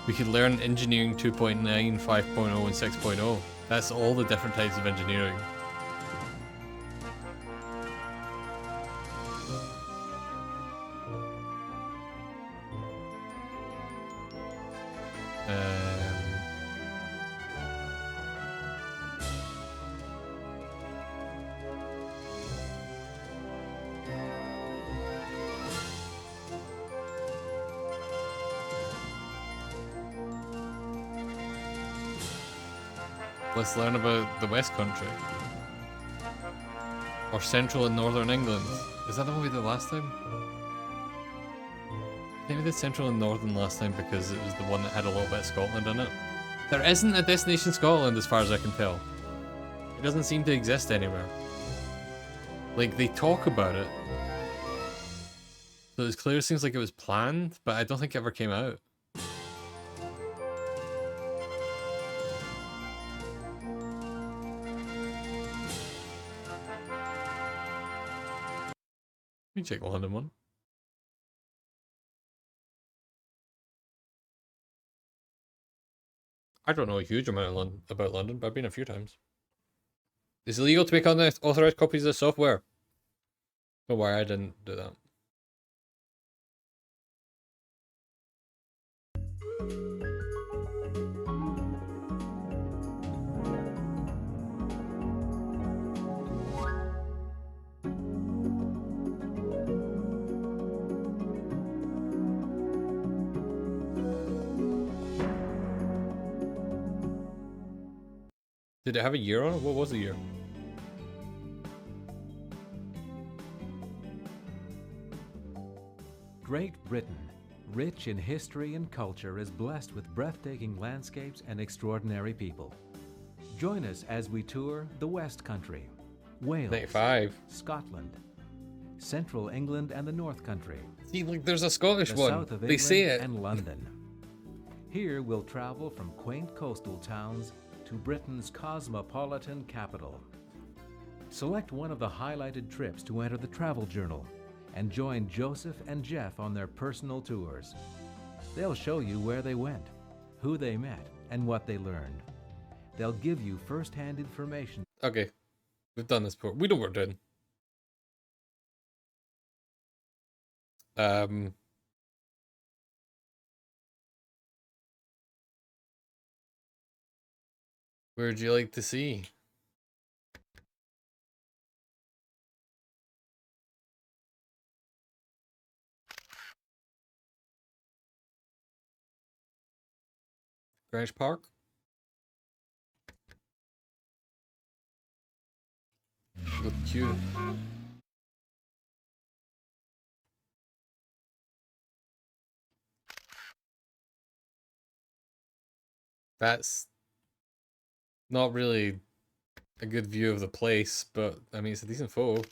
We could learn engineering 2.9, 5.0, and 6.0. That's all the different types of engineering. Let's learn about the West Country. Or Central and Northern England. Is that the one we did last time? I think we did Central and Northern last time because it was the one that had a little bit of Scotland in it. There isn't a Destination Scotland as far as I can tell. It doesn't seem to exist anywhere. Like, they talk about it. So it clearly seems like it was planned, but I don't think it ever came out. You check the London one. I don't know a huge amount about London, but I've been a few times. Is it illegal to make unauthorized copies of the software? Don't worry, I didn't do that. Did it have a year on it? What was the year? Great Britain, rich in history and culture, is blessed with breathtaking landscapes and extraordinary people. Join us as we tour the West Country, Wales, 95. Scotland, Central England and the North Country. See, like, there's a Scottish the one. South of They England say it. and London. Here we'll travel from quaint coastal towns to Britain's cosmopolitan capital. Select one of the highlighted trips to enter the travel journal and join Joseph and Jeff on their personal tours. They'll show you where they went, who they met, and what they learned. They'll give you first-hand information. Okay, we've done this before. We know what we're doing. Where'd you like to see? Greenwich Park? Look cute. That's not really a good view of the place, but I mean, it's a decent photo.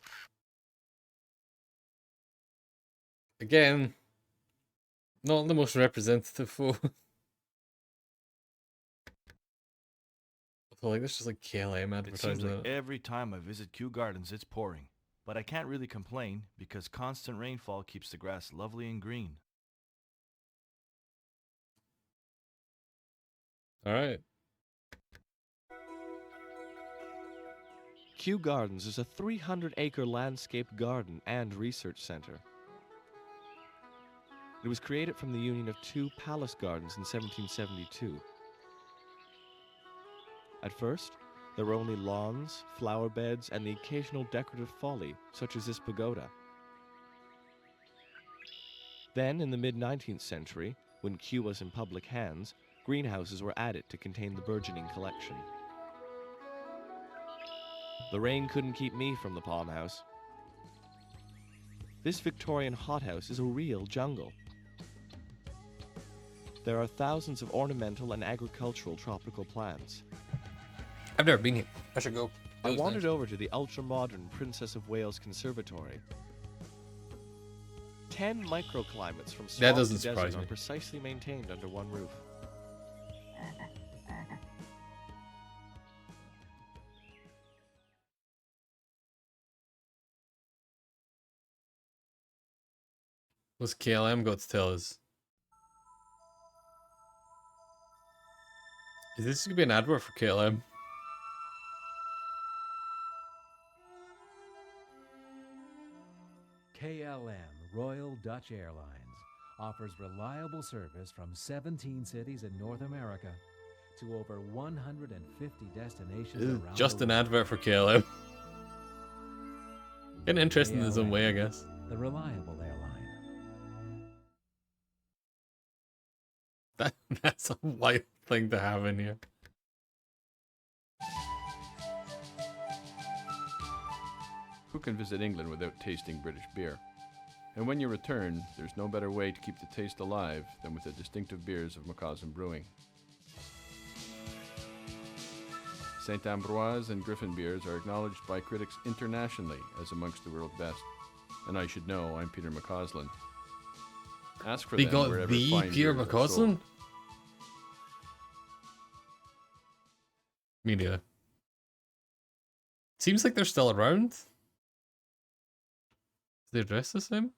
Again, not the most representative photo. Like, this is like KLM It seems advertising. like every time I visit Kew Gardens, it's pouring. But I can't really complain because constant rainfall keeps the grass lovely and green. All right. Kew Gardens is a 300-acre landscape garden and research center. It was created from the union of two palace gardens in 1772. At first, there were only lawns, flower beds, and the occasional decorative folly, such as this pagoda. Then, in the mid-19th century, when Kew was in public hands, greenhouses were added to contain the burgeoning collection. The rain couldn't keep me from the palm house. This Victorian hothouse is a real jungle. There are thousands of ornamental and agricultural tropical plants. I've never been here. I should go. I wandered over to the ultra-modern Princess of Wales Conservatory. 10 microclimates from swamp to doesn't desert surprise are me. precisely maintained under one roof. What's KLM got to tell us? Is this gonna be an advert for KLM? KLM, Royal Dutch Airlines, offers reliable service from 17 cities in North America to over 150 destinations around Just the an world. advert for KLM. Getting interesting in its own way, I guess. The reliable airline. That's a wild thing to have in here. Who can visit England without tasting British beer? And when you return, there's no better way to keep the taste alive than with the distinctive beers of Macawson Brewing. St. Ambroise and Griffin beers are acknowledged by critics internationally as amongst the world's best. And I should know, I'm Peter McCausland. Ask for They them got wherever the fine Peter beers are McCausland? sold. Me neither. Seems like they're still around. Is the address the same?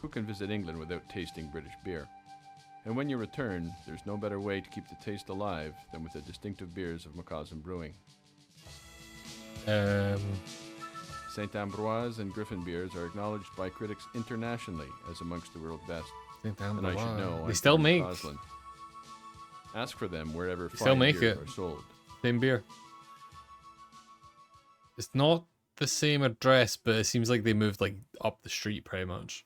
Who can visit England without tasting British beer? And when you return, there's no better way to keep the taste alive than with the distinctive beers of Macawson Brewing. St. Ambroise and Griffin beers are acknowledged by critics internationally as amongst the world's best. St. And I should Ambroise. know, They I'm still Peter make- McCausland. Ask for them wherever They still fine make beers it. are sold. Same beer. It's not the same address, but it seems like they moved like up the street pretty much.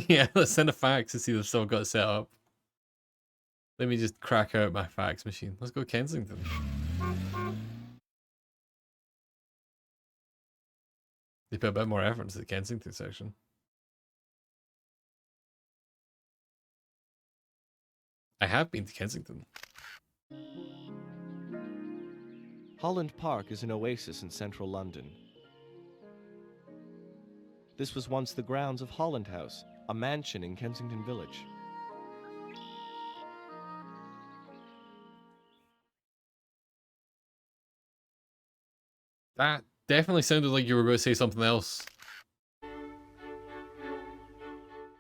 Yeah, let's send a fax to see if they've still got it set up. Let me just crack out my fax machine. Let's go Kensington. They put a bit more effort into the Kensington section. I have been to Kensington. Holland Park is an oasis in central London. This was once the grounds of Holland House, a mansion in Kensington Village. That definitely sounded like you were going to say something else.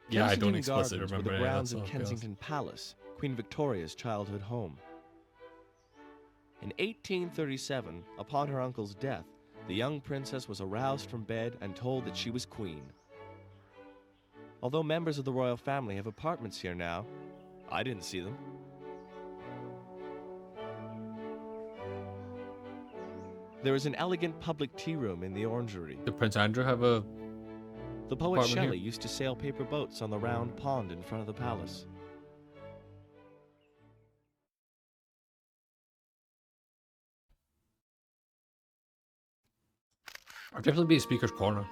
Yeah, I don't explicitly Gardens remember were any the of grounds that of stuff. Kensington Palace, Queen Victoria's childhood home. In 1837, upon her uncle's death, the young princess was aroused from bed and told that she was queen. Although members of the royal family have apartments here now, I didn't see them. There is an elegant public tea room in the orangery. Did Prince Andrew have a The poet apartment Shelley here? used to sail paper boats on the round pond in front of the palace. I'd definitely be a speaker's corner.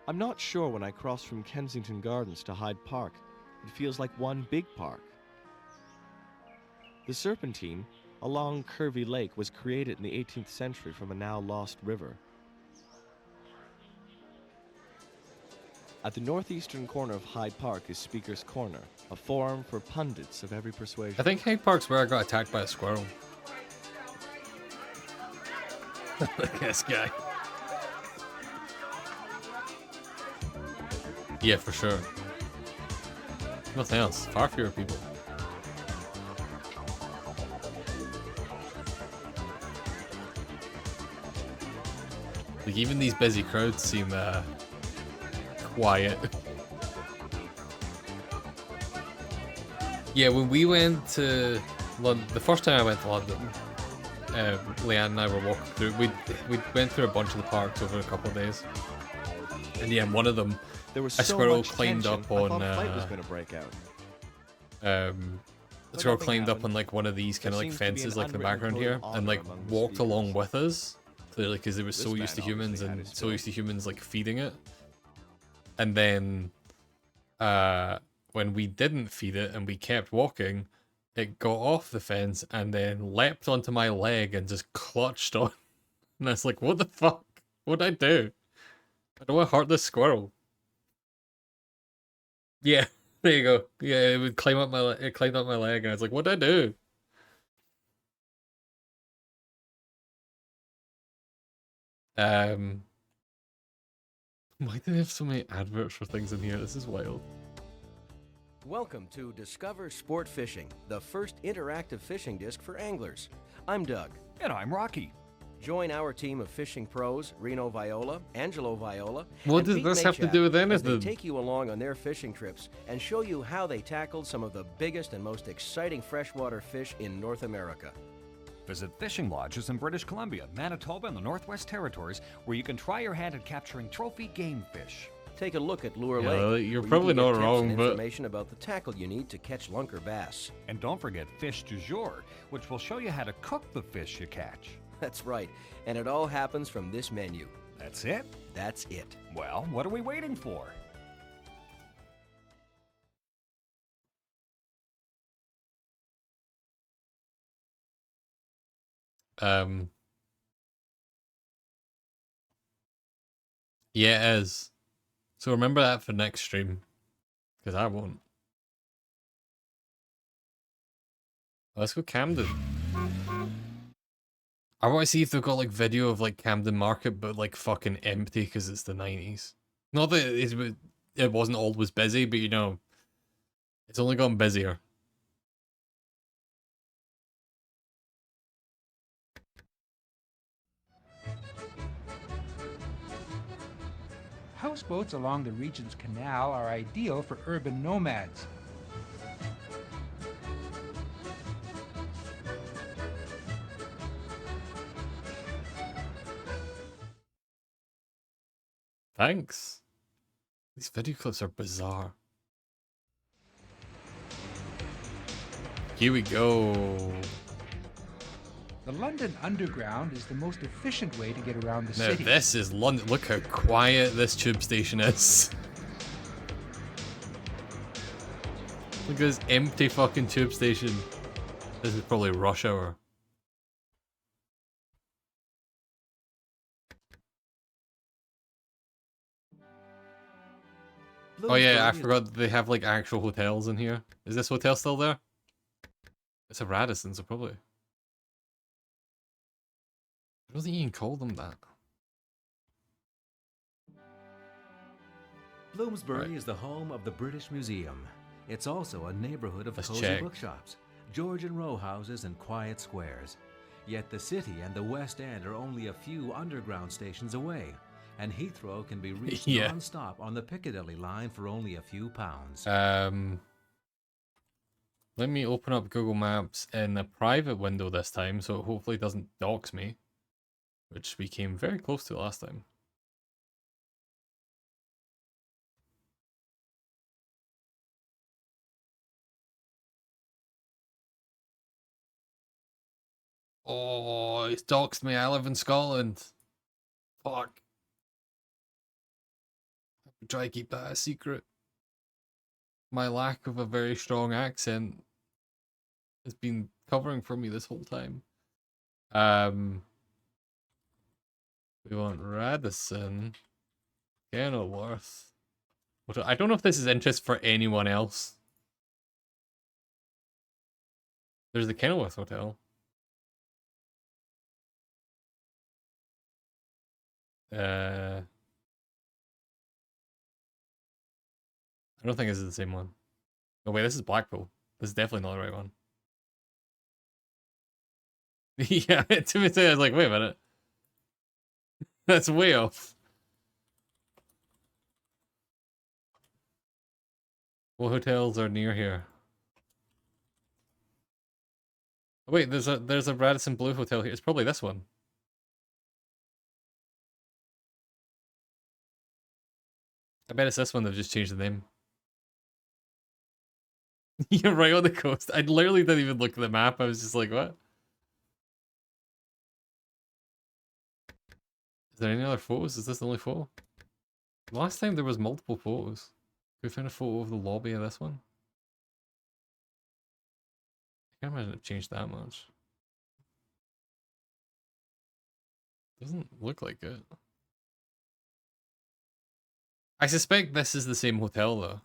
I'm not sure when I cross from Kensington Gardens to Hyde Park. It feels like one big park. The Serpentine, a long curvy lake, was created in the 18th century from a now lost river. At the northeastern corner of Hyde Park is Speaker's Corner, a forum for pundits of every persuasion. I think Hyde Park's where I got attacked by a squirrel. Look at this guy. Yeah, for sure. Nothing else. Far fewer people. Like, even these busy crowds seem quiet. Yeah, when we went to London, the first time I went to London, Leanne and I were walking through. We went through a bunch of the parks over a couple of days, and yeah, in one of them, There was a so squirrel much climbed tension, up I on. thought a fight was going to break out. A squirrel climbed up on like one of these kind of like There seems to be an fences, like in the unwritten background code here, of honor and like among the walked along with us. Clearly, because it was This so man used to humans obviously had and his so fill. used to humans like feeding it. And then, when we didn't feed it and we kept walking, it got off the fence and then leapt onto my leg and just clutched on. And I was like, what the fuck? What'd I do? I don't want to hurt this squirrel. Yeah, there you go. Yeah, it would climb up my it climbed up my leg and I was like, what'd I do? Why do they have so many adverts for things in here? This is wild. Welcome to Discover Sport Fishing, the first interactive fishing disc for anglers. I'm Doug. And I'm Rocky. Join our team of fishing pros, Reno Viola, Angelo Viola, What and does Pete this have to Maychap, do with as anything? they take you along on their fishing trips and show you how they tackled some of the biggest and most exciting freshwater fish in North America. Visit fishing lodges in British Columbia, Manitoba, and the Northwest Territories, where you can try your hand at capturing trophy game fish. Take a look at Lure Yeah, Lake. you're where probably you can not get tips wrong, and but- information about the tackle you need to catch lunker bass. And don't forget Fish du Jour, which will show you how to cook the fish you catch. That's right, and it all happens from this menu. That's it? That's it. Well, what are we waiting for? Yeah, it is. So remember that for next stream, because I won't. Let's go Camden. I want to see if they've got like video of like Camden Market, but like fucking empty because it's the 90s. Not that it wasn't always busy, but you know, it's only gotten busier. Houseboats along the Regent's Canal are ideal for urban nomads. Thanks. These video clips are bizarre. Here we go. The London Underground is the most efficient way to get around the Now city. this is London. Look how quiet this tube station is. Look at this empty fucking tube station. This is probably rush hour. Oh yeah, I forgot they have like actual hotels in here. Is this hotel still there? It's a Radisson, so probably. I don't think you can call them that. Bloomsbury is the home of the British Museum. It's also a neighborhood of Let's cozy check. bookshops, Georgian row houses, and quiet squares. Yet the city and the West End are only a few underground stations away, and Heathrow can be reached Yeah. non-stop on the Piccadilly line for only a few pounds. Let me open up Google Maps in a private window this time, so it hopefully doesn't dox me, which we came very close to last time. Oh, it's doxed me. I live in Scotland. Fuck. Try to keep that a secret. My lack of a very strong accent has been covering for me this whole time. We want Radisson, Kenilworth. I don't know if this is interest for anyone else. There's the Kenilworth Hotel. I don't think this is the same one. Oh wait, this is Blackpool. This is definitely not the right one. Yeah, to me, I was like, wait a minute. That's way off. What hotels are near here? Oh, wait, there's a Radisson Blue hotel here. It's probably this one. I bet it's this one. They've just changed the name. You're right on the coast. I literally didn't even look at the map. I was just like, what? Is there any other photos? Is this the only photo? Last time there was multiple photos. Can we find a photo of the lobby of this one? I can't imagine it changed that much. Doesn't look like it. I suspect this is the same hotel though.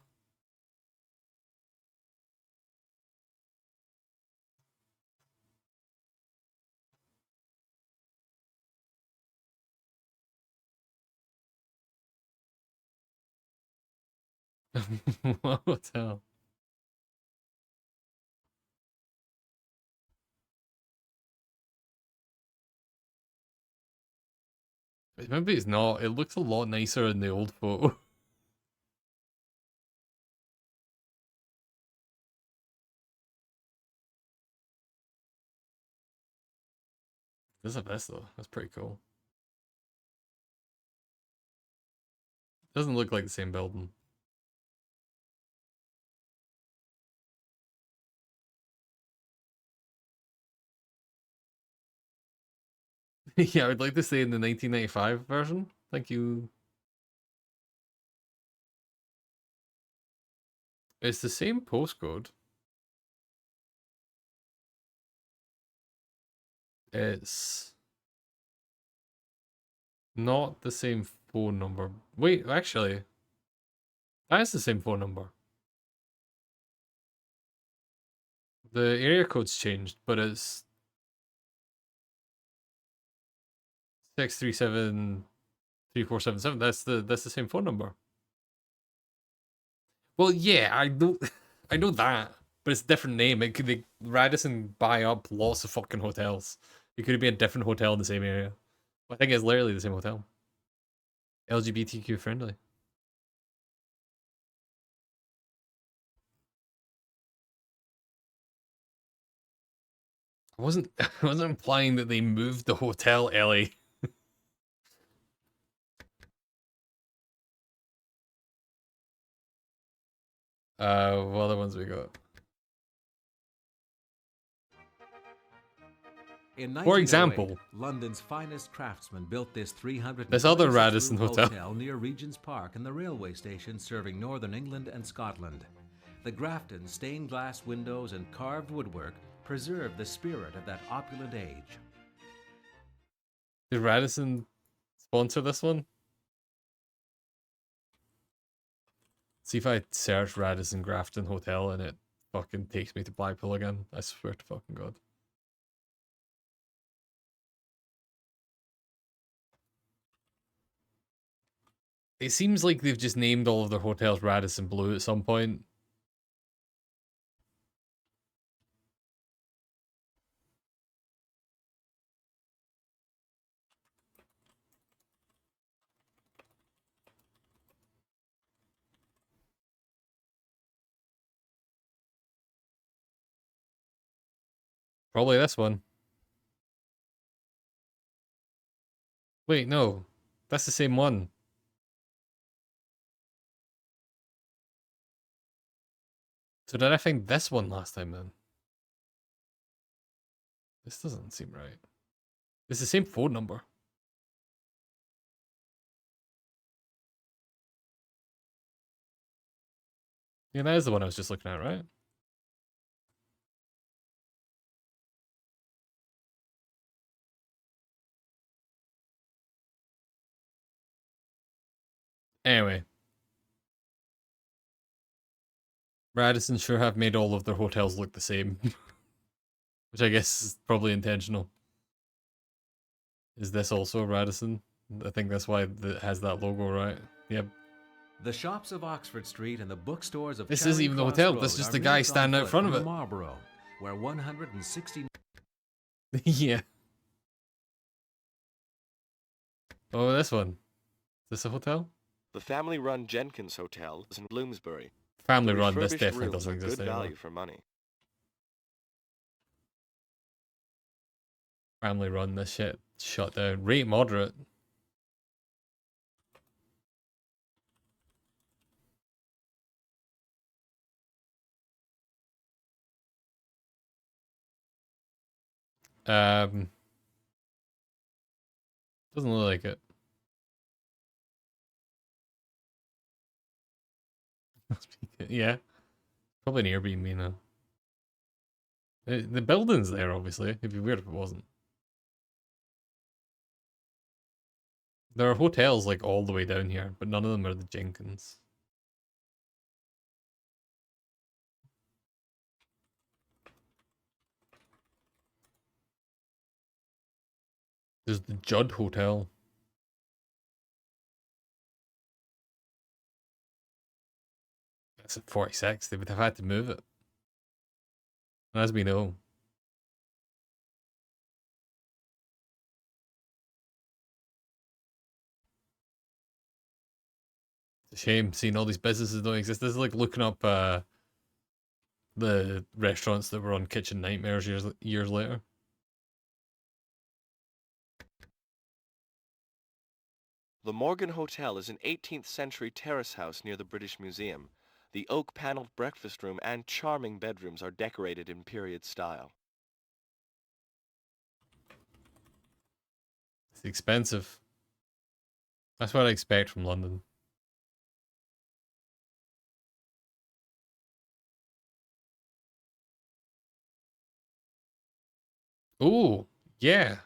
What hotel? Maybe it's not. It looks a lot nicer in the old photo. Does have this though. That's pretty cool. Doesn't look like the same building. Yeah, I would like to say in the 1995 version. Thank you. It's the same postcode. It's not the same phone number. Wait, actually, that is the same phone number. The area code's changed, but it's 637-3477. That's the same phone number. Well, yeah, I know that, but it's a different name. Radisson buy up lots of fucking hotels. It could be a different hotel in the same area. I think it's literally the same hotel. LGBTQ friendly. I wasn't implying that they moved the hotel, Ellie. What other ones we got? In For 1908, example, London's finest craftsmen built this 300 this other Radisson hotel near Regent's Park and the railway station serving northern England and Scotland. The Grafton stained glass windows and carved woodwork preserve the spirit of that opulent age. Did Radisson sponsor this one? See if I search Radisson Grafton Hotel and it fucking takes me to Blackpool again. I swear to fucking God. It seems like they've just named all of their hotels Radisson Blue at some point. Probably this one. Wait, no. That's the same one. So did I find this one last time then? This doesn't seem right. It's the same phone number. Yeah, that is the one I was just looking at, right? Anyway. Radisson sure have made all of their hotels look the same. Which I guess is probably intentional. Is this also Radisson? I think that's why it has that logo, right? Yep. The shops of Oxford Street and the bookstores of This Charing isn't even the Cross hotel, Road that's just are the guy minutes on standing out foot front of from it. Marlborough, where 160... Yeah. Oh, this one. Is this a hotel? The family-run Jenkins Hotel is in Bloomsbury. Family The run, this refurbished definitely rooms doesn't are exist good anymore. value for money. Family run, this shit shut down. Rate moderate. Doesn't look like it. Yeah. Probably an Airbnb now. The building's there, obviously. It'd be weird if it wasn't. There are hotels like all the way down here, but none of them are the Jenkins. There's the Judd Hotel. That's at 46. They would have had to move it. And as we know. It's a shame seeing all these businesses don't exist. This is like looking up the restaurants that were on Kitchen Nightmares years later. The Morgan Hotel is an 18th century terrace house near the British Museum. The oak-paneled breakfast room and charming bedrooms are decorated in period style. It's expensive. That's what I expect from London. Ooh, yeah.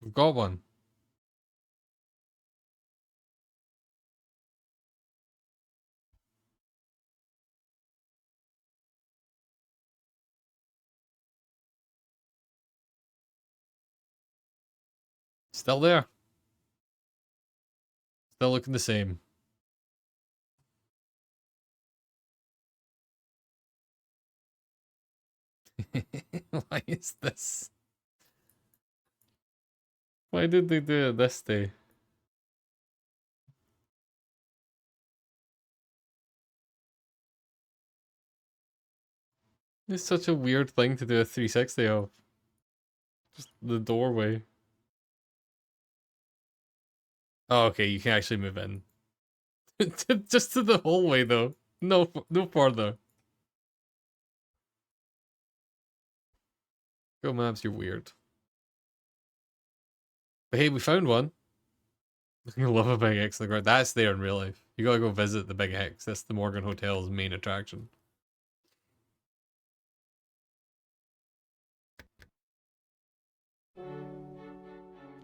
We've got one. Still there. Still looking the same. Why is this? Why did they do it this day? It's such a weird thing to do a 360 of. Just the doorway. Oh, okay, you can actually move in. Just to the hallway, though. No, no further. Go maps, you're weird. But hey, we found one. I love a big X on the ground. That's there in real life. You gotta go visit the Big X. That's the Morgan Hotel's main attraction.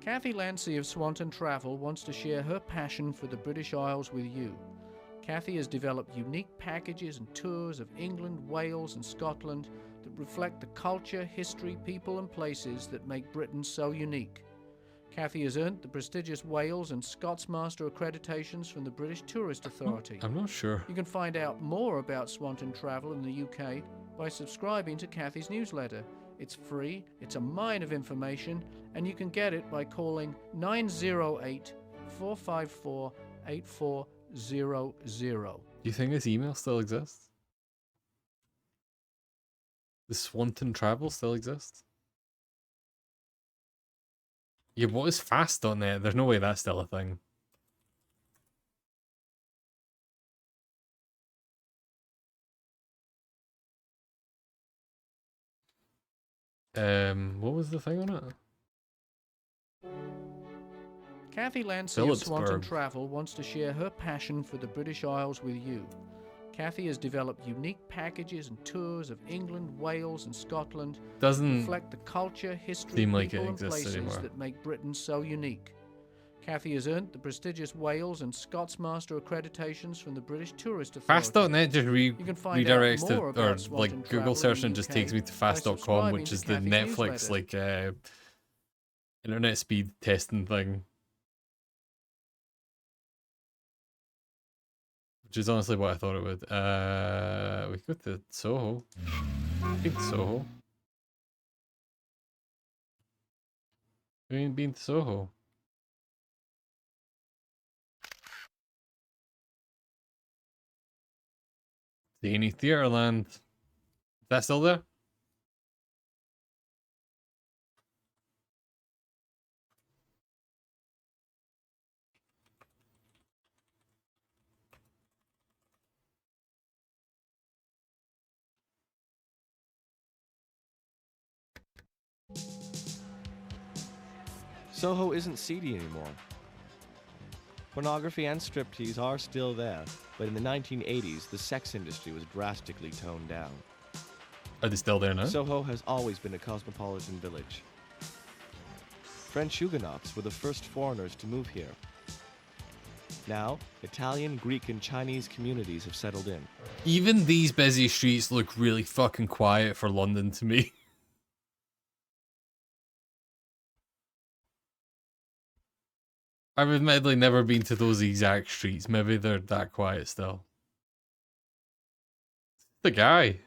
Kathy Lancy of Swanton Travel wants to share her passion for the British Isles with you. Kathy has developed unique packages and tours of England, Wales, and Scotland that reflect the culture, history, people, and places that make Britain so unique. Kathy has earned the prestigious Wales and Scotsmaster accreditations from the British Tourist Authority. I'm not sure. You can find out more about Swanton Travel in the UK by subscribing to Kathy's newsletter. It's free, it's a mine of information, and you can get it by calling 908-454-8400. Do you think this email still exists? The Swanton Travel still exists? Yeah, what is fast.net? There's no way that's still a thing. What was the thing on it? Kathy Lancy of Swanton Travel wants to share her passion for the British Isles with you. Kathy has developed unique packages and tours of England, Wales, and Scotland that reflect the culture, history, people, and places that make Britain so unique. Kathy has earned the prestigious Wales and Scotsmaster accreditations from the British Tourist Authority. Fast.net just redirects to, or like Google search and just UK takes me to fast.com, which is the Netflix like internet speed testing thing. Which is honestly what I thought it would. We could go to Soho. Been to Soho. We ain't been to Soho. Zany Theatreland. Is that still there? Soho isn't seedy anymore. Pornography and striptease are still there, but in the 1980s, the sex industry was drastically toned down. Are they still there now? Soho has always been a cosmopolitan village. French Huguenots were the first foreigners to move here. Now, Italian, Greek, and Chinese communities have settled in. Even these busy streets look really fucking quiet for London to me. I've admittedly never been to those exact streets. Maybe they're that quiet still. The guy.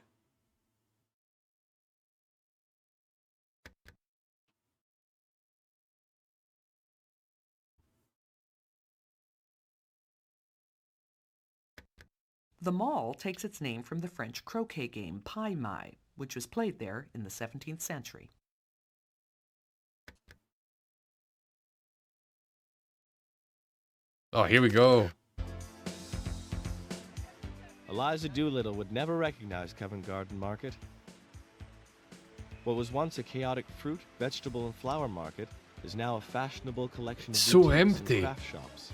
The mall takes its name from the French croquet game Pai Mai, which was played there in the 17th century. Oh, here we go. Eliza Doolittle would never recognize Covent Garden Market. What was once a chaotic fruit, vegetable, and flower market is now a fashionable collection of so boutiques empty. and craft shops.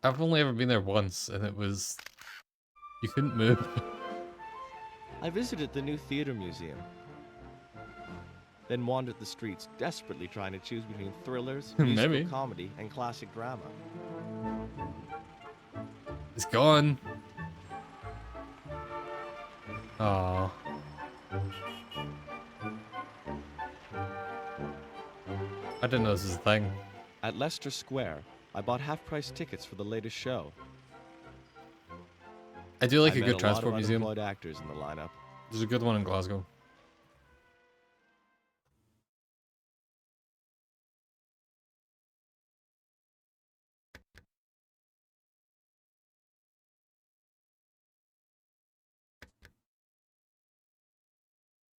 I've only ever been there once, and it was... You couldn't move. I visited the new theater museum, then wandered the streets, desperately trying to choose between thrillers, musical comedy, and classic drama. It's gone. Aww. I didn't know this was a thing. At Leicester Square, I bought half-price tickets for the latest show. I do like I a met good transport lot of museum. unemployed actors in the lineup. There's a good one in Glasgow.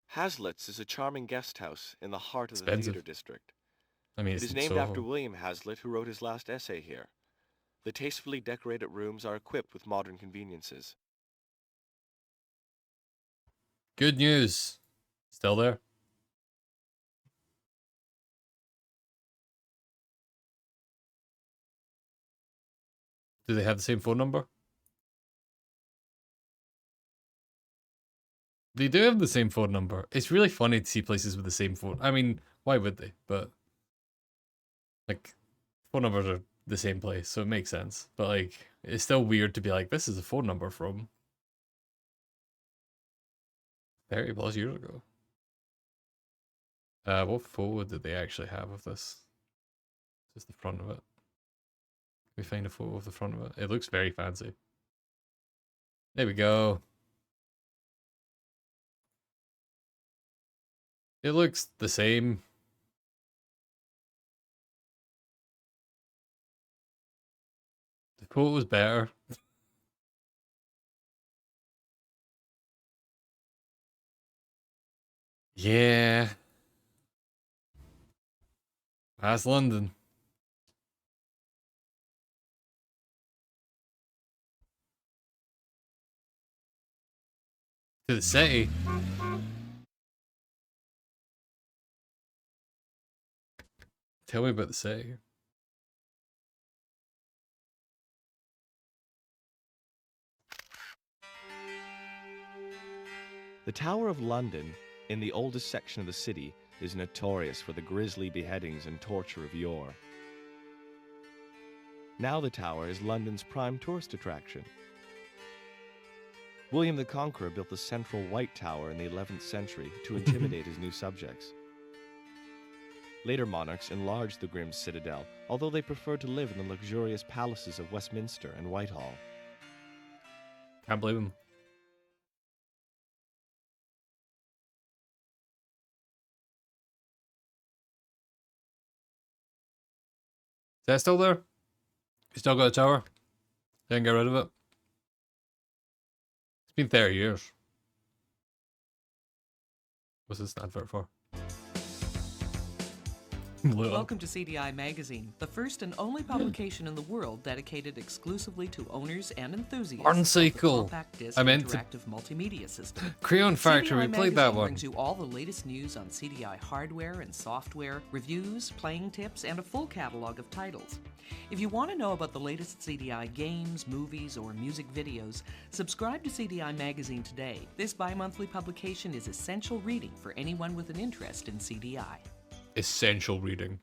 Hazlitt's is a charming guest house in the heart of the Expensive. theater district. I mean, It it's is in named Soho. after William Hazlitt, who wrote his last essay here. The tastefully decorated rooms are equipped with modern conveniences. Good news. Still there? Do they have the same phone number? They do have the same phone number. It's really funny to see places with the same phone. I mean, why would they? But like, phone numbers are the same place, so it makes sense. But like, it's still weird to be like, this is a phone number from 30 plus years ago. What photo did they actually have of this? Just the front of it. Can we find a photo of the front of it? It looks very fancy. There we go. It looks the same. The photo was better. Yeah. That's London. To the city. Tell me about the city. The Tower of London, in the oldest section of the city, is notorious for the grisly beheadings and torture of yore. Now the tower is London's prime tourist attraction. William the Conqueror built the central White Tower in the 11th century to intimidate his new subjects. Later monarchs enlarged the grim citadel, although they preferred to live in the luxurious palaces of Westminster and Whitehall. Can't believe him. Is that still there? You still got a tower? Didn't get rid of it? It's been 30 years. What's this advert for? Welcome to CDI Magazine, the first and only publication in the world dedicated exclusively to owners and enthusiasts Barncycle. of the compact disc I meant to- interactive multimedia system. Crayon Factory, CDI we played that Magazine one. brings you all the latest news on CDI hardware and software, reviews, playing tips, and a full catalog of titles. If you want to know about the latest CDI games, movies, or music videos, subscribe to CDI Magazine today. This bi-monthly publication is essential reading for anyone with an interest in CDI. Essential reading.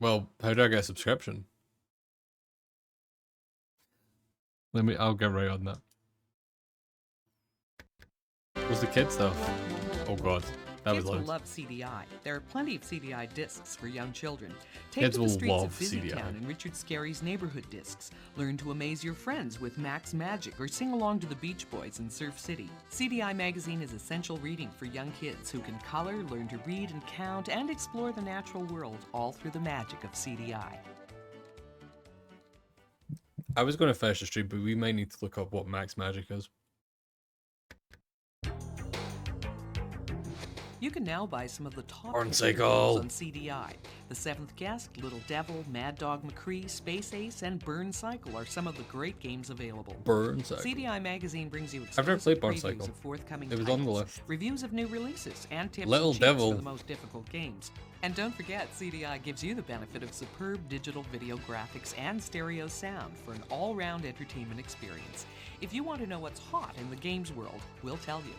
Well, how do I get a subscription? I'll get right on that. What's the kid stuff? Oh god, that was Kids will loud. love CDI. There are plenty of CDI discs for young children. Take Kids to will the streets love of Busytown CDI. and Richard Scarry's neighborhood discs. Learn to amaze your friends with Max Magic or sing along to the Beach Boys in Surf City. CDI Magazine is essential reading for young kids who can color, learn to read and count, and explore the natural world, all through the magic of CDI. I was going to finish the stream, but we might need to look up what Max Magic is. You can now buy some of the top Barncycle. games on CDI. The Seventh Guest, Little Devil, Mad Dog McCree, Space Ace, and Burn Cycle are some of the great games available. Burn Cycle. CDI Magazine brings you I've never played exclusive Burn previews Cycle. of forthcoming It was titles, on the list. reviews of new releases, and tips Little and cheats Devil. for the most difficult games. And don't forget, CDI gives you the benefit of superb digital video graphics and stereo sound for an all-round entertainment experience. If you want to know what's hot in the games world, we'll tell you.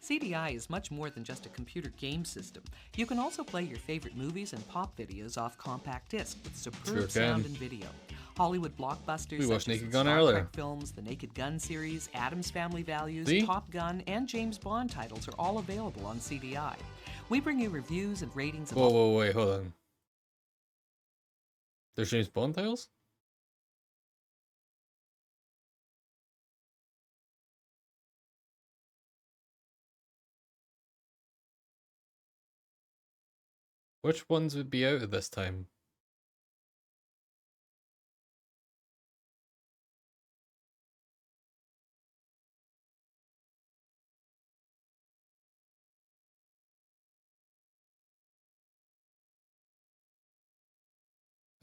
CDI is much more than just a computer game system. You can also play your favorite movies and pop videos off compact disc with superb Sure sound can. and video. Hollywood blockbusters We such watched as Naked the Gun Star earlier. Trek films, the Naked Gun series, Addams Family Values, See? Top Gun, and James Bond titles are all available on CDI. We bring you reviews and ratings of all Whoa, wait, hold on. There's James Bond titles? Which ones would be out at this time?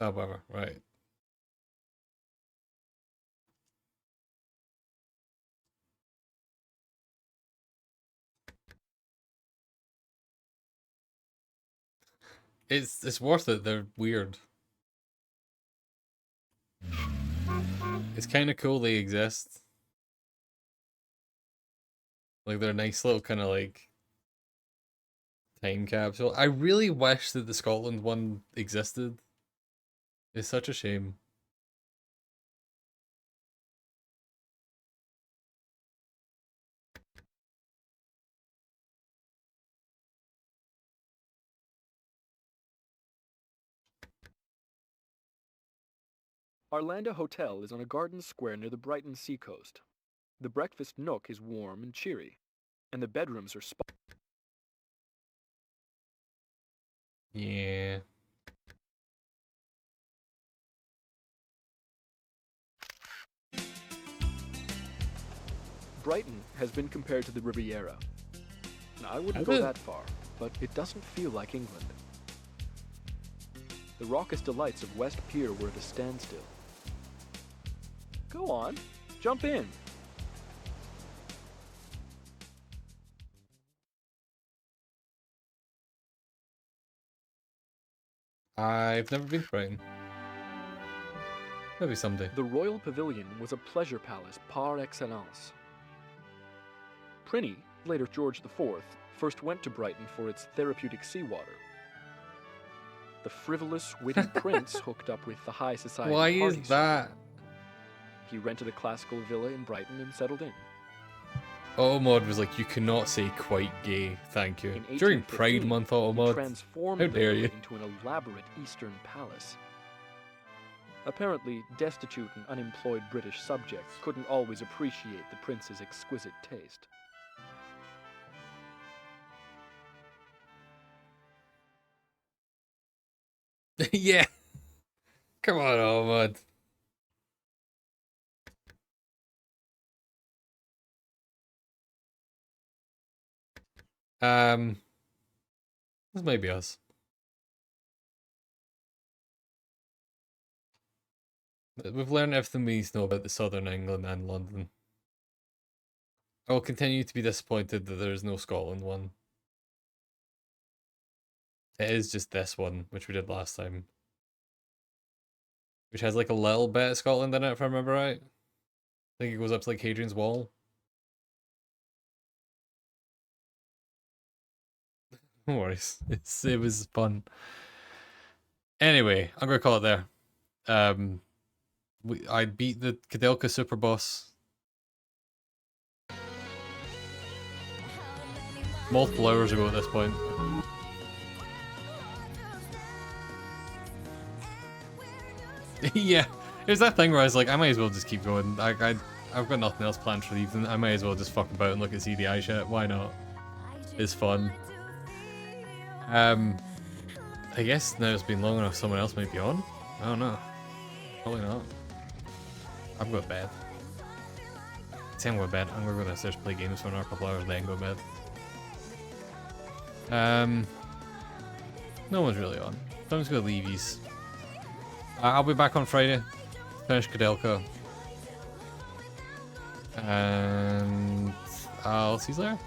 Oh, whatever, right. It's worth it. They're weird. It's kind of cool they exist. Like they're a nice little kind of like time capsule. I really wish that the Scotland one existed. It's such a shame. Arlanda Hotel is on a garden square near the Brighton seacoast. The breakfast nook is warm and cheery, and the bedrooms are Yeah. Brighton has been compared to the Riviera. Now, I wouldn't Has go it? that far, but it doesn't feel like England. The raucous delights of West Pier were at a standstill. Go on, jump in. I've never been to Brighton. Maybe someday. The Royal Pavilion was a pleasure palace par excellence. Pliny, later George IV, first went to Brighton for its therapeutic seawater. The frivolous, witty prince hooked up with the high society Why is party that? He rented a classical villa in Brighton and settled in. Automod was like, you cannot say quite gay, thank you. In During Pride 1815, Month, he Automod. transformed How the dare villa you? into an elaborate Eastern palace. Apparently, destitute and unemployed British subjects couldn't always appreciate the prince's exquisite taste. Yeah. Come on, Automod. This might be us. We've learned everything we need to know about the Southern England and London. I will continue to be disappointed that there is no Scotland one. It is just this one, which we did last time. Which has like a little bit of Scotland in it, if I remember right. I think it goes up to like Hadrian's Wall. No worries. It was fun. Anyway, I'm gonna call it there. I beat the Koudelka super boss. Multiple hours ago at this point. Yeah, there's that thing where I was like, I might as well just keep going. I've got nothing else planned for the evening. I might as well just fuck about and look at CDI shit. Why not? It's fun. I guess now it's been long enough someone else might be on. I don't know. Probably not. I'm going to bed. Say I'm going to bed. I'm going to go downstairs play games for another couple hours then go to bed. No one's really on. So I'm just going to leave these. I'll be back on Friday. Finish Koudelka. And I'll see you later.